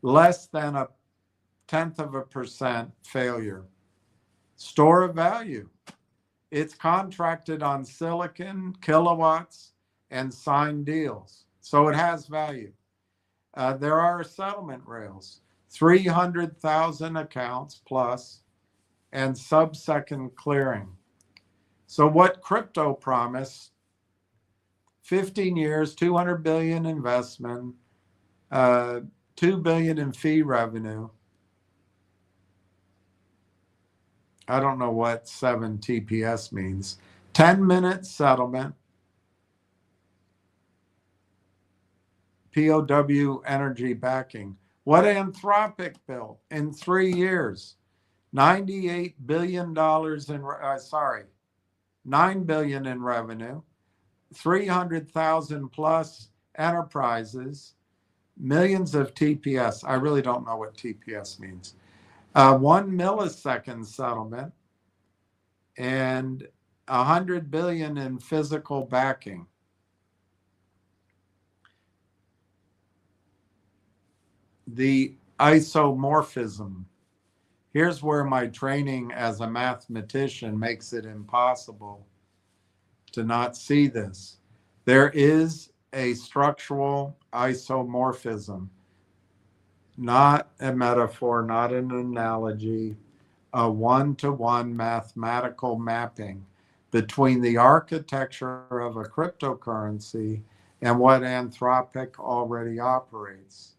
[SPEAKER 3] less than 0.1% failure. Store of value. It's contracted on silicon, kilowatts, and signed deals. So it has value. There are settlement rails, 300,000 accounts plus, and sub-second clearing. So what crypto promised, 15 years, 200 billion investment, 2 billion in fee revenue. I don't know what 7 TPS means. 10-minute settlement. POW energy backing. What Anthropic built in 3 years. $98 billion in, $9 billion in revenue, 300,000 plus enterprises, millions of TPS. I really don't know what TPS means. 1 millisecond settlement, and 100 billion in physical backing. The isomorphism. Here's where my training as a mathematician makes it impossible to not see this. There is a structural isomorphism, not a metaphor, not an analogy, a one-to-one mathematical mapping between the architecture of a cryptocurrency and what Anthropic already operates.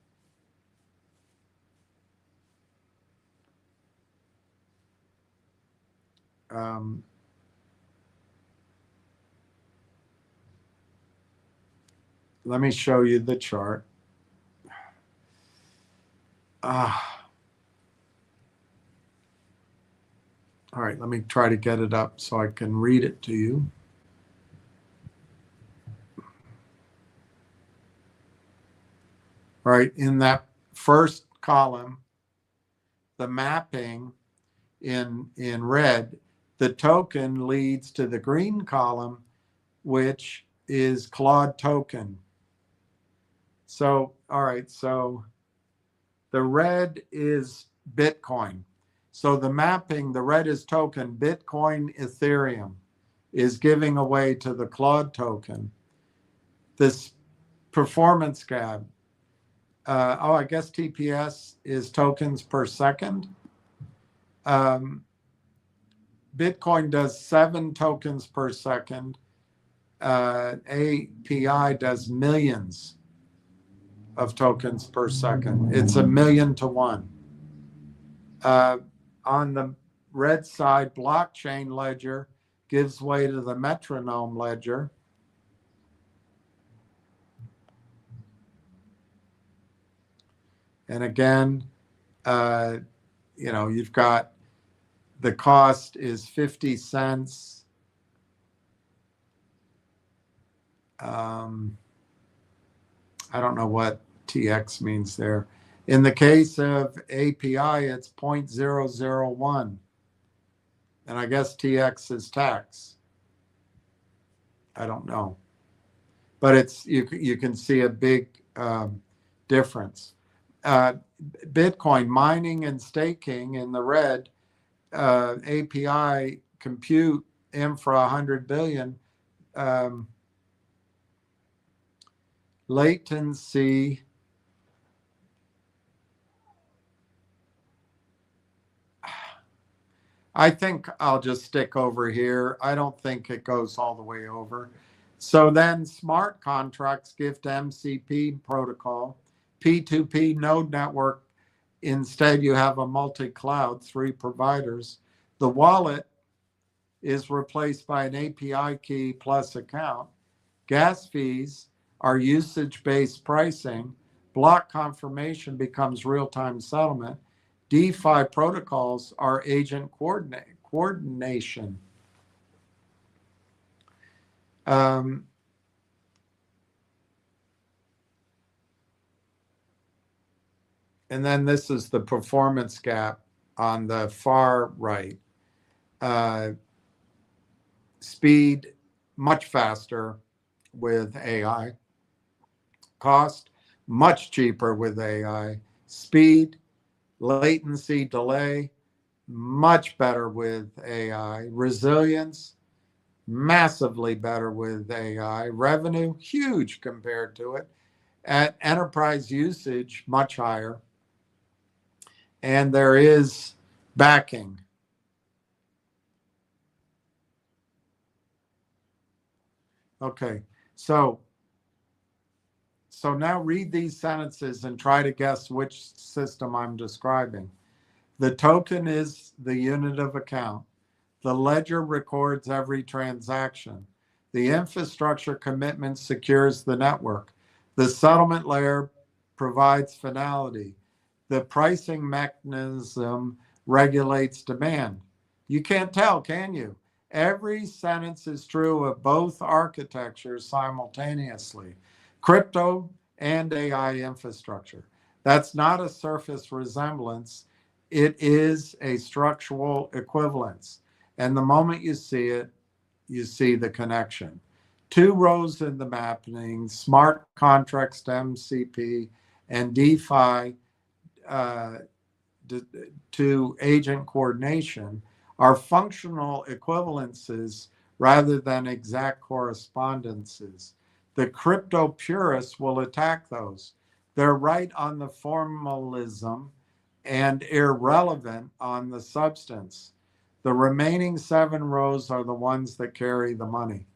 [SPEAKER 3] Let me show you the chart. All right, let me try to get it up so I can read it to you. All right, in that first column, the mapping in red, the token leads to the green column, which is Claude token. So, all right, so the red is Bitcoin. So the mapping, the red is token, Bitcoin, Ethereum is giving away to the Claude token. This performance gap, I guess TPS is tokens per second. Bitcoin does 7 tokens per second. API does millions of tokens per second. It's 1,000,000 to 1. On the red side, blockchain ledger gives way to the metronome ledger. And again, you've got the cost is 50 cents. I don't know what TX means there. In the case of API, it's 0.001. And I guess TX is tax. I don't know. But it's you can see a big difference. Bitcoin mining and staking in the red, API compute infra 100 billion, latency I think I'll just stick over here. I don't think it goes all the way over. So then smart contracts give to MCP protocol, P2P node network. Instead, you have a multi-cloud, 3 providers. The wallet is replaced by an API key plus account. Gas fees are usage-based pricing. Block confirmation becomes real-time settlement. DeFi protocols are agent coordination. And then this is the performance gap on the far right. Speed much faster with AI. Cost, much cheaper with AI. Speed, latency, delay, much better with AI. Resilience, massively better with AI. Revenue, huge compared to it. At enterprise usage, much higher. And there is backing. Okay, so now read these sentences and try to guess which system I'm describing. The token is the unit of account. The ledger records every transaction. The infrastructure commitment secures the network. The settlement layer provides finality. The pricing mechanism regulates demand. You can't tell, can you? Every sentence is true of both architectures simultaneously, crypto and AI infrastructure. That's not a surface resemblance. It is a structural equivalence. And the moment you see it, you see the connection. Two rows in the mapping, smart contracts to MCP and DeFi to agent coordination are functional equivalences rather than exact correspondences. The crypto purists will attack those. They're right on the formalism and irrelevant on the substance. The remaining 7 rows are the ones that carry the money.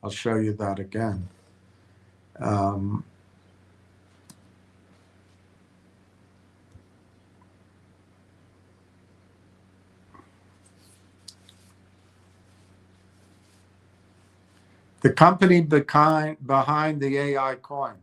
[SPEAKER 3] I'll show you that again. The company behind the AI coin.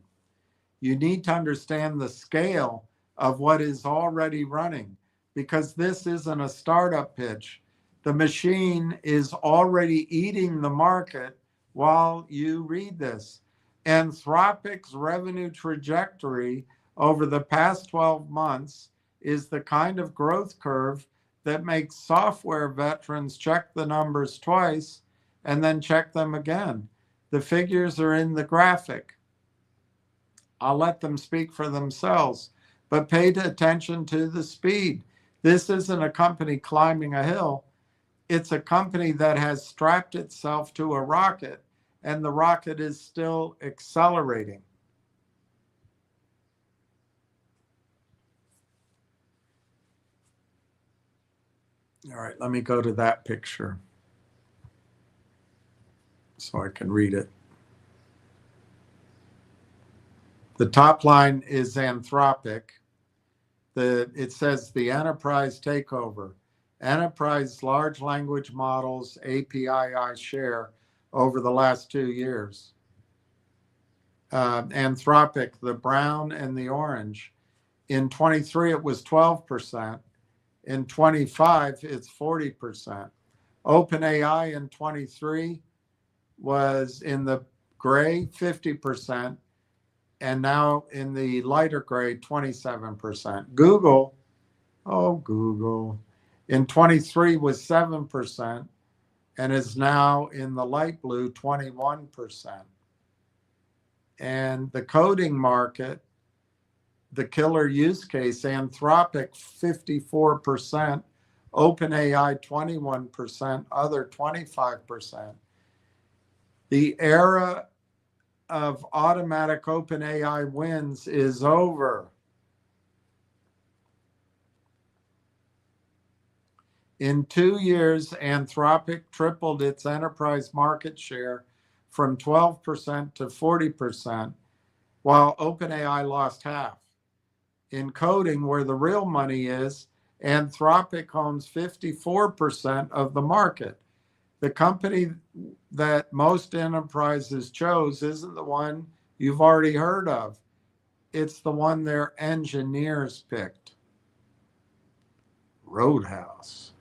[SPEAKER 3] You need to understand the scale of what is already running, because this isn't a startup pitch. The machine is already eating the market while you read this. Anthropic's revenue trajectory over the past 12 months is the kind of growth curve that makes software veterans check the numbers twice and then check them again. The figures are in the graphic. I'll let them speak for themselves, but pay attention to the speed. This isn't a company climbing a hill. It's a company that has strapped itself to a rocket, and the rocket is still accelerating. All right, let me go to that picture so I can read it. The top line is Anthropic. It says the enterprise takeover. Enterprise large language models API share over the last 2 years. Anthropic, the brown and the orange. In 23, it was 12%. In 25, it's 40%. OpenAI in 23 was in the gray, 50%. And now in the lighter gray, 27%. Google, in 23 was 7% and is now in the light blue, 21%. And the coding market, the killer use case, Anthropic, 54%, OpenAI, 21%, other 25%. The era of automatic OpenAI wins is over. In 2 years, Anthropic tripled its enterprise market share from 12% to 40%, while OpenAI lost half. In coding, where the real money is, Anthropic owns 54% of the market. The company that most enterprises chose isn't the one you've already heard of. It's the one their engineers picked. Roadhouse.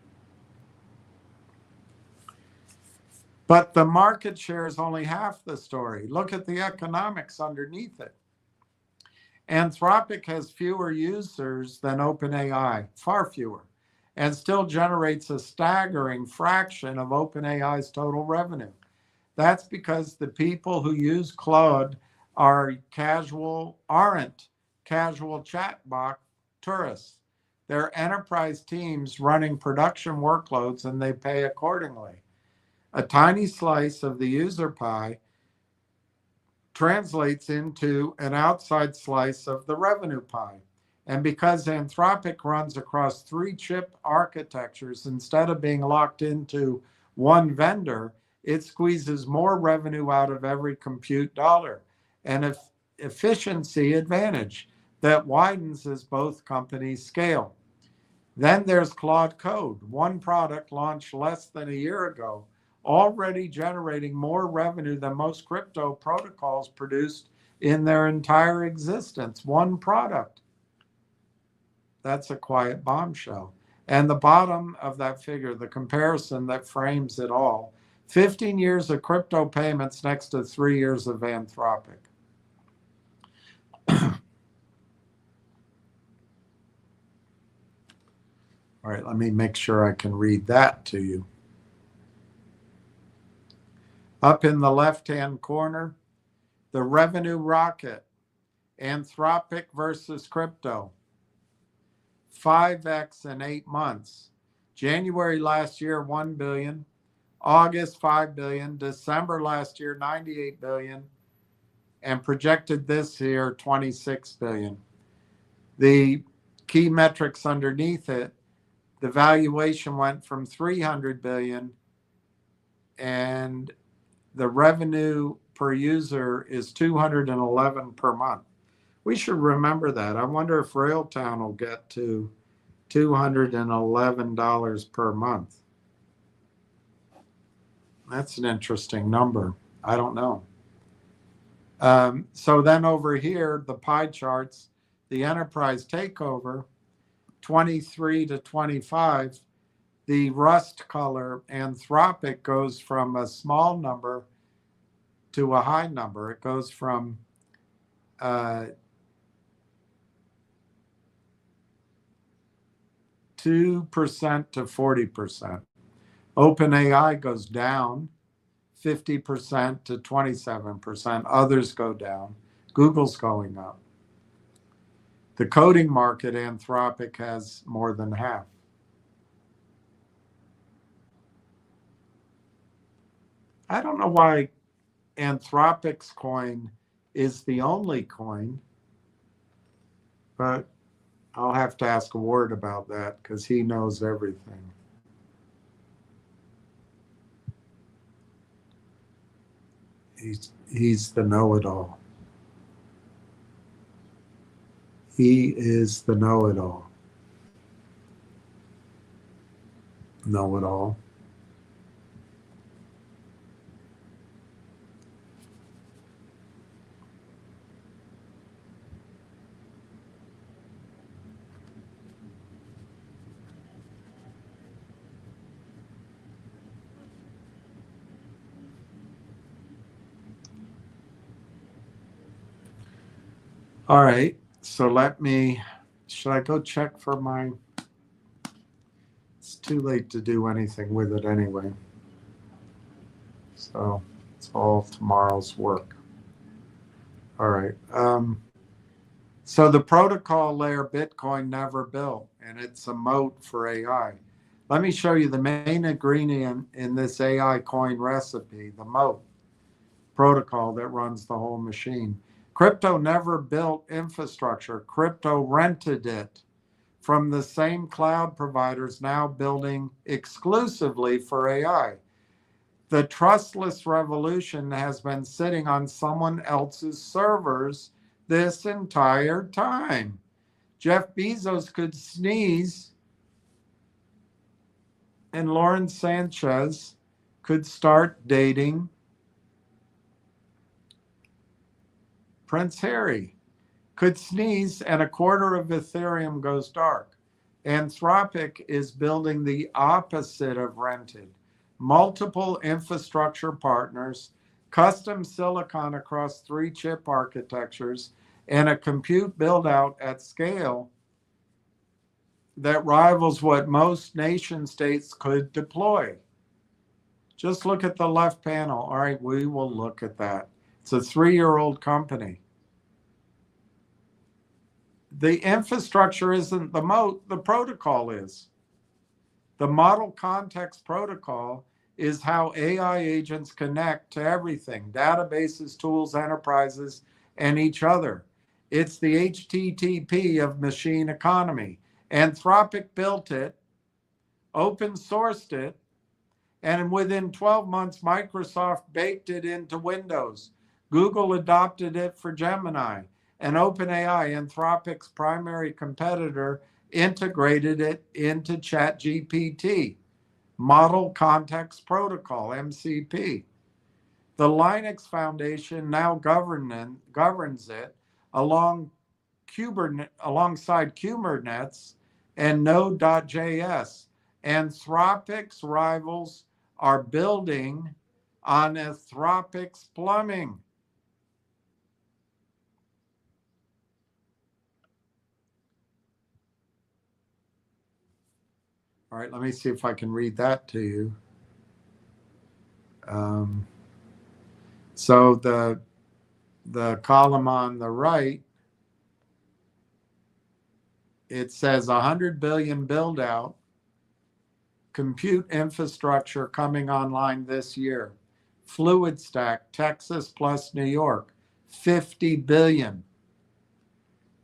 [SPEAKER 3] But the market share is only half the story. Look at the economics underneath it. Anthropic has fewer users than OpenAI, far fewer. and still generates a staggering fraction of OpenAI's total revenue. That's because the people who use Claude aren't casual chatbot tourists. They're enterprise teams running production workloads, and they pay accordingly. A tiny slice of the user pie translates into an outside slice of the revenue pie. And because Anthropic runs across 3 chip architectures instead of being locked into one vendor, it squeezes more revenue out of every compute dollar, an efficiency advantage that widens as both companies scale. Then there's Claude Code, one product launched less than a year ago, already generating more revenue than most crypto protocols produced in their entire existence. One product. That's a quiet bombshell. And the bottom of that figure, the comparison that frames it all, 15 years of crypto payments next to 3 years of Anthropic. All right, let me make sure I can read that to you. Up in the left-hand corner, the revenue rocket, Anthropic versus crypto, 5x in 8 months. January last year, 1 billion. August, 5 billion. December last year, 98 billion. And projected this year, 26 billion. The key metrics underneath it, the valuation went from 300 billion, and the revenue per user is 211 per month. We should remember that. I wonder if Railtown will get to $211 per month. That's an interesting number. I don't know. So then over here, the pie charts, the enterprise takeover, 23 to 25, the rust color, Anthropic, goes from a small number to a high number. It goes from 2% to 40%. OpenAI goes down 50% to 27%. Others go down. Google's going up. The coding market, Anthropic has more than half. I don't know why Anthropic's coin is the only coin, but I'll have to ask Ward about that because he knows everything. He's the know-it-all. He is the know-it-all. Know-it-all. All right, so should I go check for it's too late to do anything with it anyway. So it's all tomorrow's work. All right. So the protocol layer Bitcoin never built, and it's a moat for AI. Let me show you the main ingredient in this AI coin recipe, the moat protocol that runs the whole machine. Crypto never built infrastructure. Crypto rented it from the same cloud providers now building exclusively for AI. The trustless revolution has been sitting on someone else's servers this entire time. Jeff Bezos could sneeze, and Lauren Sanchez could start dating Prince Harry. Could sneeze, and a quarter of Ethereum goes dark. Anthropic is building the opposite of rented. Multiple infrastructure partners, custom silicon across 3 chip architectures, and a compute build out at scale that rivals what most nation states could deploy. Just look at the left panel. All right, we will look at that. It's a 3-year-old company. The infrastructure isn't the moat, the protocol is. The model context protocol is how AI agents connect to everything, databases, tools, enterprises, and each other. It's the HTTP of machine economy. Anthropic built it, open sourced it, and within 12 months, Microsoft baked it into Windows. Google adopted it for Gemini, and OpenAI, Anthropic's primary competitor, integrated it into ChatGPT. Model Context Protocol, MCP. The Linux Foundation now governs it alongside Kubernetes and Node.js. Anthropic's rivals are building on Anthropic's plumbing. All right, let me see if I can read that to you. So the column on the right, it says 100 billion build out, compute infrastructure coming online this year. Fluid Stack, Texas plus New York, 50 billion.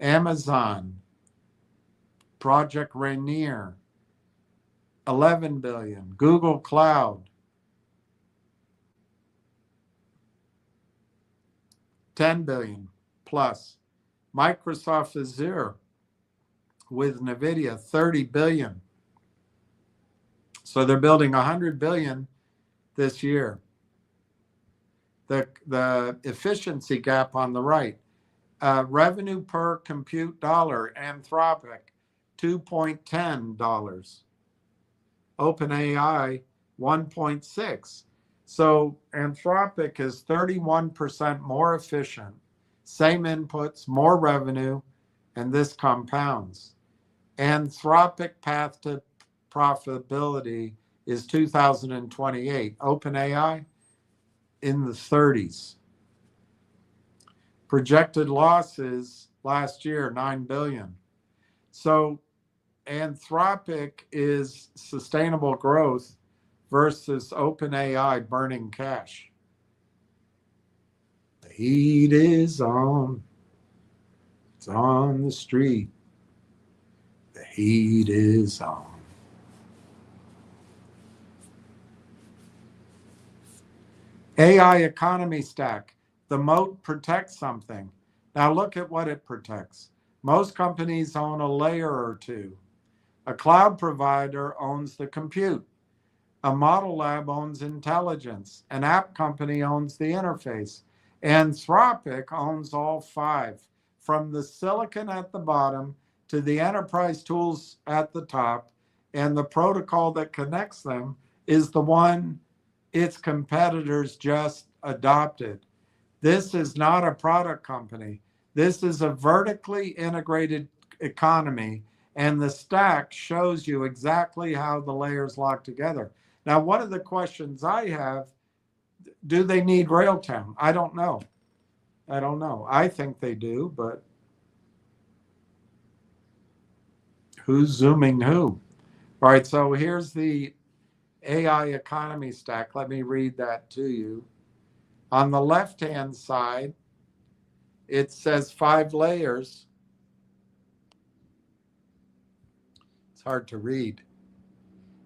[SPEAKER 3] Amazon, Project Rainier, 11 billion. Google Cloud, 10 billion plus. Microsoft Azure with NVIDIA, 30 billion. So they're building 100 billion this year. The efficiency gap on the right, revenue per compute dollar, Anthropic, $2.10. OpenAI, 1.6. So Anthropic is 31% more efficient, same inputs, more revenue, and this compounds. Anthropic path to profitability is 2028. OpenAI in the 30s. Projected losses last year, 9 billion. So Anthropic is sustainable growth versus OpenAI burning cash. The heat is on. It's on the street. The heat is on. AI economy stack. The moat protects something. Now look at what it protects. Most companies own a layer or two. A cloud provider owns the compute. A model lab owns intelligence. An app company owns the interface. Anthropic owns all 5, from the silicon at the bottom to the enterprise tools at the top, and the protocol that connects them is the one its competitors just adopted. This is not a product company. This is a vertically integrated economy, and the stack shows you exactly how the layers lock together. Now, one of the questions I have, do they need Railtown? I don't know. I think they do, but who's zooming who? All right, so here's the AI economy stack. Let me read that to you. On the left-hand side, it says 5 layers. It's hard to read.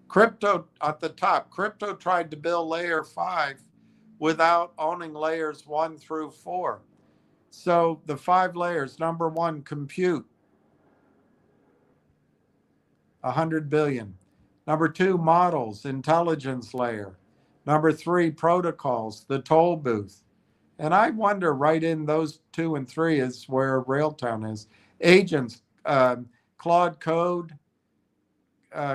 [SPEAKER 3] Crypto at the top. Crypto tried to build layer 5 without owning layers 1 through 4. So the 5 layers, number 1, compute, 100 billion. Number 2, models, intelligence layer. Number 3, protocols, the toll booth. And I wonder, right in those 2 and 3 is where Railtown is. Agents, Claude Code,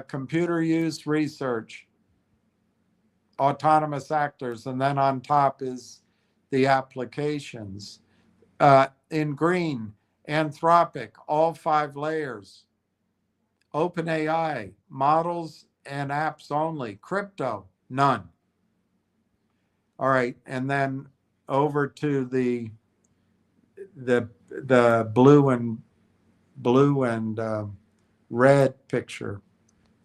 [SPEAKER 3] computer use research, autonomous actors, and then on top is the applications. In green, Anthropic, all 5 layers. OpenAI, models and apps only. Crypto, none. All right, and then over to the blue and red picture,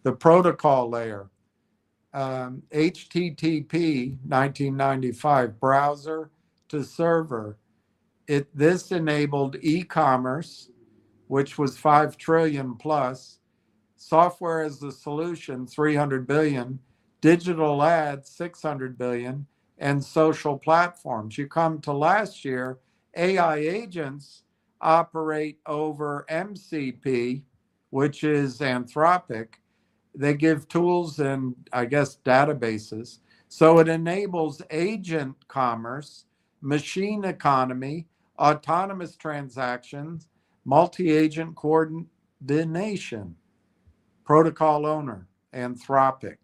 [SPEAKER 3] the protocol layer. HTTP 1995 browser to server. This enabled e-commerce, which was 5 trillion plus, software as a solution 300 billion, digital ads 600 billion, and social platforms. You come to last year, AI agents operate over MCP, which is Anthropic. They give tools and, I guess, databases. So it enables agent commerce, machine economy, autonomous transactions, multi-agent coordination. Protocol owner, Anthropic.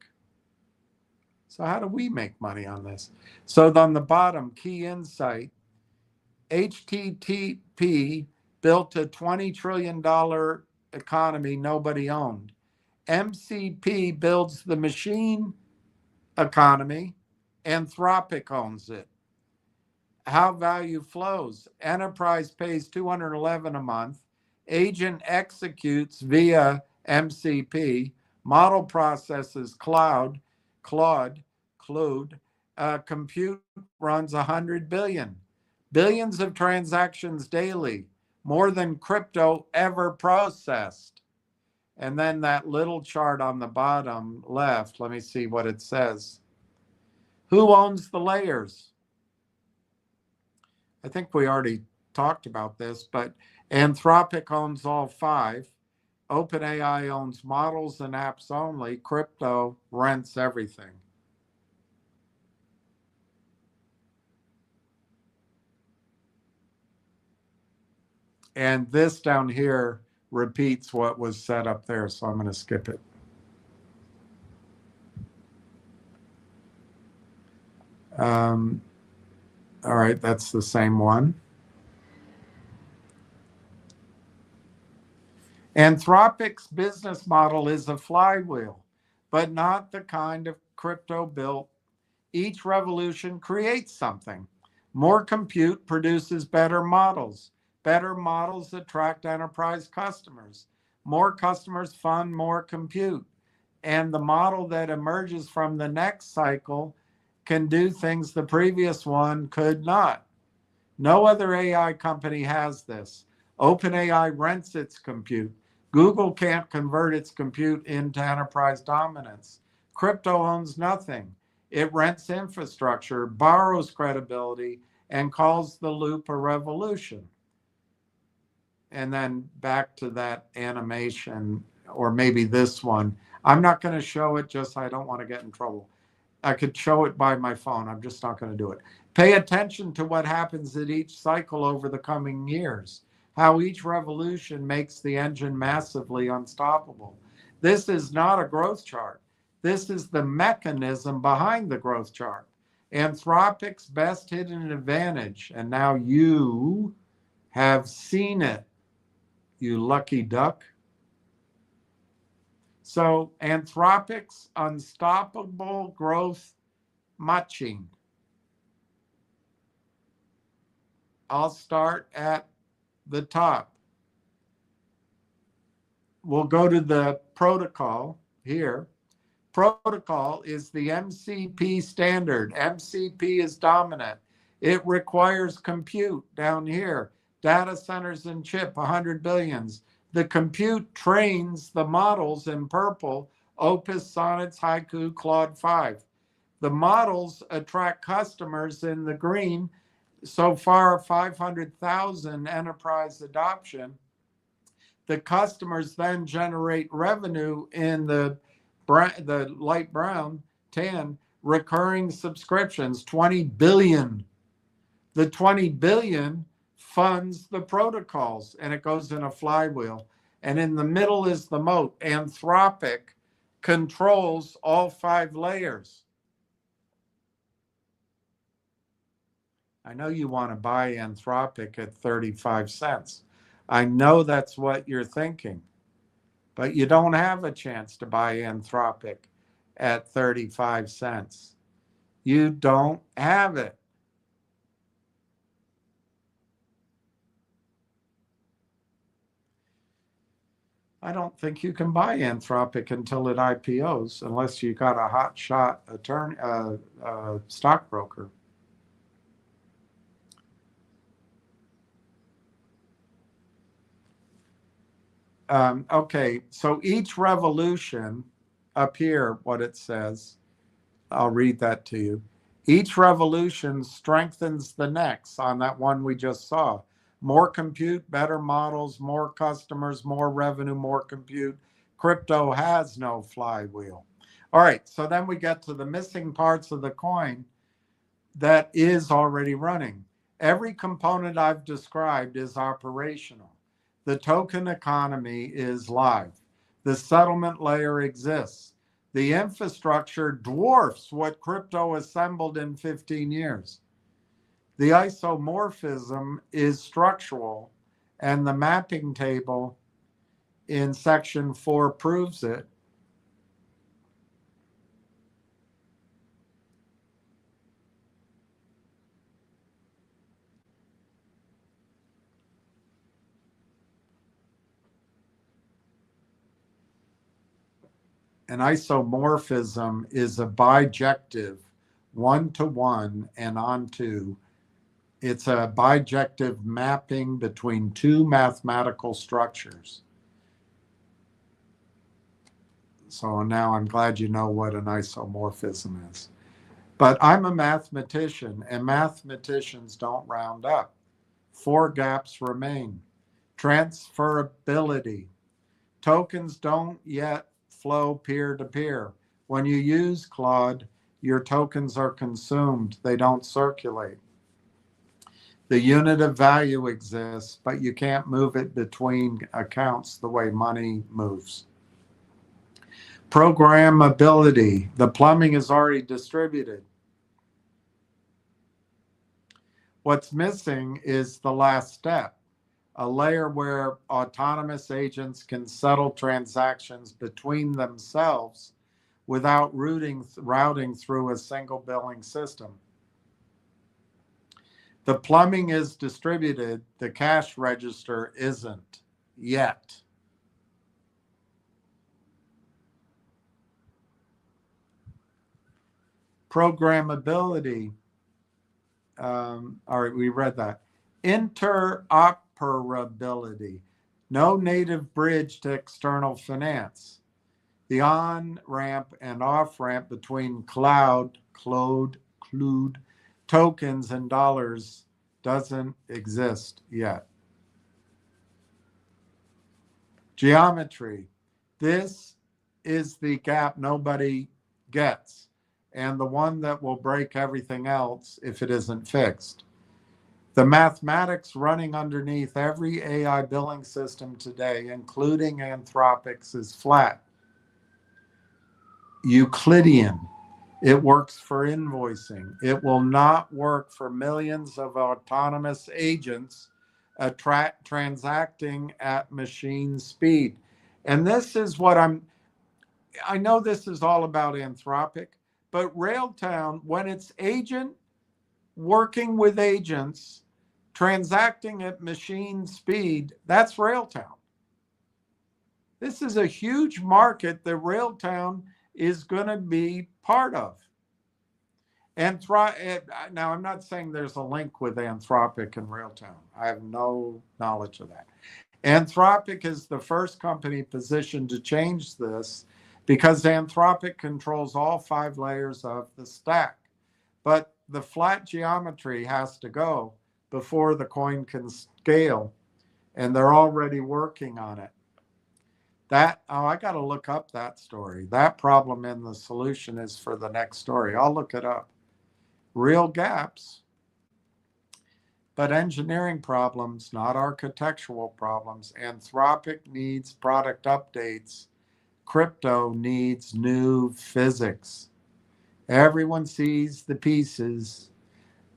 [SPEAKER 3] So how do we make money on this? So on the bottom, key insight, HTTP built a $20 trillion economy nobody owned. MCP builds the machine economy. Anthropic owns it. How value flows. Enterprise pays $211 a month. Agent executes via MCP. Model processes Claude. Compute runs 100 billion. Billions of transactions daily, more than crypto ever processed. And then that little chart on the bottom left, let me see what it says. Who owns the layers? I think we already talked about this, but Anthropic owns all 5. OpenAI owns models and apps only. Crypto rents everything. And this down here repeats what was set up there, so I'm going to skip it. All right, that's the same one. Anthropic's business model is a flywheel, but not the kind of crypto built. Each revolution creates something. More compute produces better models. Better models attract enterprise customers. More customers fund more compute. And the model that emerges from the next cycle can do things the previous one could not. No other AI company has this. OpenAI rents its compute. Google can't convert its compute into enterprise dominance. Crypto owns nothing. It rents infrastructure, borrows credibility, and calls the loop a revolution. And then back to that animation, or maybe this one. I'm not going to show it, just I don't want to get in trouble. I could show it by my phone. I'm just not going to do it. Pay attention to what happens at each cycle over the coming years, how each revolution makes the engine massively unstoppable. This is not a growth chart. This is the mechanism behind the growth chart. Anthropic's best hidden advantage, and now you have seen it, you lucky duck. So Anthropic's unstoppable growth machine. I'll start at the top. We'll go to the protocol here. Protocol is the MCP standard. MCP is dominant. It requires compute down here. Data centers and chip, 100 billions. The compute trains the models in purple, Opus, Sonnets, Haiku, Claude 5. The models attract customers in the green. So far, 500,000 enterprise adoption. The customers then generate revenue in the light brown, 10, recurring subscriptions, 20 billion. The 20 billion funds the protocols, and it goes in a flywheel. And in the middle is the moat. Anthropic controls all 5 layers. I know you want to buy Anthropic at 35 cents. I know that's what you're thinking. but you don't have a chance to buy Anthropic at 35 cents. You don't have it. I don't think you can buy Anthropic until it IPOs unless you got a hot shot attorney, stockbroker. Okay, so each revolution, up here, what it says, I'll read that to you. Each revolution strengthens the next on that one we just saw. More compute, better models, more customers, more revenue, more compute. Crypto has no flywheel. All right, so then we get to the missing parts of the coin that is already running. Every component I've described is operational. The token economy is live. The settlement layer exists. The infrastructure dwarfs what crypto assembled in 15 years. The isomorphism is structural, and the mapping table in section 4 proves it. An isomorphism is a bijective, one-to-one and onto. It's a bijective mapping between two mathematical structures. So now I'm glad you know what an isomorphism is. But I'm a mathematician, and mathematicians don't round up. 4 gaps remain. Transferability. Tokens don't yet flow peer-to-peer. When you use Claude, your tokens are consumed. They don't circulate. The unit of value exists, but you can't move it between accounts the way money moves. Programmability. The plumbing is already distributed. What's missing is the last step, a layer where autonomous agents can settle transactions between themselves without routing through a single billing system. The plumbing is distributed, the cash register isn't yet. Programmability. All right, we read that. Interoperability. No native bridge to external finance. The on-ramp and off-ramp between cloud, tokens, and dollars doesn't exist yet. Geometry. This is the gap nobody gets, and the one that will break everything else if it isn't fixed. The mathematics running underneath every AI billing system today, including Anthropic's, is flat. Euclidean. It works for invoicing. It will not work for millions of autonomous agents transacting at machine speed. And this is what I know this is all about Anthropic, but Railtown, when it's agent working with agents, transacting at machine speed, that's Railtown. This is a huge market that Railtown is going to be part of. Now, I'm not saying there's a link with Anthropic and Railtown. I have no knowledge of that. Anthropic is the first company positioned to change this because Anthropic controls all 5 layers of the stack. But the flat geometry has to go before the coin can scale, and they're already working on it. I got to look up that story. That problem and the solution is for the next story. I'll look it up. Real gaps, but engineering problems, not architectural problems. Anthropic needs product updates. Crypto needs new physics. Everyone sees the pieces.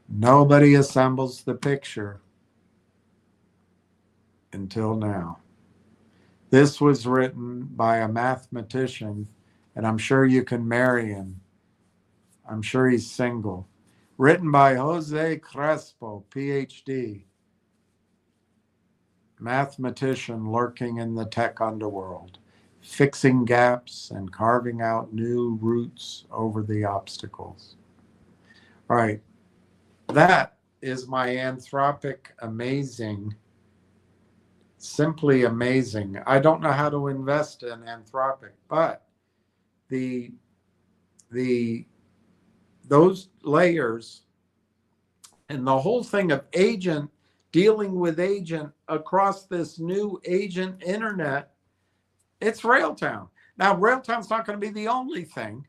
[SPEAKER 3] Nobody assembles the picture until now. This was written by a mathematician, and I'm sure you can marry him. I'm sure he's single. Written by Jose Crespo, PhD, mathematician lurking in the tech underworld, fixing gaps and carving out new routes over the obstacles. All right, that is my Anthropic amazing, simply amazing. I don't know how to invest in Anthropic, but the those layers and the whole thing of agent dealing with agent across this new agent internet, it's Railtown. Now, Railtown's not going to be the only thing,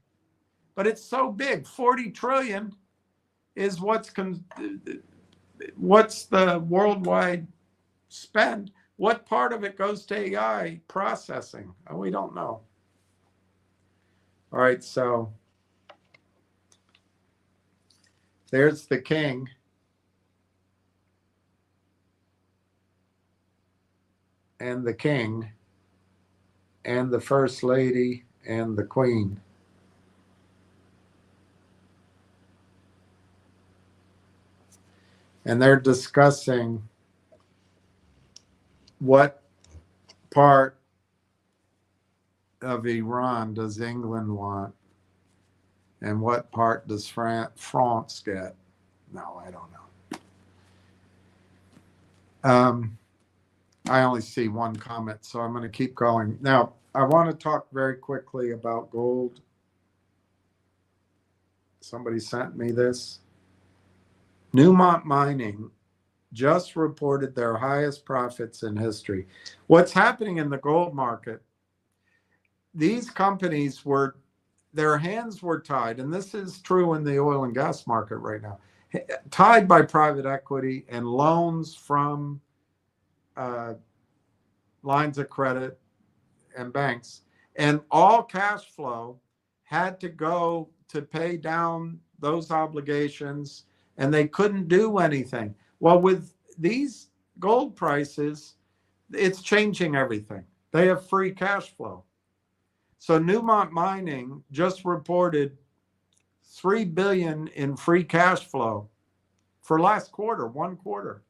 [SPEAKER 3] but it's so big. 40 trillion is what's the worldwide spend. What part of it goes to AI processing? We don't know. All right, so there's the king. And the king and the first lady and the queen. And they're discussing what part of Iran does England want and what part does France get. No, I don't know. I only see one comment, so I'm going to keep going. Now, I want to talk very quickly about gold. Somebody sent me this. Newmont Mining just reported their highest profits in history. What's happening in the gold market, these companies their hands were tied, and this is true in the oil and gas market right now, tied by private equity and loans from lines of credit and banks, and all cash flow had to go to pay down those obligations, and they couldn't do anything. Well, with these gold prices, it's changing everything. They have free cash flow. So Newmont Mining just reported $3 billion in free cash flow for last quarter, one quarter.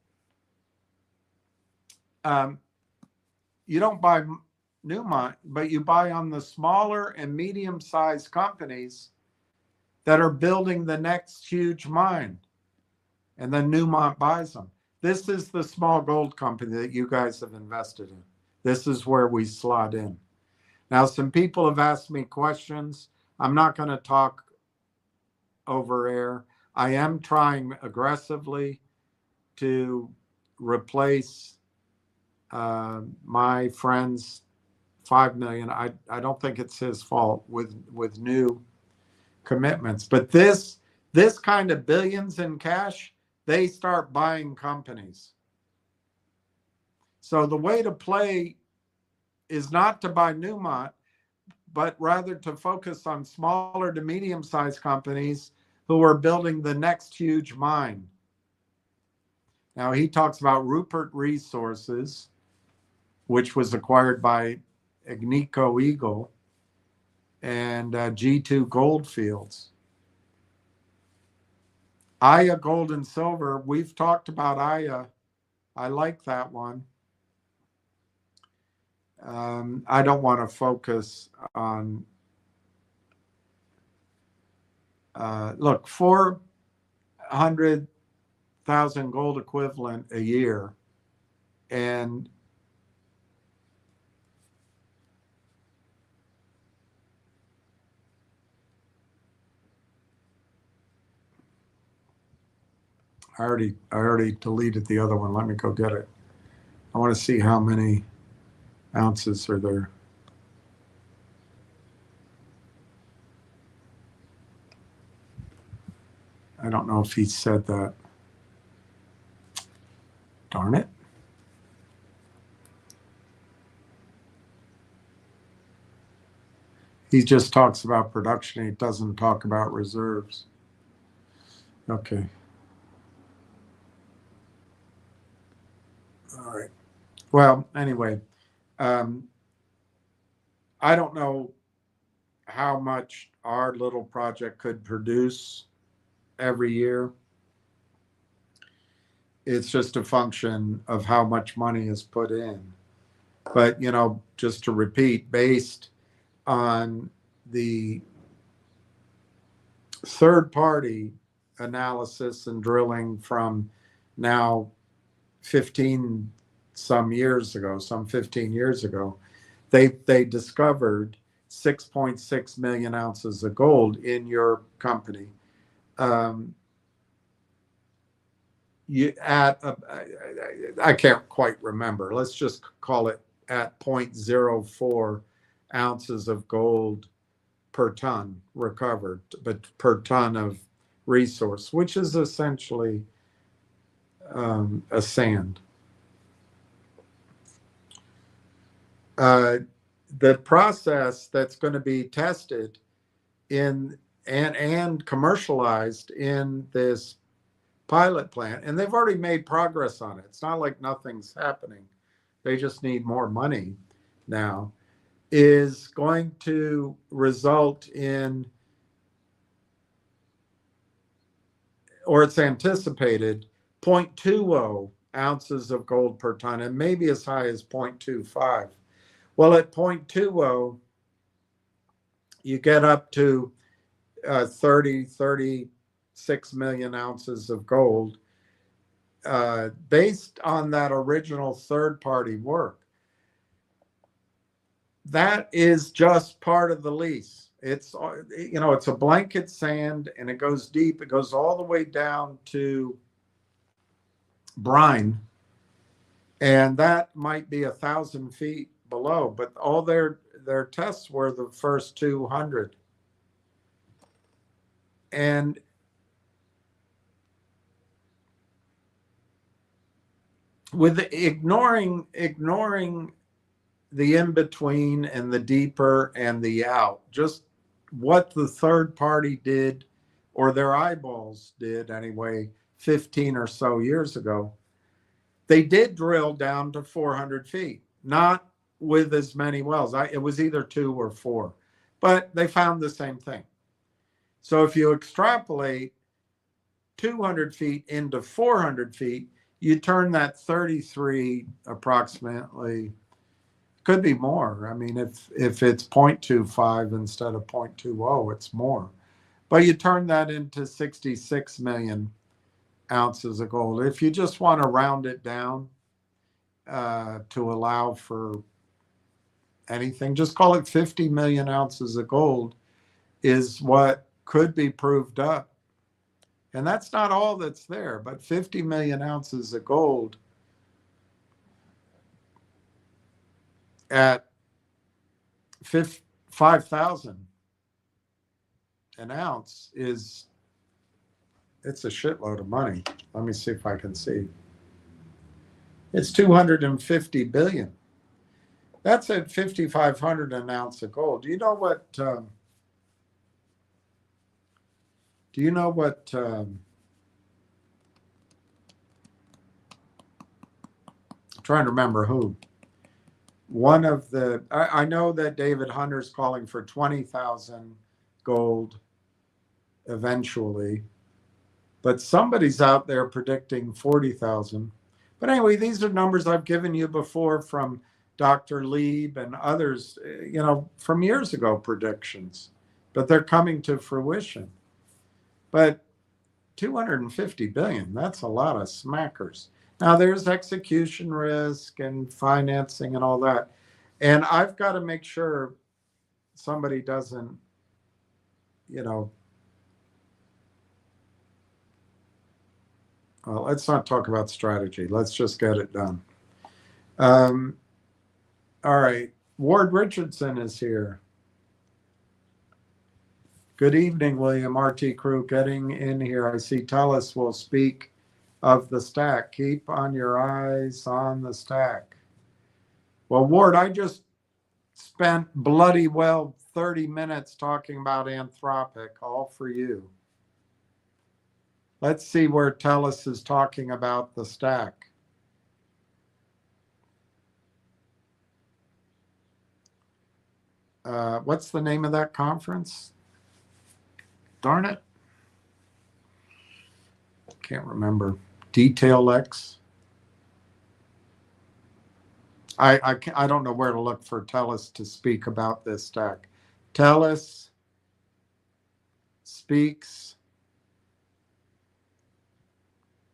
[SPEAKER 3] You don't buy Newmont, but you buy on the smaller and medium-sized companies that are building the next huge mine, and then Newmont buys them. This is the small gold company that you guys have invested in. This is where we slot in. Now, some people have asked me questions. I'm not going to talk over air. I am trying aggressively to replace my friend's 5 million. I don't think it's his fault with new commitments. But this kind of billions in cash, they start buying companies. So the way to play is not to buy Newmont, but rather to focus on smaller to medium-sized companies who are building the next huge mine. Now, he talks about Rupert Resources, which was acquired by Agnico Eagle, and G2 Goldfields. Aya Gold and Silver, we've talked about Aya. I like that one. I don't want to focus on, look, 400,000 gold equivalent a year. And I already deleted the other one. Let me go get it. I want to see how many ounces are there. I don't know if he said that. Darn it. He just talks about production. He doesn't talk about reserves. Okay. All right. Well, anyway, I don't know how much our little project could produce every year. It's just a function of how much money is put in. But, just to repeat, based on the third party analysis and drilling from now 15 some 15 years ago, they discovered 6.6 million ounces of gold in your company. I can't quite remember. Let's just call it at 0.04 ounces of gold per ton recovered, but per ton of resource, which is essentially a sand. The process that's going to be tested in and commercialized in this pilot plant, and they've already made progress on it. It's not like nothing's happening. They just need more money now, is going to result in, or it's anticipated, 0.20 ounces of gold per ton, and maybe as high as 0.25. Well, at 0.20, you get up to 36 million ounces of gold based on that original third-party work. That is just part of the lease. It's it's a blanket sand, and it goes deep. It goes all the way down to brine, and that might be 1,000 feet below. But all their tests were the first 200, and with ignoring the in between and the deeper and the out, just what the third party did, or their eyeballs did anyway, 15 or so years ago, they did drill down to 400 feet, not with as many wells. It was either 2 or 4, but they found the same thing. So if you extrapolate 200 feet into 400 feet, you turn that 33 approximately, could be more. I mean, if it's 0.25 instead of 0.20, it's more. But you turn that into 66 million ounces of gold. If you just want to round it down to allow for anything, just call it 50 million ounces of gold is what could be proved up. And that's not all that's there, but 50 million ounces of gold at 5,000 an ounce it's a shitload of money. Let me see if I can see. It's 250 billion. That's at 5,500 an ounce of gold. Do you know what? I'm trying to remember who. One of the, I know that David Hunter's calling for 20,000 gold eventually, but somebody's out there predicting 40,000. But anyway, these are numbers I've given you before from Dr. Lieb and others, from years ago predictions, but they're coming to fruition. But 250 billion, that's a lot of smackers. Now there's execution risk and financing and all that. And I've got to make sure somebody doesn't, well, let's not talk about strategy. Let's just get it done. All right. Ward Richardson is here. Good evening, William. RT crew getting in here. I see Telus will speak of the stack. Keep on your eyes on the stack. Well, Ward, I just spent bloody well 30 minutes talking about Anthropic, all for you. Let's see where Telus is talking about the stack. what's the name of that conference? Darn it. Can't remember. Detail X. I don't know where to look for Telus to speak about this stack. Telus speaks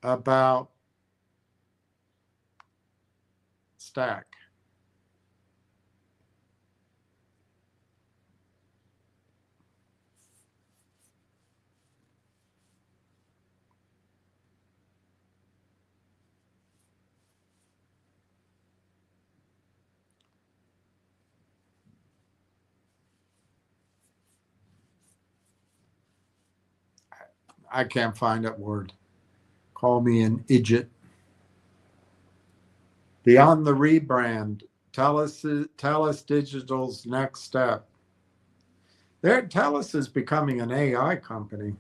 [SPEAKER 3] about stack. I can't find that word. Call me an idiot. Beyond the rebrand, Telus Digital's next step. Telus is becoming an AI company.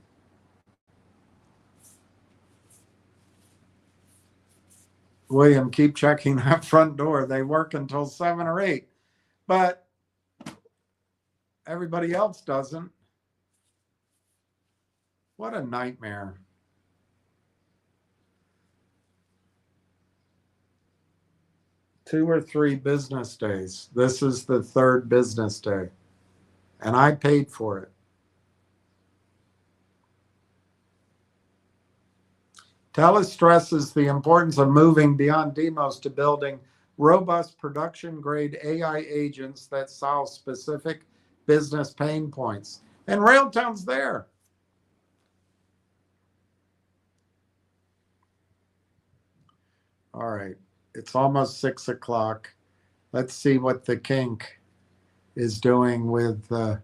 [SPEAKER 3] William, keep checking that front door. They work until 7 or 8, but everybody else doesn't. What a nightmare. Two or three business days. This is the third business day, and I paid for it. Telus stresses the importance of moving beyond demos to building robust production-grade AI agents that solve specific business pain points. And Railtown's there. All right, it's almost 6 o'clock. Let's see what the kink is doing with the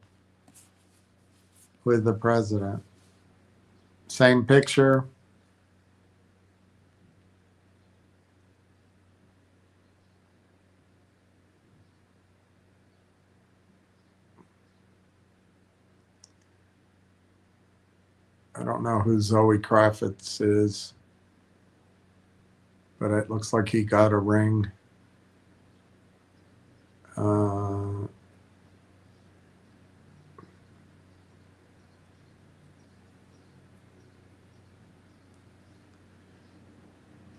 [SPEAKER 3] president. Same picture. I don't know who Zoe Kravitz is, but it looks like he got a ring. All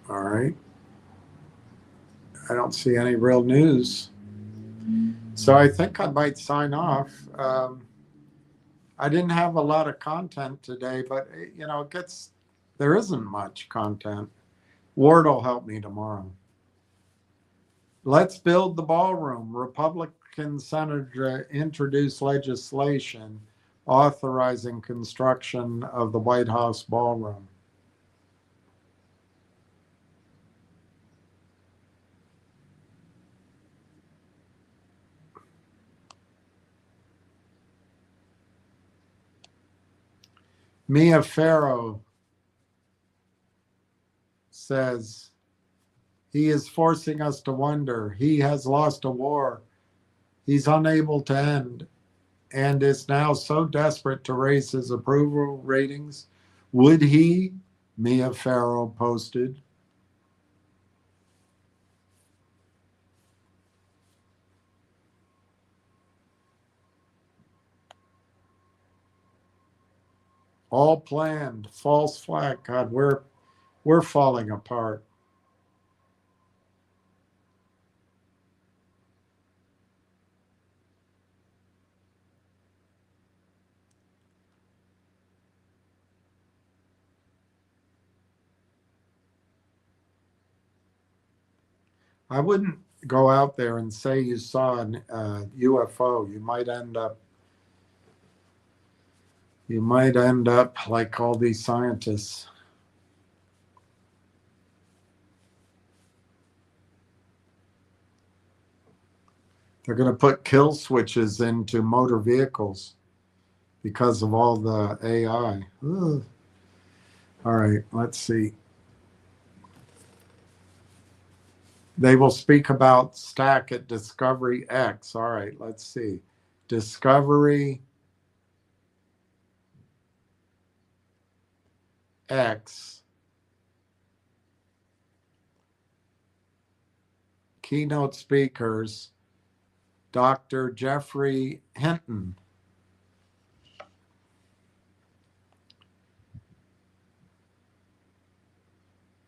[SPEAKER 3] right. I don't see any real news. So I think I might sign off. I didn't have a lot of content today, but there isn't much content. Ward will help me tomorrow. Let's build the ballroom. Republican senator introduced legislation authorizing construction of the White House ballroom. Mia Farrow says, he is forcing us to wonder. He has lost a war he's unable to end and is now so desperate to raise his approval ratings. Would he? Mia Farrow posted. All planned. False flag. God, we're falling apart. I wouldn't go out there and say you saw an UFO. You might end up like all these scientists. They're going to put kill switches into motor vehicles because of all the AI. Ugh. All right, let's see. They will speak about stack at Discovery X. All right, let's see. Discovery X. Keynote speakers. Dr. Jeffrey Hinton,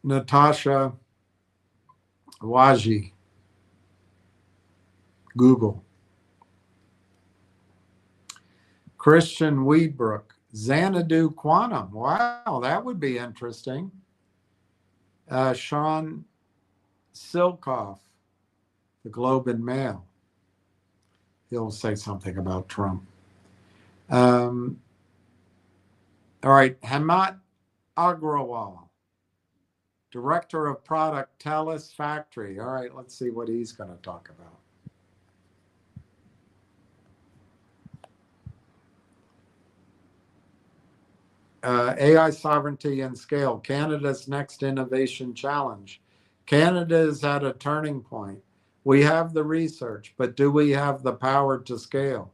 [SPEAKER 3] Natasha Waji, Google, Christian Weedbrook, Xanadu Quantum. Wow, that would be interesting. Sean Silkoff, the Globe and Mail. He'll say something about Trump. All right, Hamat Agrawal, Director of Product, Telus Factory. All right, let's see what he's going to talk about. AI sovereignty and scale, Canada's next innovation challenge. Canada is at a turning point. We have the research, but do we have the power to scale?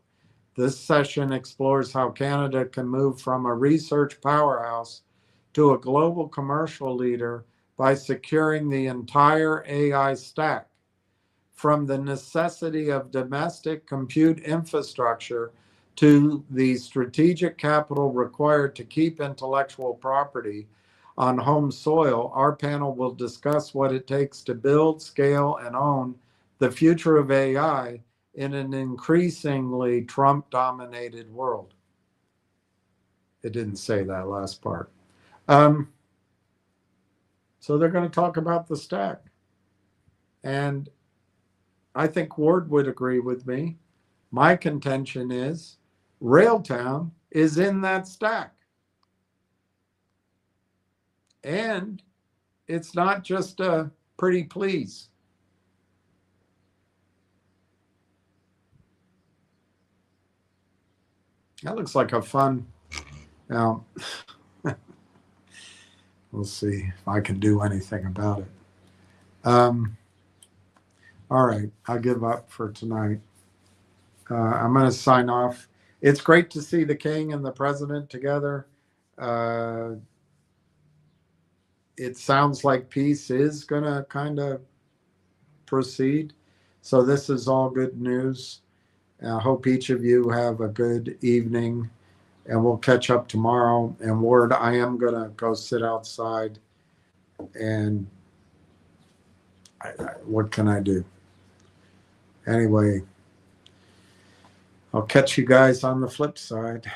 [SPEAKER 3] This session explores how Canada can move from a research powerhouse to a global commercial leader by securing the entire AI stack, from the necessity of domestic compute infrastructure to the strategic capital required to keep intellectual property on home soil. Our panel will discuss what it takes to build, scale, and own the future of AI in an increasingly Trump-dominated world. It didn't say that last part. So they're going to talk about the stack. And I think Ward would agree with me. My contention is Railtown is in that stack. And it's not just a pretty please. That looks like a fun. Now, we'll see if I can do anything about it. All right, I'll give up for tonight. I'm going to sign off. It's great to see the king and the president together. It sounds like peace is going to kind of proceed. So this is all good news. I hope each of you have a good evening, and we'll catch up tomorrow. And Ward, I am going to go sit outside, and what can I do? Anyway, I'll catch you guys on the flip side.